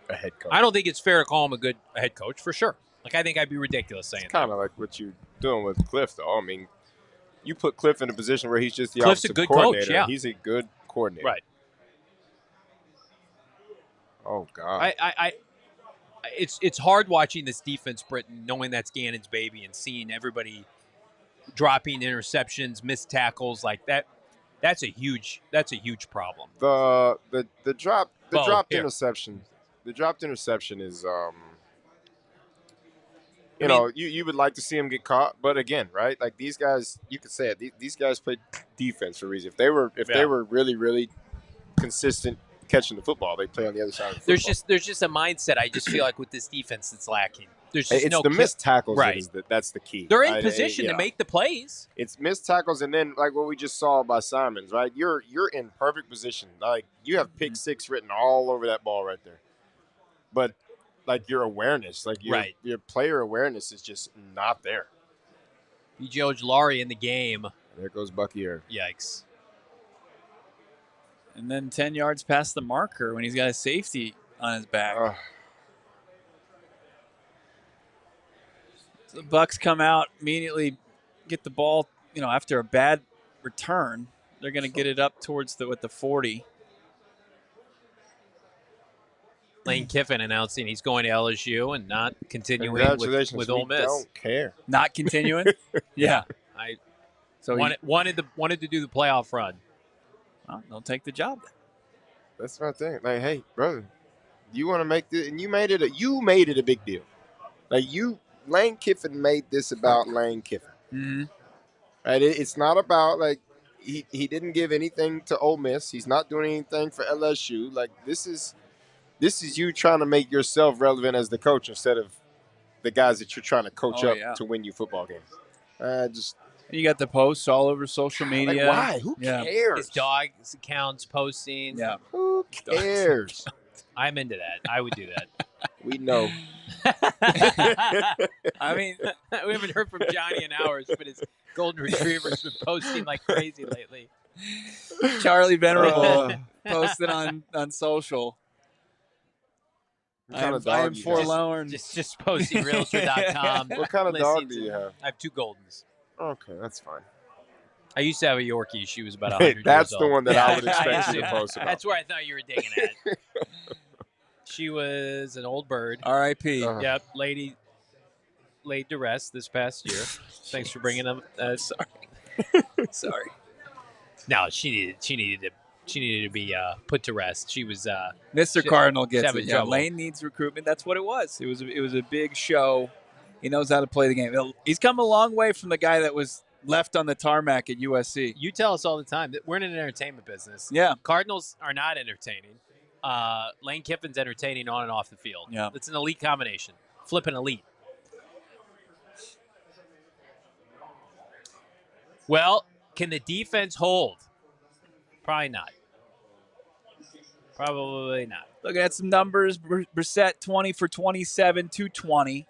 a head coach. I don't think it's fair to call him a good head coach for sure. Like, I think I'd be ridiculous saying It's that. kind of like what you're doing with Cliff, though. I mean, you put Cliff in a position where he's just the Cliff's a offensive good coach, coordinator. yeah. He's a good coordinator. Right. Oh, God. It's hard watching this defense, Brittan, knowing that's Gannon's baby and seeing everybody dropping interceptions, missed tackles like that. That's a huge problem. The dropped Here. interception. The dropped interception is I know, you would like to see him get caught, but again, right? Like these guys, you could say it. These guys play defense for a reason. If they were really, really consistent catching the football, they play on the other side of the football. There's just a mindset I just feel like with this defense that's lacking. There's just It's no the missed tackles. Right. That's the key. They're in right? position Yeah. to make the plays. It's missed tackles, and then like what we just saw by Simons, right? You're in perfect position. Like you have pick six written all over that ball right there, but like your awareness, like your player awareness is just not there. B.J. Ojulari in the game. There goes Bucky Earl. Yikes. And then 10 yards past the marker when he's got a safety on his back. So the Bucks come out, immediately get the ball, after a bad return. They're going to get it up towards the 40. Lane Kiffin announcing he's going to LSU and not continuing Congratulations. with Ole We Miss. don't care. Not continuing? Yeah. So wanted to do the playoff run. Well, they'll take the job then. That's my thing. Like, hey, brother, you want to make this, and you made it a big deal. Like Lane Kiffin made this about Lane Kiffin. Mm-hmm. Right? It's not about like he didn't give anything to Ole Miss. He's not doing anything for LSU. Like this is you trying to make yourself relevant as the coach instead of the guys that you're trying to coach to win you football games. You got the posts all over social media. Like, why? Who cares? His dog's accounts posting. Yeah. Who cares? I'm into that. I would do that. We know. I mean, we haven't heard from Johnny in hours, but his golden retriever's been posting like crazy lately. Charlie Venerable posted on social. What kind of I dog am you forlorn. Just posting realtor.com. What kind of dog do you have? I have 2 Goldens. Okay, that's fine. I used to have a Yorkie. She was about 100 That's years the old. one that I would expect you to post about. That's where I thought you were digging at. She was an old bird. R.I.P. Yep, lady laid to rest this past year. Thanks for bringing them. Sorry. No, she needed to be put to rest. She was Mr. Cardinal gets having it. Yeah, trouble. Lane needs recruitment. That's what it was. It was a big show. He knows how to play the game. He's come a long way from the guy that was left on the tarmac at USC. You tell us all the time that we're in an entertainment business. Yeah. Cardinals are not entertaining. Lane Kiffin's entertaining on and off the field. Yeah. It's an elite combination. Flipping elite. Well, can the defense hold? Probably not. Probably not. Looking at some numbers, Brissett 20 for 27, 220.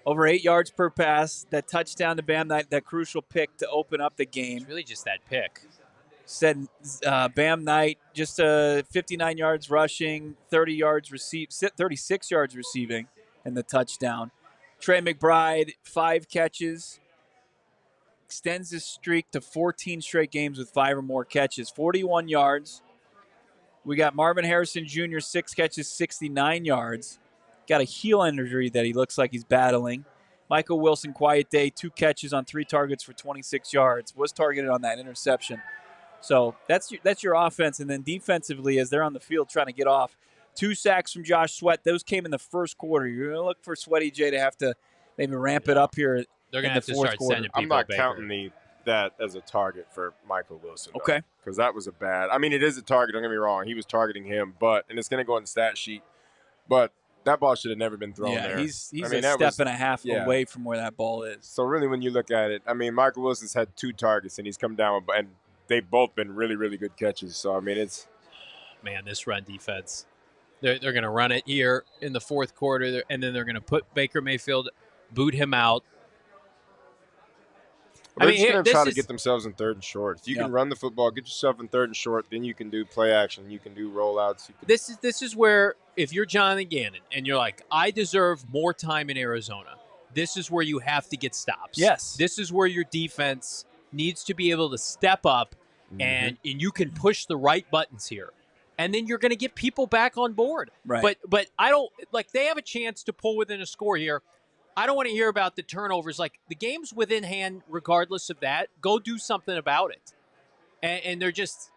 Over 8 yards per pass. That touchdown to Bam Knight, that crucial pick to open up the game. It's really just that pick. Said Bam Knight, just 59 yards rushing, 36 yards receiving, and the touchdown. Trey McBride, 5 catches. Extends his streak to 14 straight games with 5 or more catches. 41 yards. We got Marvin Harrison Jr., 6 catches, 69 yards. Got a heel injury that he looks like he's battling. Michael Wilson, quiet day, 2 catches on 3 targets for 26 yards. Was targeted on that interception. So that's your offense. And then defensively, as they're on the field trying to get off, 2 sacks from Josh Sweat. Those came in the first quarter. You're going to look for Sweaty J to have to maybe ramp it up here. They're going to have to start sending people. I'm not Baker. counting that as a target for Michael Wilson. Okay. Because that was a bad. I mean, it is a target. Don't get me wrong. He was targeting him, and it's going to go on the stat sheet. But that ball should have never been thrown there. He's a step and a half away from where that ball is. So really, when you look at it, I mean, Michael Wilson's had 2 targets, and he's come down, and they've both been really, really good catches. So, I mean, it's – man, this run defense. They're going to run it here in the fourth quarter, and then they're going to put Baker Mayfield, boot him out. They're just going to try to get themselves in 3rd and short. If you can run the football, get yourself in 3rd and short, then you can do play action. You can do rollouts. This is where, if you're Jonathan Gannon and you're like, I deserve more time in Arizona, this is where you have to get stops. Yes. This is where your defense needs to be able to step up, and you can push the right buttons here. And then you're going to get people back on board. Right. But I don't – like, they have a chance to pull within a score here. I don't want to hear about the turnovers. Like, the game's within hand regardless of that. Go do something about it. And they're just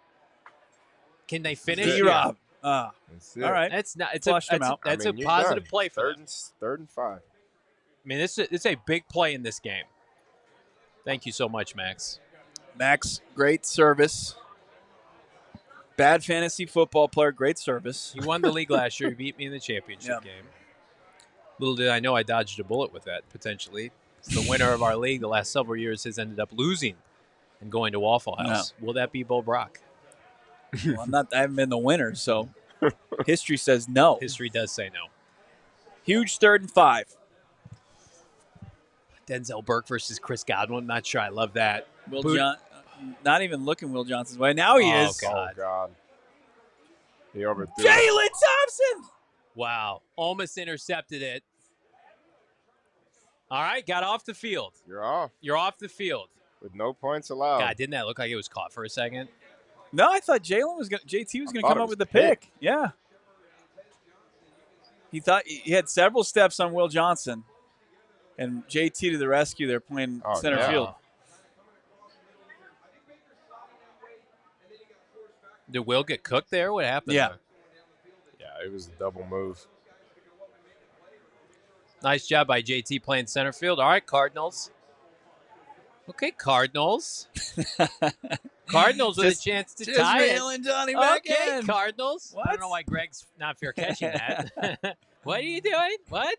– can they finish? D-Rob. All right. That's a positive play for them. 3rd and 5. I mean, it's a big play in this game. Thank you so much, Max. Max, great service. Bad fantasy football player, great service. He won the league last year. He beat me in the championship game. Little did I know I dodged a bullet with that, potentially. The winner of our league the last several years has ended up losing and going to Waffle House. Will that be Bo Brock? Well, I haven't been the winner, so history says no. History does say no. Huge 3rd and 5. Denzel Burke versus Chris Godwin. Not sure I love that. Not even looking Will Johnson's way. Now he is. God. Oh, God. He overthrew Jalen Thompson! Wow. Almost intercepted it. All right, got off the field. You're off. You're off the field. with no points allowed. God, didn't that look like it was caught for a second? No, I thought JT was going to thought come it up was with the pick. pick. Yeah. He thought he had several steps on Will Johnson, and JT to the rescue. They're playing center yeah. field. Did Will get cooked there? What happened? Yeah. there? Yeah, it was a double move. Nice job by JT playing center field. All right, Cardinals. Okay, Cardinals. Cardinals with a chance to tie it. reeling Johnny back Okay, in. Cardinals. I What? don't know why Greg's not fair catching that. What are you doing? What?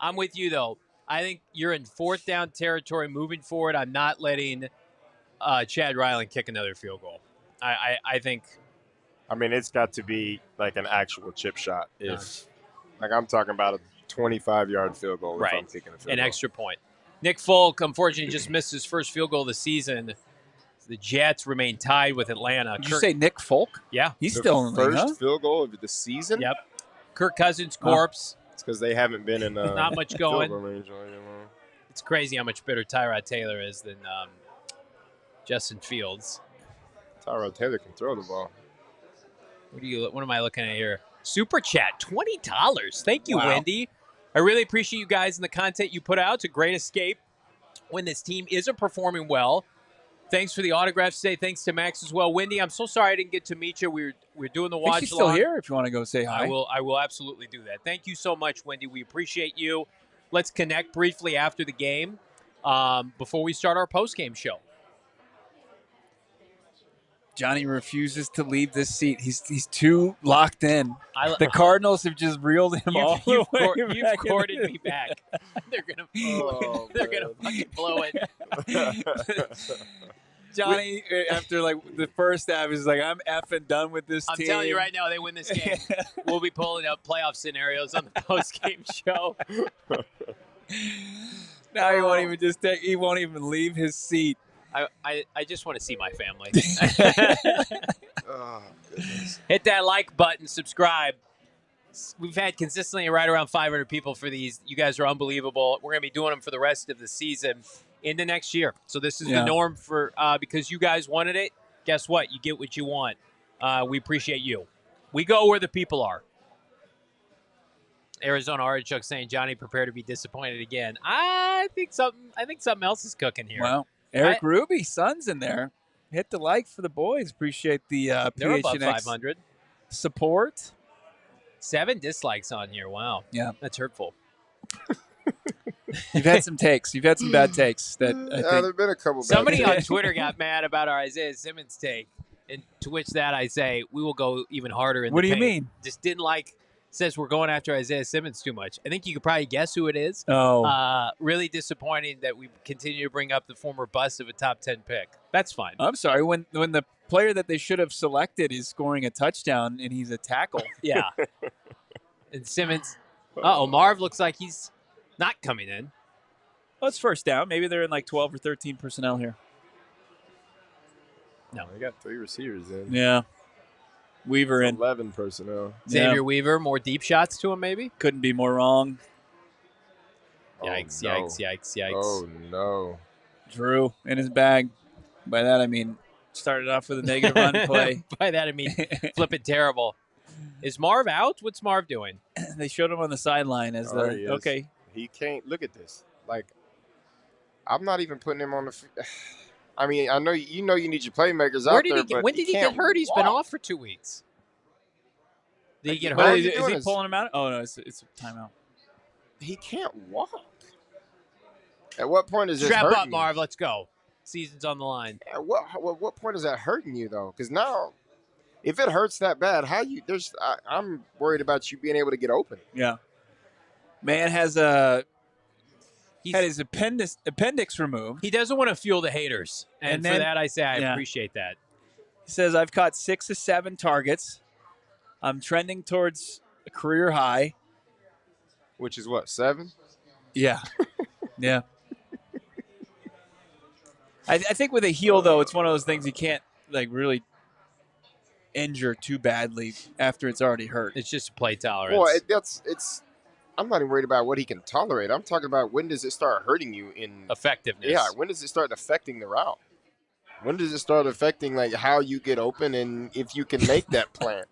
I'm with you, though. I think you're in fourth down territory moving forward. I'm not letting Chad Ryland kick another field goal. I think I mean, it's got to be like an actual chip shot. Like I'm talking about a 25-yard field goal if I'm kicking a field an goal. extra point. Nick Folk, unfortunately, just missed his first field goal of the season. The Jets remain tied with Atlanta. Did you say Nick Folk? Yeah. He's The still in the league, first huh? field goal of the season? Yep. Kirk Cousins' corpse. It's because they haven't been in Not much field going. goal range all year long. It's crazy how much better Tyrod Taylor is than Justin Fields. Tyrod Taylor can throw the ball. What am I looking at here? Super chat, $20. Thank you, Wow. Wendy. I really appreciate you guys and the content you put out. It's a great escape when this team isn't performing well. Thanks for the autographs today. Thanks to Max as well. Wendy, I'm so sorry I didn't get to meet you. We're doing the I think watch she's still along. here if you want to go say hi. I will absolutely do that. Thank you so much, Wendy. We appreciate you. Let's connect briefly after the game before we start our post-game show. Johnny refuses to leave this seat. He's too locked in. The I- Cardinals have just reeled him all the way You've back courted into me back. They're gonna Oh, they're gonna fucking blow it. Johnny, after like the first half, is like, I'm effing done with this I'm team. telling you right now, they win this game. We'll be pulling up playoff scenarios on the post-game show. Now he won't even he won't even leave his seat. I just want to see my family. Oh, goodness. Hit that like button, subscribe. We've had consistently right around 500 people for these. You guys are unbelievable. We're going to be doing them for the rest of the season into next year. So this is the norm for because you guys wanted it. Guess what? You get what you want. We appreciate you. We go where the people are. Arizona Artichoke saying, Johnny, prepare to be disappointed again. I think something else is cooking here. Well, Eric Ruby, son's in there. Hit the like for the boys. Appreciate the They're above PHNX 500. support. 7 dislikes on here. Wow. Yeah. That's hurtful. You've had some takes. You've had some bad takes that I Yeah, think. there've been a couple. bad Somebody takes. on Twitter got mad about our Isaiah Simmons take, and to which that I say we will go even harder in What the do you paint. mean? Just didn't like. Says we're going after Isaiah Simmons too much. I think you could probably guess who it is. Oh, Really disappointing that we continue to bring up the former bust of a top 10 pick. That's fine. I'm sorry. When the player that they should have selected is scoring a touchdown and he's a tackle. Yeah. And Simmons. Marv looks like he's not coming in. Well, it's first down. Maybe they're in like 12 or 13 personnel here. No. They got 3 receivers in. Yeah. Weaver in. 11 personnel. Xavier Yeah. Weaver, more deep shots to him, maybe. Couldn't be more wrong. Yikes! Oh, no. Yikes! Oh, no. Drew in his bag. By that I mean started off with a negative run play. By that I mean flipping terrible. Is Marv out? What's Marv doing? They showed him on the sideline as Oh, he is. okay. He can't. Look at this. Like, I'm not even putting him on the. I mean, I know you need your playmakers Where out did there, he get? but When did he get can't hurt? He's been walk. off for 2 weeks. Did he get What hurt? is he Is he doing? pulling him out? Oh no, it's a timeout. He can't walk. At what point is this Strap hurting up, you? Marv. Let's go. Season's on the line. At what point is that hurting you though? Because now, if it hurts that bad, I'm worried about you being able to get open. Yeah. Man has had his appendix removed. He doesn't want to fuel the haters, and And for then- that I say I yeah. appreciate that. He says, I've caught 6 to 7 targets. I'm trending towards a career high. Which is what, 7? Yeah. Yeah. I think with a heel, though, it's one of those things you can't like really injure too badly after it's already hurt. It's just play tolerance. Well, I'm not even worried about what he can tolerate. I'm talking about when does it start hurting you in Effectiveness. Yeah, when does it start affecting the route? When does it start affecting like how you get open and if you can make that plant?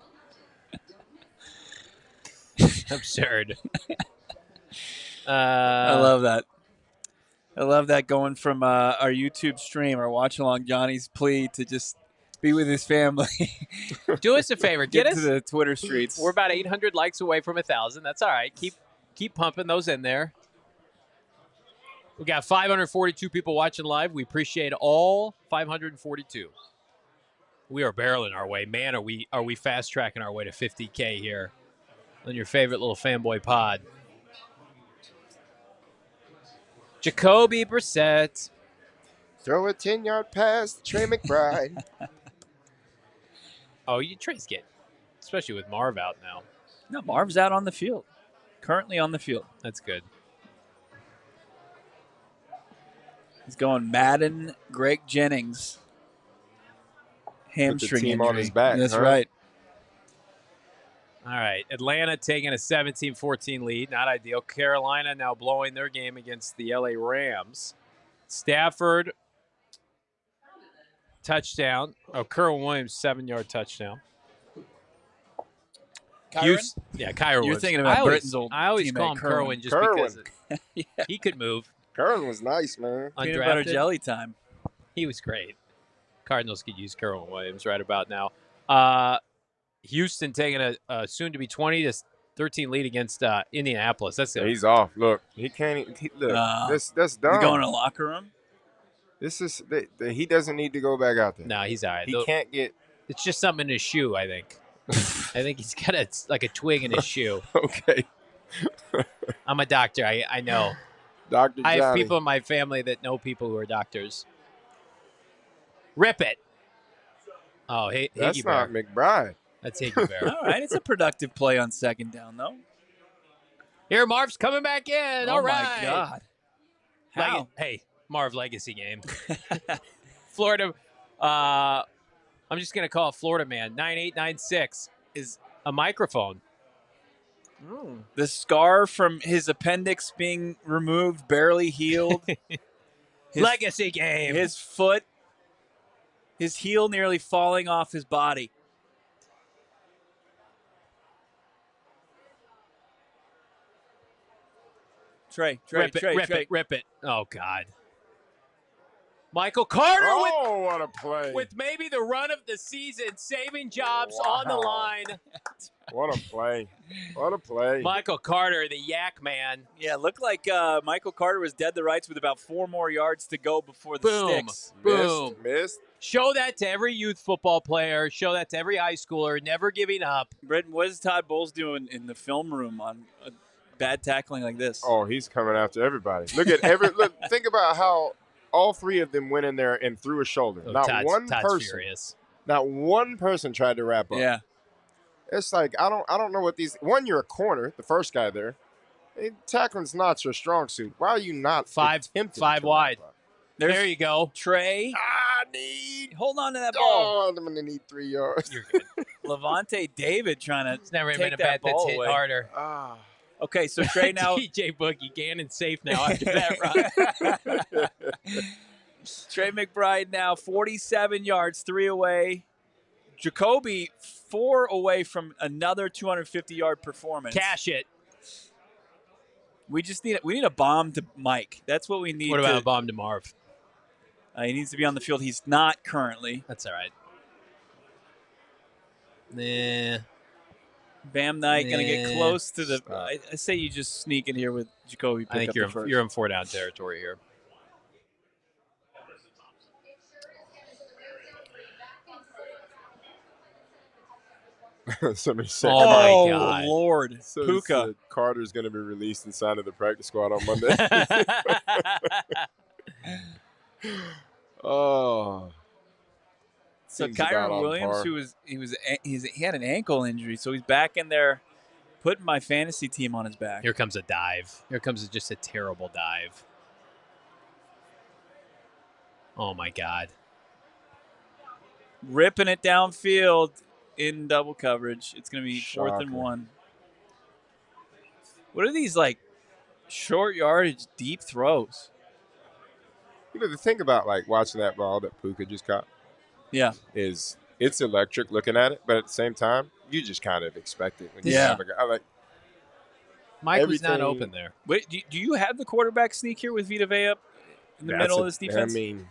Absurd. I love that. I love that going from our YouTube stream, our watch along Johnny's plea to just be with his family. Do us a favor. Get Get to us. the Twitter streets. We're about 800 likes away from 1,000. That's all right. Keep pumping those in there. We got 542 people watching live. We appreciate all 542. We are barreling our way. Man, are we fast tracking our way to 50K here on your favorite little fanboy pod. Jacoby Brissett. Throw a 10-yard pass to Trey McBride. Oh, Trey's getting, especially with Marv out now. No, Marv's out on the field. Currently on the field. That's good. He's going Madden, Greg Jennings. Hamstring team injury. on his back, That's huh? right. All right. Atlanta taking a 17-14 lead. Not ideal. Carolina now blowing their game against the LA Rams. Stafford, touchdown. Oh, Kerwin Williams, 7-yard touchdown. Kyron? Yeah, Kyron. You're thinking about Britton's old I always teammate, call him Kerwin. Kerwin just Kerwin. because he could move. Curran was nice, man. Peanut butter Undrafted. jelly time. He was great. Cardinals could use Kerwin Williams right about now. Houston taking a soon-to-be 20-13 lead against Indianapolis. That's Yeah, it. he's off. Look, he can't. Look, that's dumb. You going to the locker room? This is he doesn't need to go back out there. No, he's all right. He can't get. It's just something in his shoe, I think. I think he's got a twig in his shoe. Okay, I'm a doctor. I know. Dr. I have Johnny. people in my family that know people who are doctors. Rip it. Oh, hey, That's Higgy not Bear. McBride. That's Higgy Bear. All right, it's a productive play on second down, though. Here, Marv's coming back in. All right. my God. How? Hey, Marv legacy game. Florida. I'm just going to call it Florida Man. 9896 is a microphone. The scar from his appendix being removed, barely healed. Legacy game. His foot, his heel nearly falling off his body. Trey. Rip it. Oh, God. Michael Carter What a play! with maybe the run of the season, saving jobs on the Wow. line. What a play! What a play! Michael Carter, the yak man. Yeah, looked like Michael Carter was dead to rights with about 4 more yards to go before the Boom. sticks. Boom. Missed. Show that to every youth football player. Show that to every high schooler. Never giving up. Britton, what is Todd Bowles doing in the film room on bad tackling like this? Oh, he's coming after everybody. Look. Think about how all 3 of them went in there and threw a shoulder. Oh, Not Todd's one person. furious. Not one person tried to wrap up. Yeah. It's like I don't know what these. One, you're a corner, the first guy there. Hey, tackling's not your strong suit. Why are you not attempting five to wide. wrap up? There you go. Trey. I need. Hold on to that ball. Oh, I'm gonna need 3 yards. You're good. Levante David trying to It's never take been a that bet that's ball hit away. harder. Ah. Okay, so Trey now DJ Boogie Gannon safe now after that run. Trey McBride now 47 yards, 3 away. Jacoby 4 away from another 250-yard performance. Cash it. We need a bomb to Mike. That's what we need. What about a bomb to Marv? He needs to be on the field. He's not currently. That's all right. Nah. Bam Knight going to get Nah. close to the. Stop. I say you just sneak in here with Jacoby. I think pick up the first. you're in 4-down territory here. Somebody said. Oh, my Oh, God. Lord. somebody Puka. said Carter's going to be released and signed to the practice squad on Monday. Oh. So Seems about Kyron on Williams, par. he had an ankle injury, so he's back in there, putting my fantasy team on his back. Here comes a dive. Here comes just a terrible dive. Oh, my God. Ripping it downfield in double coverage. It's going to be 4th and Shocker. 1. What are these like short yardage deep throws? You know, the thing about like watching that ball that Puka just caught Yeah. is it's electric looking at it, but at the same time, you just kind of expect it when you Yeah. have a guy like Mike was not everything- open there. Wait, do you have the quarterback sneak here with Vita Vea up in the middle of this defense? I mean,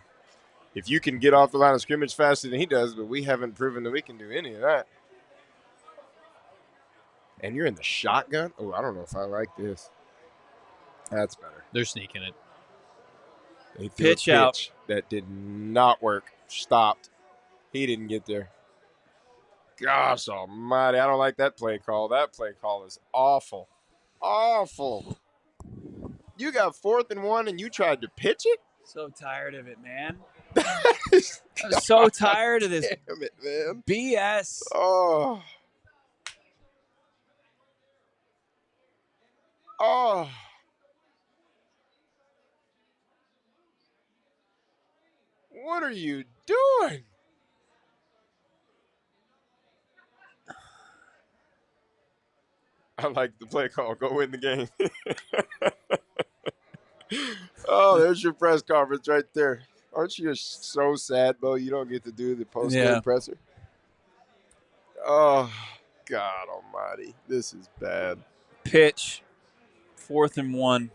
if you can get off the line of scrimmage faster than he does, but we haven't proven that we can do any of that. And you're in the shotgun? Oh, I don't know if I like this. That's better. They're sneaking it. They threw a Pitch out. that did not work. Stopped. He didn't get there. Gosh almighty. I don't like that play call. That play call is awful. Awful. You got 4th and 1 and you tried to pitch it? So tired of it, man. I'm so tired of this Damn it, man. BS. Oh. Oh. What are you doing? I like the play call. Go win the game. Oh, there's your press conference right there. Aren't you just so sad, Bo? You don't get to do the post-game Yeah. presser? Oh, God almighty. This is bad. Pitch. 4th and 1.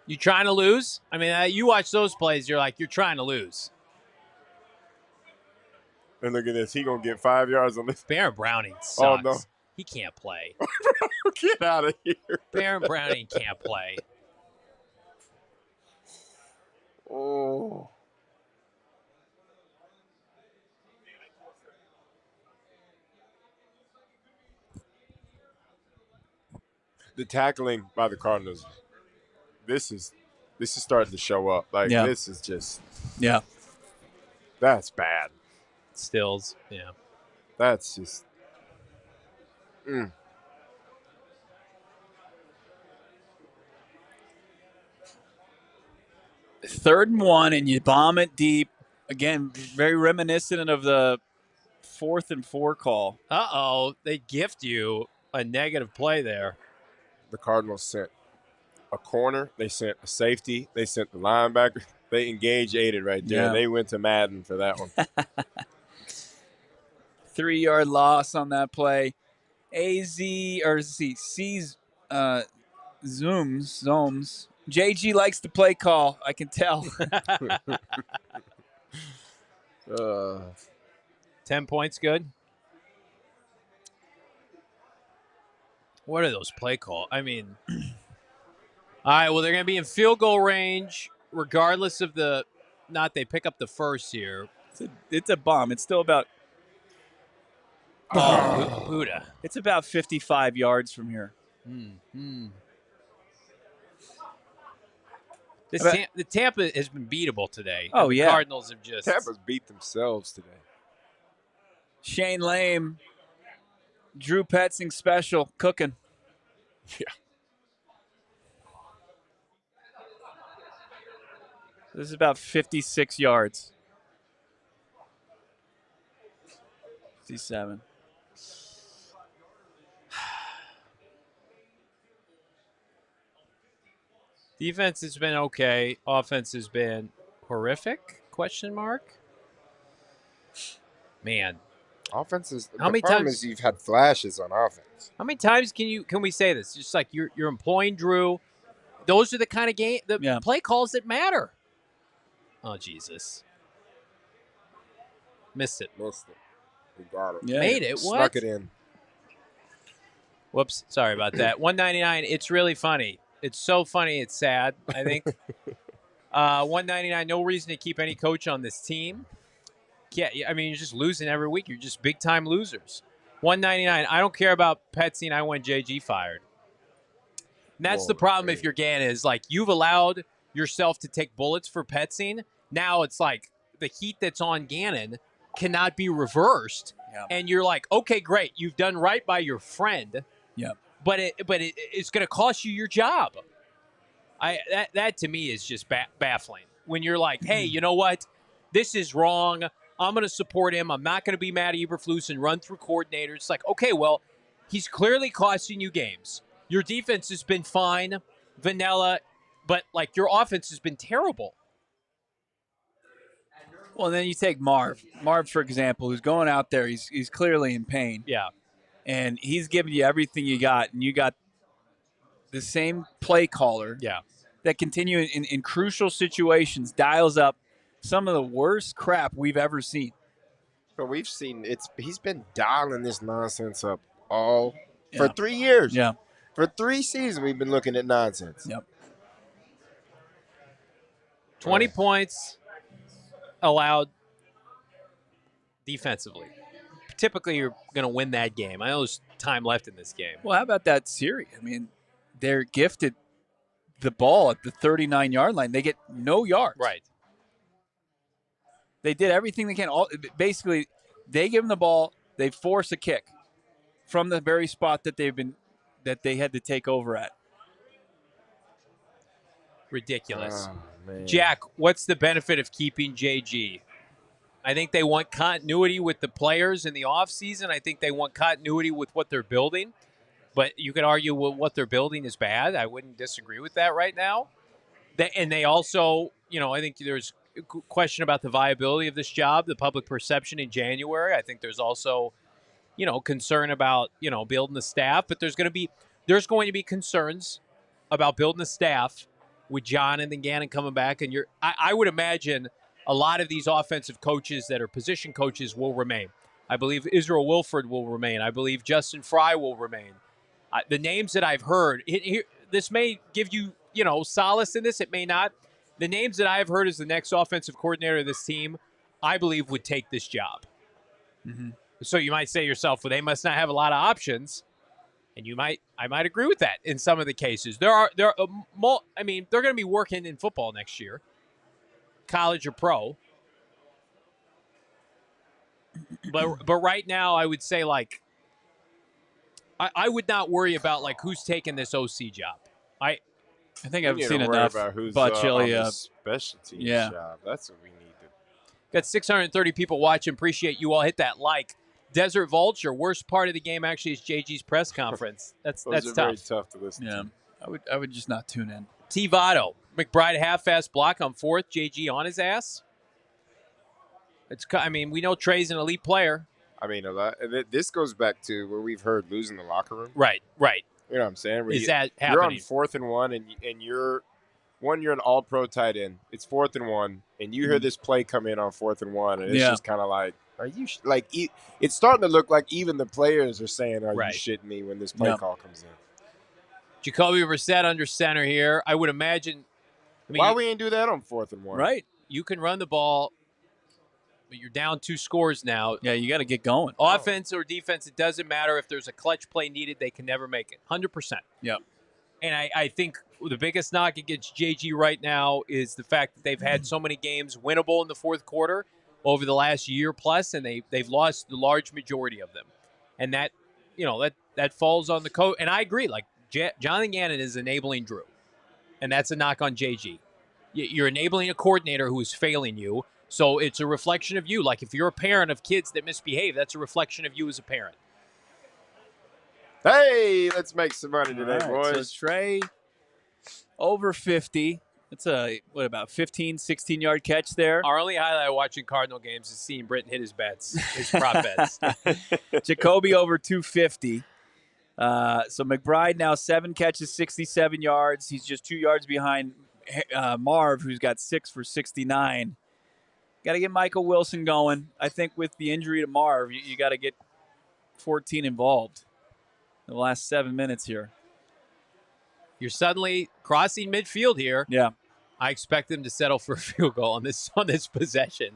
You trying to lose? I mean, you watch those plays, you're like, you're trying to lose. And look at this. He going to get 5 yards on this. Baron Browning sucks. Oh, no. He can't play. Get out of here. Baron Browning can't play. Oh. The tackling by the Cardinals, this is starting to show up. Like, Yeah. this is just, Yeah. that's bad. Stills, yeah. That's just, 3rd and 1, and you bomb it deep. Again, very reminiscent of the 4th and 4 call. Uh-oh, they gift you a negative play there. the Cardinals sent a corner. They sent a safety. They sent the linebacker. They aided right there. Yeah. They went to Madden for that one. 3-yard loss on that play. C's zooms. JG likes the play call. I can tell. 10 points good. What are those play calls? I mean, all right, well, they're going to be in field goal range regardless of the – not they pick up the first here. It's a bomb. It's still about Buddha. it's about 55 yards from here. The Tampa has been beatable today. Oh, The yeah. Cardinals have just – Tampa's beat themselves today. Shane Lame, Drew Petzing special, cooking. Yeah. This is about 56 yards. 57. Defense has been okay. Offense has been horrific? Question mark. Man, Offense is How many the problem times- is you've had flashes on offense. how many times can we say this? Just like you're employing Drew. Those are the kind of Yeah. play calls that matter. Oh Jesus. Missed it. Missed it. We got it. Yeah. Made it. What? Snuck it in. Whoops. Sorry about that. 199. It's really funny. It's so funny. It's sad, I think. 199. No reason to keep any coach on this team. Yeah, I mean, you're just losing every week. You're just big time losers. 199. I don't care about Petsy, and I want JG fired. And that's the Whoa, problem man. if you're Gannon is like you've allowed yourself to take bullets for Petsing. Now it's like the heat that's on Gannon cannot be reversed. Yeah. And you're like, okay, great. You've done right by your friend. Yep. But it's going to cost you your job. That to me is just baffling. When you're like, hey, you know what? This is wrong. I'm going to support him. I'm not going to be Matt Eberflus and run through coordinators. It's like, okay, well, He's clearly costing you games. Your defense has been fine, vanilla, but like your offense has been terrible. Well, then you take Marv. Marv, for example, who's going out there. He's clearly in pain. Yeah. And he's giving you everything you got. And you got the same play caller Yeah. that continue in crucial situations, dials up some of the worst crap we've ever seen. But we've seen he's been dialing this nonsense up for Yeah. 3 years. Yeah. For 3 seasons, we've been looking at nonsense. Yep. 20 points allowed defensively. Typically, you're going to win that game. I know there's time left in this game. Well, how about that series? I mean, they're gifted the ball at the 39-yard line. They get no yards. Right. They did everything they can. Basically, they give them the ball. They force a kick from the very spot that they had to take over at. Ridiculous. Oh, man. Jack, what's the benefit of keeping JG? I think they want continuity with the players in the offseason. I think they want continuity with what they're building. But you could argue what they're building is bad. I wouldn't disagree with that right now. And they also, I think there's a question about the viability of this job, the public perception in January. I think there's also, concern about, building the staff. But there's going to be concerns about building the staff with John and then Gannon coming back. And I would imagine a lot of these offensive coaches that are position coaches will remain. I believe Israel Wilford will remain. I believe Justin Fry will remain. The names that I've heard, this may give you, solace in this. It may not. The names that I've heard as the next offensive coordinator of this team, I believe would take this job. Mm-hmm. So you might say to yourself, well, they must not have a lot of options. And I might agree with that in some of the cases. They're going to be working in football next year, college or pro. But right now, I would say I would not worry about who's taking this OC job. I think We I've need seen to worry enough. about who's Bachellia. on the specialty Yeah. job. That's what we need to. got 630 people watching. Appreciate you all. Hit that like. Desert Vulture. Worst part of the game actually is JG's press conference. That's Those are tough. very tough to listen Yeah. to. I would just not tune in. T. Votto. McBride half-fast block on fourth. JG on his ass. We know Trey's an elite player. I mean, a lot. This goes back to where we've heard losing the locker room. Right. You know what I'm saying? Is that You're on happening? 4th and 1, and you're an all-pro tight end. It's 4th and 1, and you hear this play come in on 4th and 1, and it's just kind of like, are you it's starting to look like even the players are saying, "Are Right. you shitting me?" when this play call comes in. Jacoby Brissett under center here. I would imagine. Why we ain't do that on 4th and 1? Right. You can run the ball, but you're down 2 scores now. Yeah, you got to get going. Offense or defense, it doesn't matter. If there's a clutch play needed, they can never make it. 100%. Yep. And I think the biggest knock against JG right now is the fact that they've had so many games winnable in the fourth quarter over the last year plus, and they've lost the large majority of them. And that falls on the coach. And I agree. Johnny Gannon is enabling Drew, and that's a knock on JG. You're enabling a coordinator who is failing you, so it's a reflection of you. If you're a parent of kids that misbehave, that's a reflection of you as a parent. Hey, let's make some money today, All right, boys. So Trey, over 50. That's about 15, 16-yard catch there. Our only highlight of watching Cardinal games is seeing Brittan hit his bets, his prop bets. Jacoby over 250. So McBride now 7 catches, 67 yards. He's just 2 yards behind Marv, who's got 6 for 69. Got to get Michael Wilson going. I think with the injury to Marv, you got to get 14 involved in the last 7 minutes here. You're suddenly crossing midfield here. Yeah. I expect them to settle for a field goal on this possession.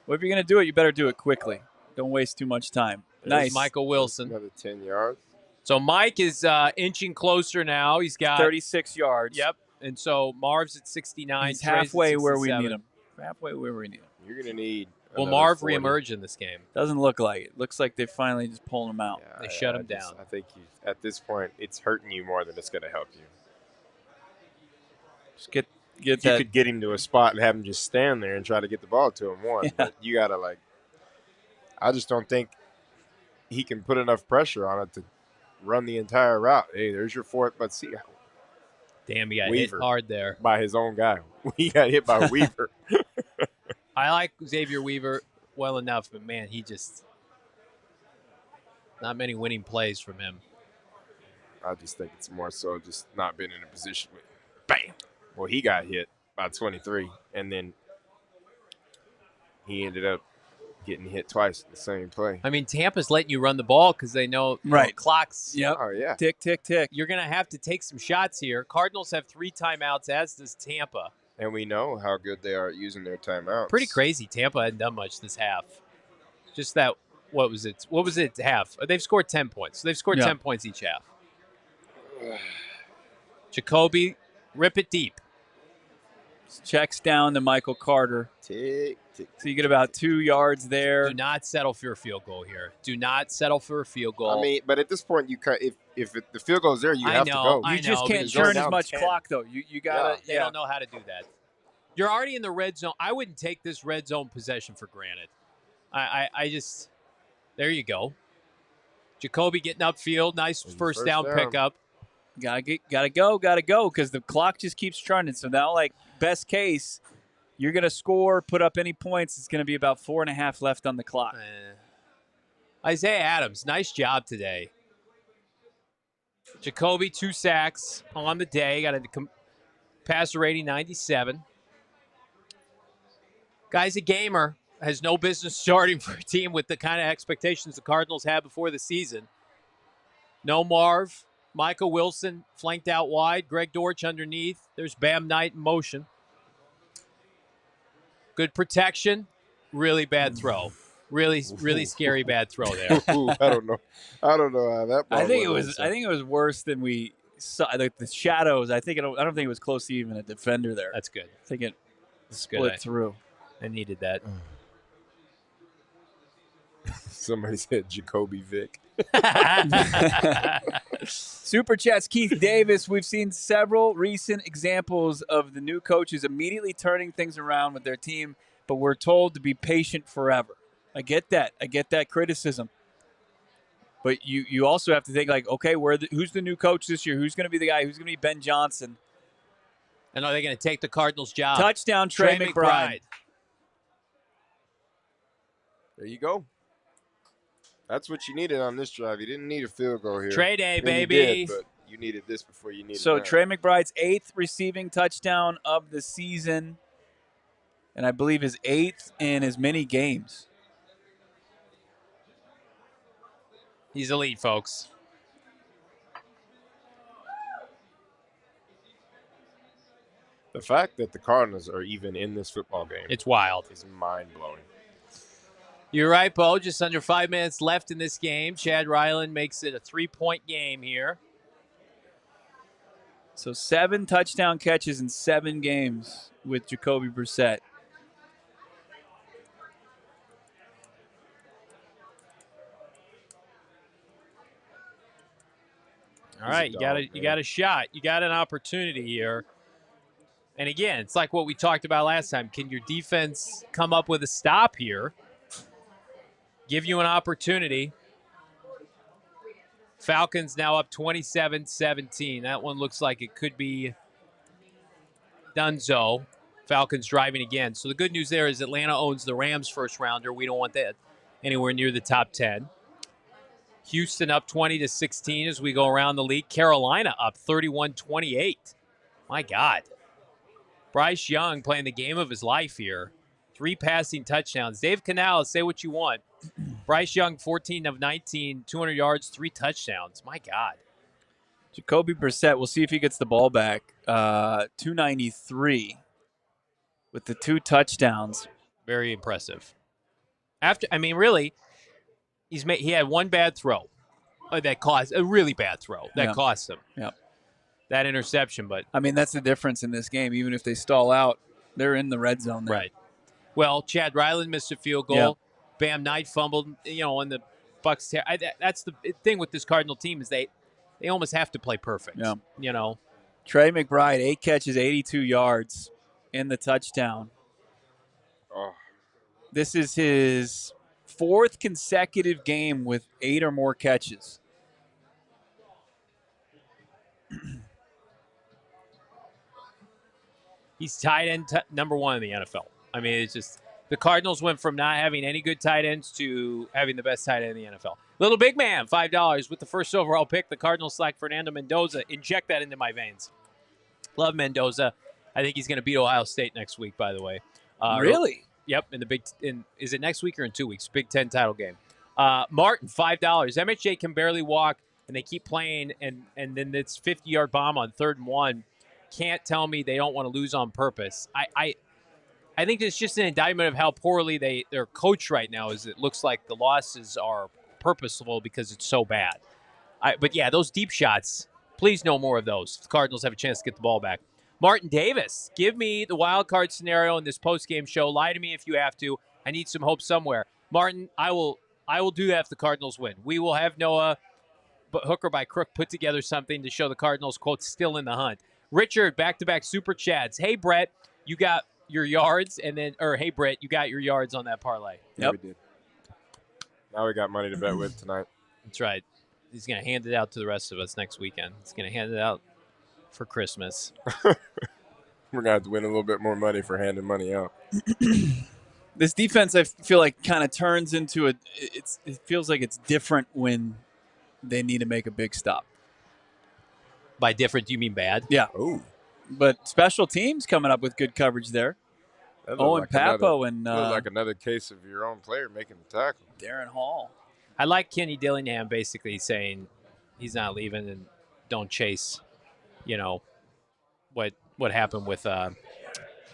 Well, if you're going to do it, you better do it quickly. Don't waste too much time. There's Nice. Michael Wilson. Another 10 yards. So Mike is inching closer now. He's got 36 yards. Yep. And so Marv's at 69. He's Trey's at halfway where we 67. need him. Halfway where we need him. You're going to need. Will another Marv 40. reemerge in this game? Doesn't look like it. Looks like they finally just pulling him out. Yeah, They shut him just- down. I think at this point, it's hurting you more than it's going to help you. Just get You that. could get him to a spot and have him just stand there and try to get the ball to him. Yeah. But you got to I just don't think he can put enough pressure on it to run the entire route. Hey, there's your fourth. But see, Damn, he got Weaver. hit hard there. by his own guy. He got hit by Weaver. I like Xavier Weaver well enough, but man, he just not many winning plays from him. I just think it's more so just not being in a position with bam. Well, he got hit by 23, and then he ended up getting hit twice in the same play. I mean, Tampa's letting you run the ball because they know, Right. clocks. Yep. Oh, yeah. Tick, tick, tick. You're going to have to take some shots here. Cardinals have 3 timeouts, as does Tampa. And we know how good they are at using their timeouts. Pretty crazy. Tampa hadn't done much this half. Just that, what was it half? They've scored 10 points. So they've scored 10 points each half. Jacoby, rip it deep. Checks down to Michael Carter. Tick, tick. So you get about 2 yards there. Do not settle for a field goal here. Do not settle for a field goal. I mean, but at this point, you if the field goal's there, you I have know, to go. I You just know, can't because turn you're as down much 10. clock, though. You got to. They don't know how to do that. You're already in the red zone. I wouldn't take this red zone possession for granted. I just, there you go. Jacoby getting upfield. Nice first down pickup. Gotta go, because the clock just keeps running. So now, like, best case, you're going to score, put up any points. It's going to be about 4.5 left on the clock. Isaiah Adams, nice job today. Jacoby, 2 sacks on the day. Got a passer rating 97. Guy's a gamer. Has no business starting for a team with the kind of expectations the Cardinals had before the season. No Marv. Michael Wilson flanked out wide. Greg Dortch underneath. There's Bam Knight in motion. Good protection. Really bad throw. Really scary bad throw there. Ooh, I don't know how that. I ball think it went was. in. I think it was worse than we saw. Like the shadows. I don't think it was close to even a defender there. That's good. I think it That's split good. through. I needed that. Somebody said Jacoby Vick. Super chats, Keith Davis. We've seen several recent examples of the new coaches immediately turning things around with their team, but we're told to be patient forever. I get that. I get that criticism. But you also have to think, like, okay, who's the new coach this year? Who's going to be the guy? Who's going to be Ben Johnson? And are they going to take the Cardinals' job? Touchdown, Trey McBride. There you go. That's what you needed on this drive. You didn't need a field goal here. Trey Day, I mean, baby. You did, but you needed this before you needed So that. Trey McBride's 8th receiving touchdown of the season, and I believe his 8th in as many games. He's elite, folks. The fact that the Cardinals are even in this football game It's wild. is mind-blowing. You're right, Bo. Just under 5 minutes left in this game. Chad Ryland makes it a 3-point game here. So 7 touchdown catches in 7 games with Jacoby Brissett. All right, you got a shot. You got an opportunity here. And again, it's like what we talked about last time. Can your defense come up with a stop here? Give you an opportunity. Falcons now up 27-17. That one looks like it could be donezo. Falcons driving again. So the good news there is Atlanta owns the Rams first rounder. We don't want that anywhere near the top 10. Houston up 20-16 as we go around the league. Carolina up 31-28. My God. Bryce Young playing the game of his life here. 3 passing touchdowns. Dave Canales, say what you want. Bryce Young, 14 of 19, 200 yards, 3 touchdowns. My God. Jacoby Brissett, we'll see if he gets the ball back. 293 with the 2 touchdowns. Very impressive. Really, he had one bad throw that cost a really bad throw that cost him. Yep. That interception, but I mean, that's the difference in this game. Even if they stall out, they're in the red zone there. right. Well, Chad Ryland missed a field goal. Yep. Bam Knight fumbled. And the Bucks. That's the thing with this Cardinal team is they almost have to play perfect. Yeah. Trey McBride, 8 catches, 82 yards in the touchdown. Oh, This is his 4th consecutive game with 8 or more catches. He's tight end number 1 in the NFL. I mean, it's just the Cardinals went from not having any good tight ends to having the best tight end in the NFL. Little Big Man, $5 with the first overall pick. The Cardinals select Fernando Mendoza. Inject that into my veins. Love Mendoza. I think he's going to beat Ohio State next week, by the way. Really? Yep, is it next week or in 2 weeks? Big Ten title game. Martin, $5. MHJ can barely walk, and they keep playing, and then this 50-yard bomb on 3rd and 1. Can't tell me they don't want to lose on purpose. I think it's just an indictment of how poorly they're coached right now. Is it looks like the losses are purposeful because it's so bad. But yeah, those deep shots. Please no more of those. The Cardinals have a chance to get the ball back. Martin Davis, give me the wild card scenario in this post-game show. Lie to me if you have to. I need some hope somewhere. Martin, I will do that if the Cardinals win. We will have Noah, but hook or by crook, put together something to show the Cardinals, quote, still in the hunt. Richard, back-to-back super chats. Hey, Brett, you got your yards, hey, Brett, you got your yards on that parlay. Yeah, we did. Now we got money to bet with tonight. That's right. He's going to hand it out to the rest of us next weekend. He's going to hand it out for Christmas. We're going to have to win a little bit more money for handing money out. This defense, I feel like, kind of turns into it feels like it's different when they need to make a big stop. By different, do you mean bad? Yeah. Oh. But special teams coming up with good coverage there. Owen Papo and like another case of your own player making the tackle. Darren Hall. I like Kenny Dillingham basically saying he's not leaving and don't chase, what happened with, what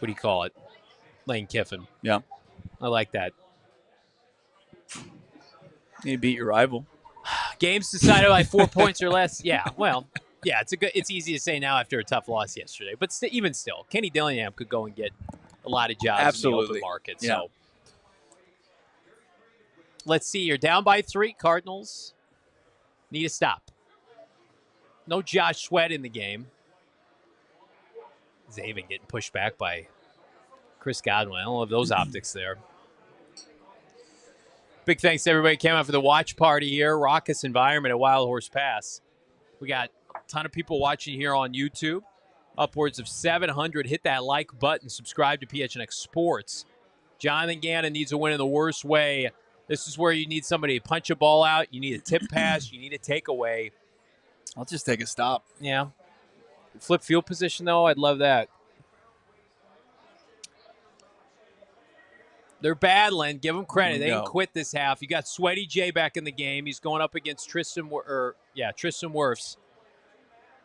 do you call it, Lane Kiffin. Yeah. I like that. You beat your rival. Games decided by 4 points or less. Yeah, well, yeah, it's easy to say now after a tough loss yesterday. But even still, Kenny Dillingham could go and get a lot of jobs in the open market. Yeah. So let's see. You're down by 3. Cardinals need a stop. No Josh Sweat in the game. Zaven getting pushed back by Chris Godwin. I don't love those optics there. Big thanks to everybody who came out for the watch party here. Raucous environment at Wild Horse Pass. We got a ton of people watching here on YouTube. Upwards of 700. Hit that like button. Subscribe to PHNX Sports. Jonathan Gannon needs a win in the worst way. This is where you need somebody to punch a ball out. You need a tip pass. You need a takeaway. I'll just take a stop. Yeah. Flip field position, though, I'd love that. They're battling. Give them credit. They didn't quit this half. You got Sweaty J back in the game. He's going up against Tristan Wirfs.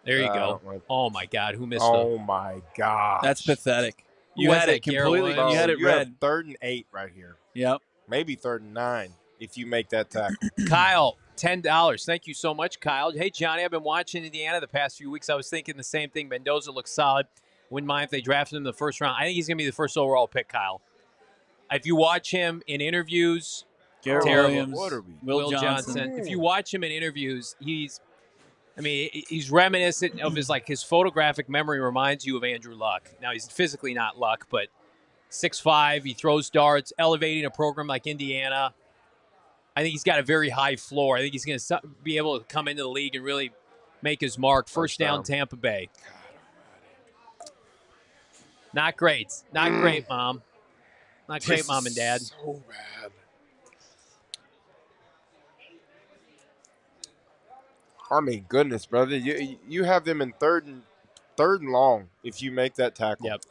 There you go. Oh, my God. Who missed Oh, my God. That's pathetic. You had it completely. You had it red. 3rd and 8 right here. Yep. Maybe 3rd and 9 if you make that tackle. Kyle, $10. Thank you so much, Kyle. Hey, Johnny, I've been watching Indiana the past few weeks. I was thinking the same thing. Mendoza looks solid. Wouldn't mind if they drafted him in the first round. I think he's going to be the first overall pick, Kyle. If you watch him in interviews, Garrett Williams, Will Johnson. If you watch him in interviews, he's reminiscent of his photographic memory reminds you of Andrew Luck. Now, he's physically not Luck, but 6'5", he throws darts, elevating a program like Indiana. I think he's got a very high floor. I think he's going to be able to come into the league and really make his mark. First down, Tampa Bay. Not great. Not great, Mom. Not great, Mom and Dad. So bad. I mean, goodness, brother. You have them in third and long if you make that tackle. Yep.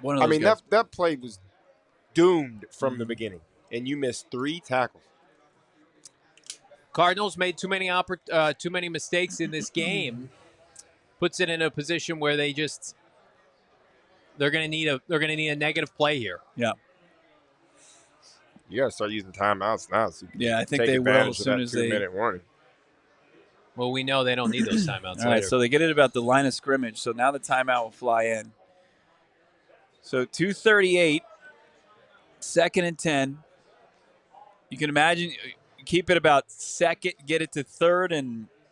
One of those guys. that play was doomed from the beginning, and you missed 3 tackles. Cardinals made too many mistakes in this game. Puts it in a position where they're going to need a negative play here. Yeah. You got to start using timeouts now. So I think they will as soon as they 2-minute warning. Well, we know they don't need those timeouts. All right, so they get it about the line of scrimmage. So now the timeout will fly in. So 2:38, 2nd and 10. You can imagine keep it about second, get it to 3rd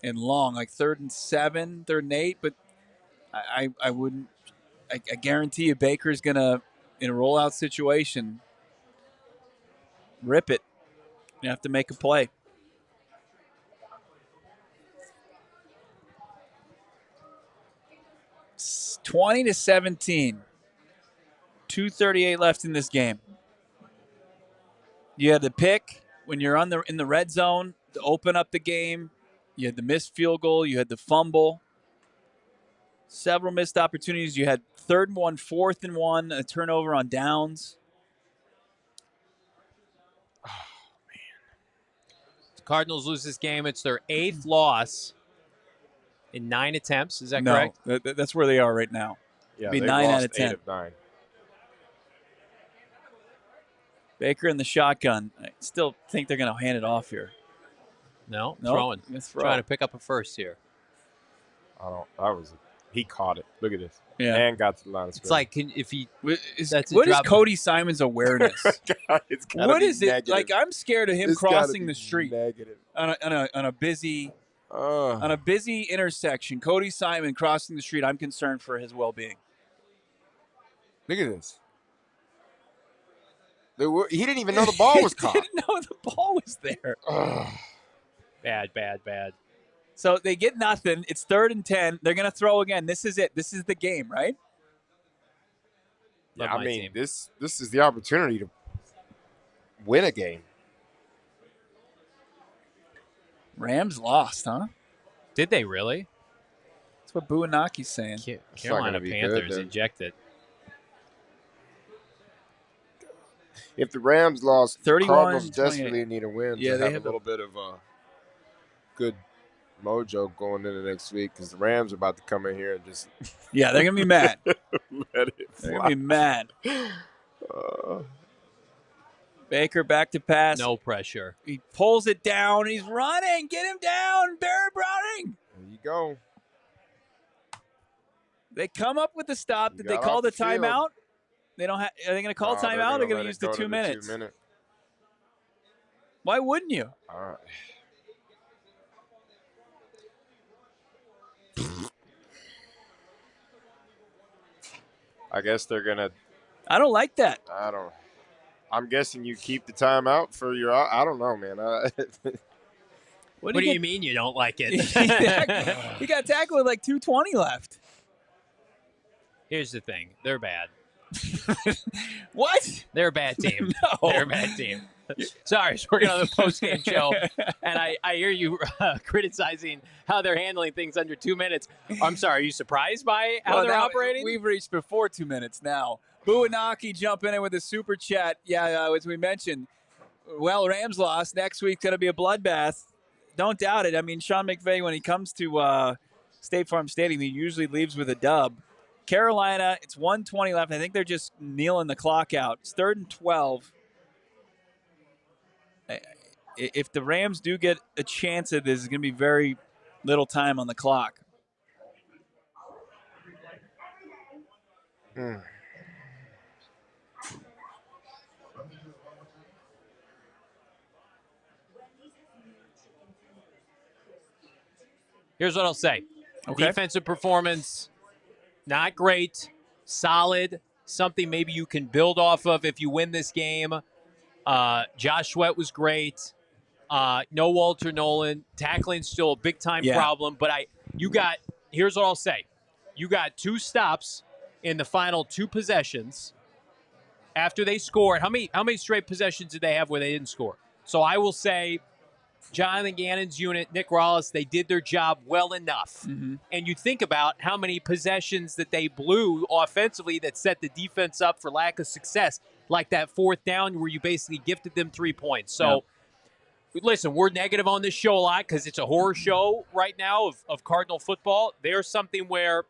and long, like 3rd and 7, 3rd and 8. But I wouldn't. I guarantee you, Baker's gonna in a rollout situation rip it. You have to make a play. It's 20-17. 2:38 left in this game. You had the pick when you're in the red zone to open up the game. You had the missed field goal. You had the fumble. Several missed opportunities. You had 3rd and 1, 4th and 1, a turnover on downs. The Cardinals lose this game. It's their 8th loss in 9 attempts. Is that No, correct? that's where they are right now. Yeah, Be they 9 lost out of 10. 8 of 9. Baker in the shotgun. I still think they're going to hand it off here. No, Nope, throwing. gonna throw. Trying to pick up a first here. He caught it. Look at this. Yeah. And got to the line of scrimmage. It's like if he That's a What is drop. Cody Simon's awareness? It's gotta What be is it? negative. Like, I'm scared of him It's gotta crossing be the street Negative. on a busy intersection. Cody Simon crossing the street. I'm concerned for his well-being. Look at this. He didn't even know the ball was caught. He didn't know the ball was there. Bad. So they get nothing. It's 3rd and 10. They're going to throw again. This is it. This is the game, right? Love Yeah, I my mean, team. this is the opportunity to win a game. Rams lost, huh? Did they really? That's what Buanaki's saying. Carolina gonna be good, Panthers then. ejected. If the Rams lost, 31-28. Cardinals desperately need a win Yeah, to they have have a little bit of a good mojo going into next week because the Rams are about to come in here and just Yeah, they're going to be mad. let it They're fly. going to be mad. Baker back to pass. No pressure. He pulls it down. He's running. Get him down. Barry Browning. There you go. They come up with the stop. You Did they got call off the the field. timeout? They don't have. Are they going to call They're timeout? Or they're going let to it use the go 2 to minutes? 2 minute. Why wouldn't you? All right. I guess they're gonna. I don't like that. I'm guessing you keep the timeout for your. I don't know, man. What do you mean you don't like it? He got tackled with like 2:20 left. Here's the thing. They're bad. What? They're a bad team. No. They're a bad team. Sorry, it's working on the post-game show, and I hear you criticizing how they're handling things under 2 minutes. I'm sorry, are you surprised by how they're now operating? We've reached before 2 minutes now. Buanaki jumping in with a super chat. Yeah, as we mentioned, well, Rams lost. Next week's going to be a bloodbath. Don't doubt it. I mean, Sean McVay, when he comes to State Farm Stadium, he usually leaves with a dub. Carolina, it's 1:20 left. I think they're just kneeling the clock out. It's 3rd and 12. If the Rams do get a chance at this, it's going to be very little time on the clock. Here's what I'll say. Okay. Defensive performance, not great, solid, something maybe you can build off of if you win this game. Josh Sweat was great. No Walter Nolan. Tackling's still a big-time problem. But here's what I'll say. You got 2 stops in the final 2 possessions after they scored. How many straight possessions did they have where they didn't score? So I will say Jonathan Gannon's unit, Nick Rollis, they did their job well enough. Mm-hmm. And you think about how many possessions that they blew offensively that set the defense up for lack of success, like that 4th down where you basically gifted them 3 points. So, Listen, we're negative on this show a lot because it's a horror show right now of Cardinal football. There's something where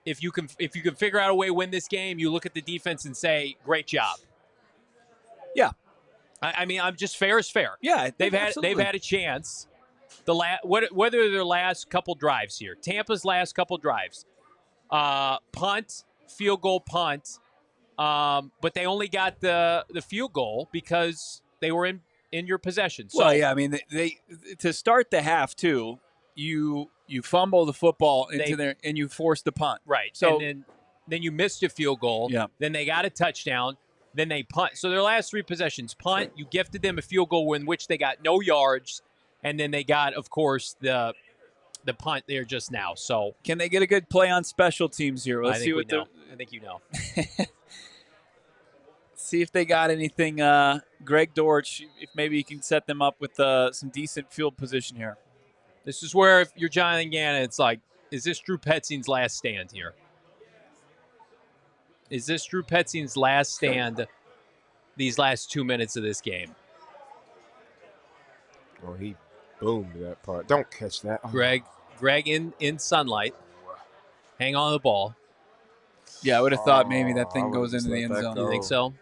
if you can figure out a way to win this game, you look at the defense and say, great job. Yeah. I mean, I'm just fair is fair. Yeah, They've had a chance. Whether their last couple drives here, Tampa's last couple drives, punt, field goal, punt, but they only got the field goal because they were in your possession. So, well, yeah, I mean, they to start the half too. You fumble the football into there and you force the punt. Right. So and then you missed a field goal. Yeah. Then they got a touchdown. Then they punt. So their last 3 possessions, punt, you gifted them a field goal in which they got no yards, and then they got, of course, the punt there just now. So Can they get a good play on special teams here? Let's I see think we what know. I think you know. see if they got anything. Greg Dortch, if maybe he can set them up with some decent field position here. This is where if you're Jonathan Gannon, it's like, is this Drew Petzing's last stand here? Is this Drew Petzing's last stand these last 2 minutes of this game? Oh, he boomed that part. Don't catch that. Oh. Greg in sunlight. Hang on to the ball. Yeah, I would have thought maybe that I thing would've goes just into the let end that zone. go. You think so?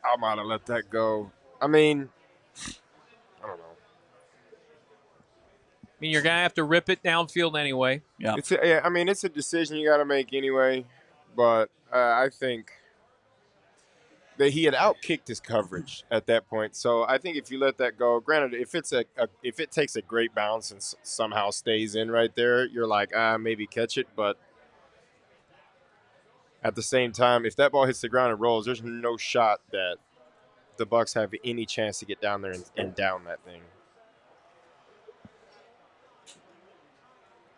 I might have let that go. I mean, I don't know. I mean, you're going to have to rip it downfield anyway. Yeah. I mean, it's a decision you got to make anyway. But I think that he had outkicked his coverage at that point. So I think if you let that go, granted, if it takes a great bounce and somehow stays in right there, you're like, maybe catch it. But at the same time, if that ball hits the ground and rolls, there's no shot that the Bucs have any chance to get down there and down that thing.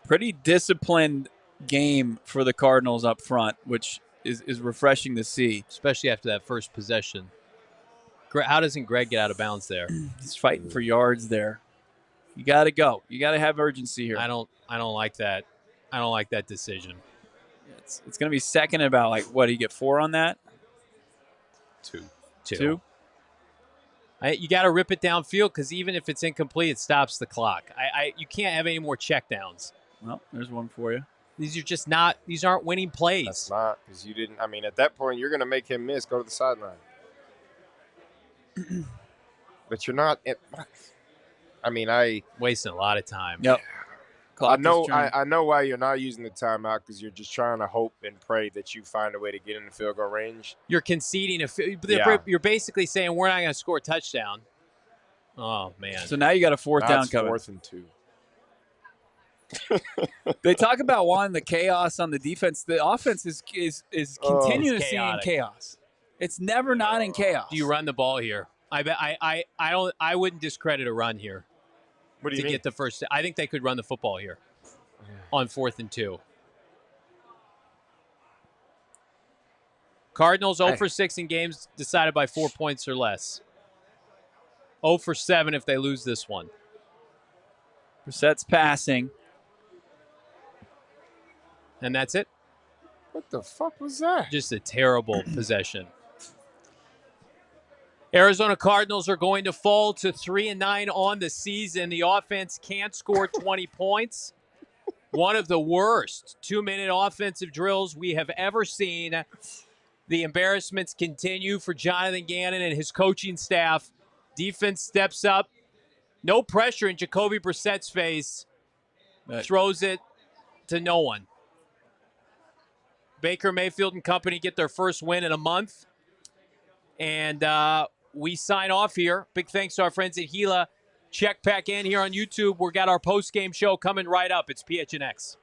Pretty disciplined game for the Cardinals up front, which is refreshing to see. Especially after that first possession. How doesn't Greg get out of bounds there? He's fighting for yards there. You got to go. You got to have urgency here. I don't like that. I don't like that decision. It's going to be second about, like, what, he get 4 on that? Two. You got to rip it downfield because even if it's incomplete, it stops the clock. You can't have any more checkdowns. Well, there's one for you. These are just not. These aren't winning plays. That's not, because you didn't. I mean, at that point, you're going to make him miss. Go to the sideline. But you're not. I mean, Wasting a lot of time. Yep. I know why you're not using the timeout, because you're just trying to hope and pray that you find a way to get in the field goal range. You're conceding Yeah. You're basically saying we're not going to score a touchdown. Oh man. So now you got a fourth down coming. 4th and 2. They talk about wanting the chaos on the defense. The offense is continuously in chaotic. chaos. It's never not in chaos. Do you run the ball here? I wouldn't discredit a run here. What do you to mean? get the first. I think they could run the football here on 4th and 2. Cardinals 0 for 6 in games decided by 4 points or less. 0 for 7 if they lose this one. Brissett's passing. And that's it. What the fuck was that? Just a terrible possession. Arizona Cardinals are going to fall to 3-9 on the season. The offense can't score 20 points. One of the worst 2-minute offensive drills we have ever seen. The embarrassments continue for Jonathan Gannon and his coaching staff. Defense steps up. No pressure in Jacoby Brissett's face. Throws it to no one. Baker Mayfield and company get their first win in a month. And we sign off here. Big thanks to our friends at Gila. Check back in here on YouTube. We got our post-game show coming right up. It's PHNX.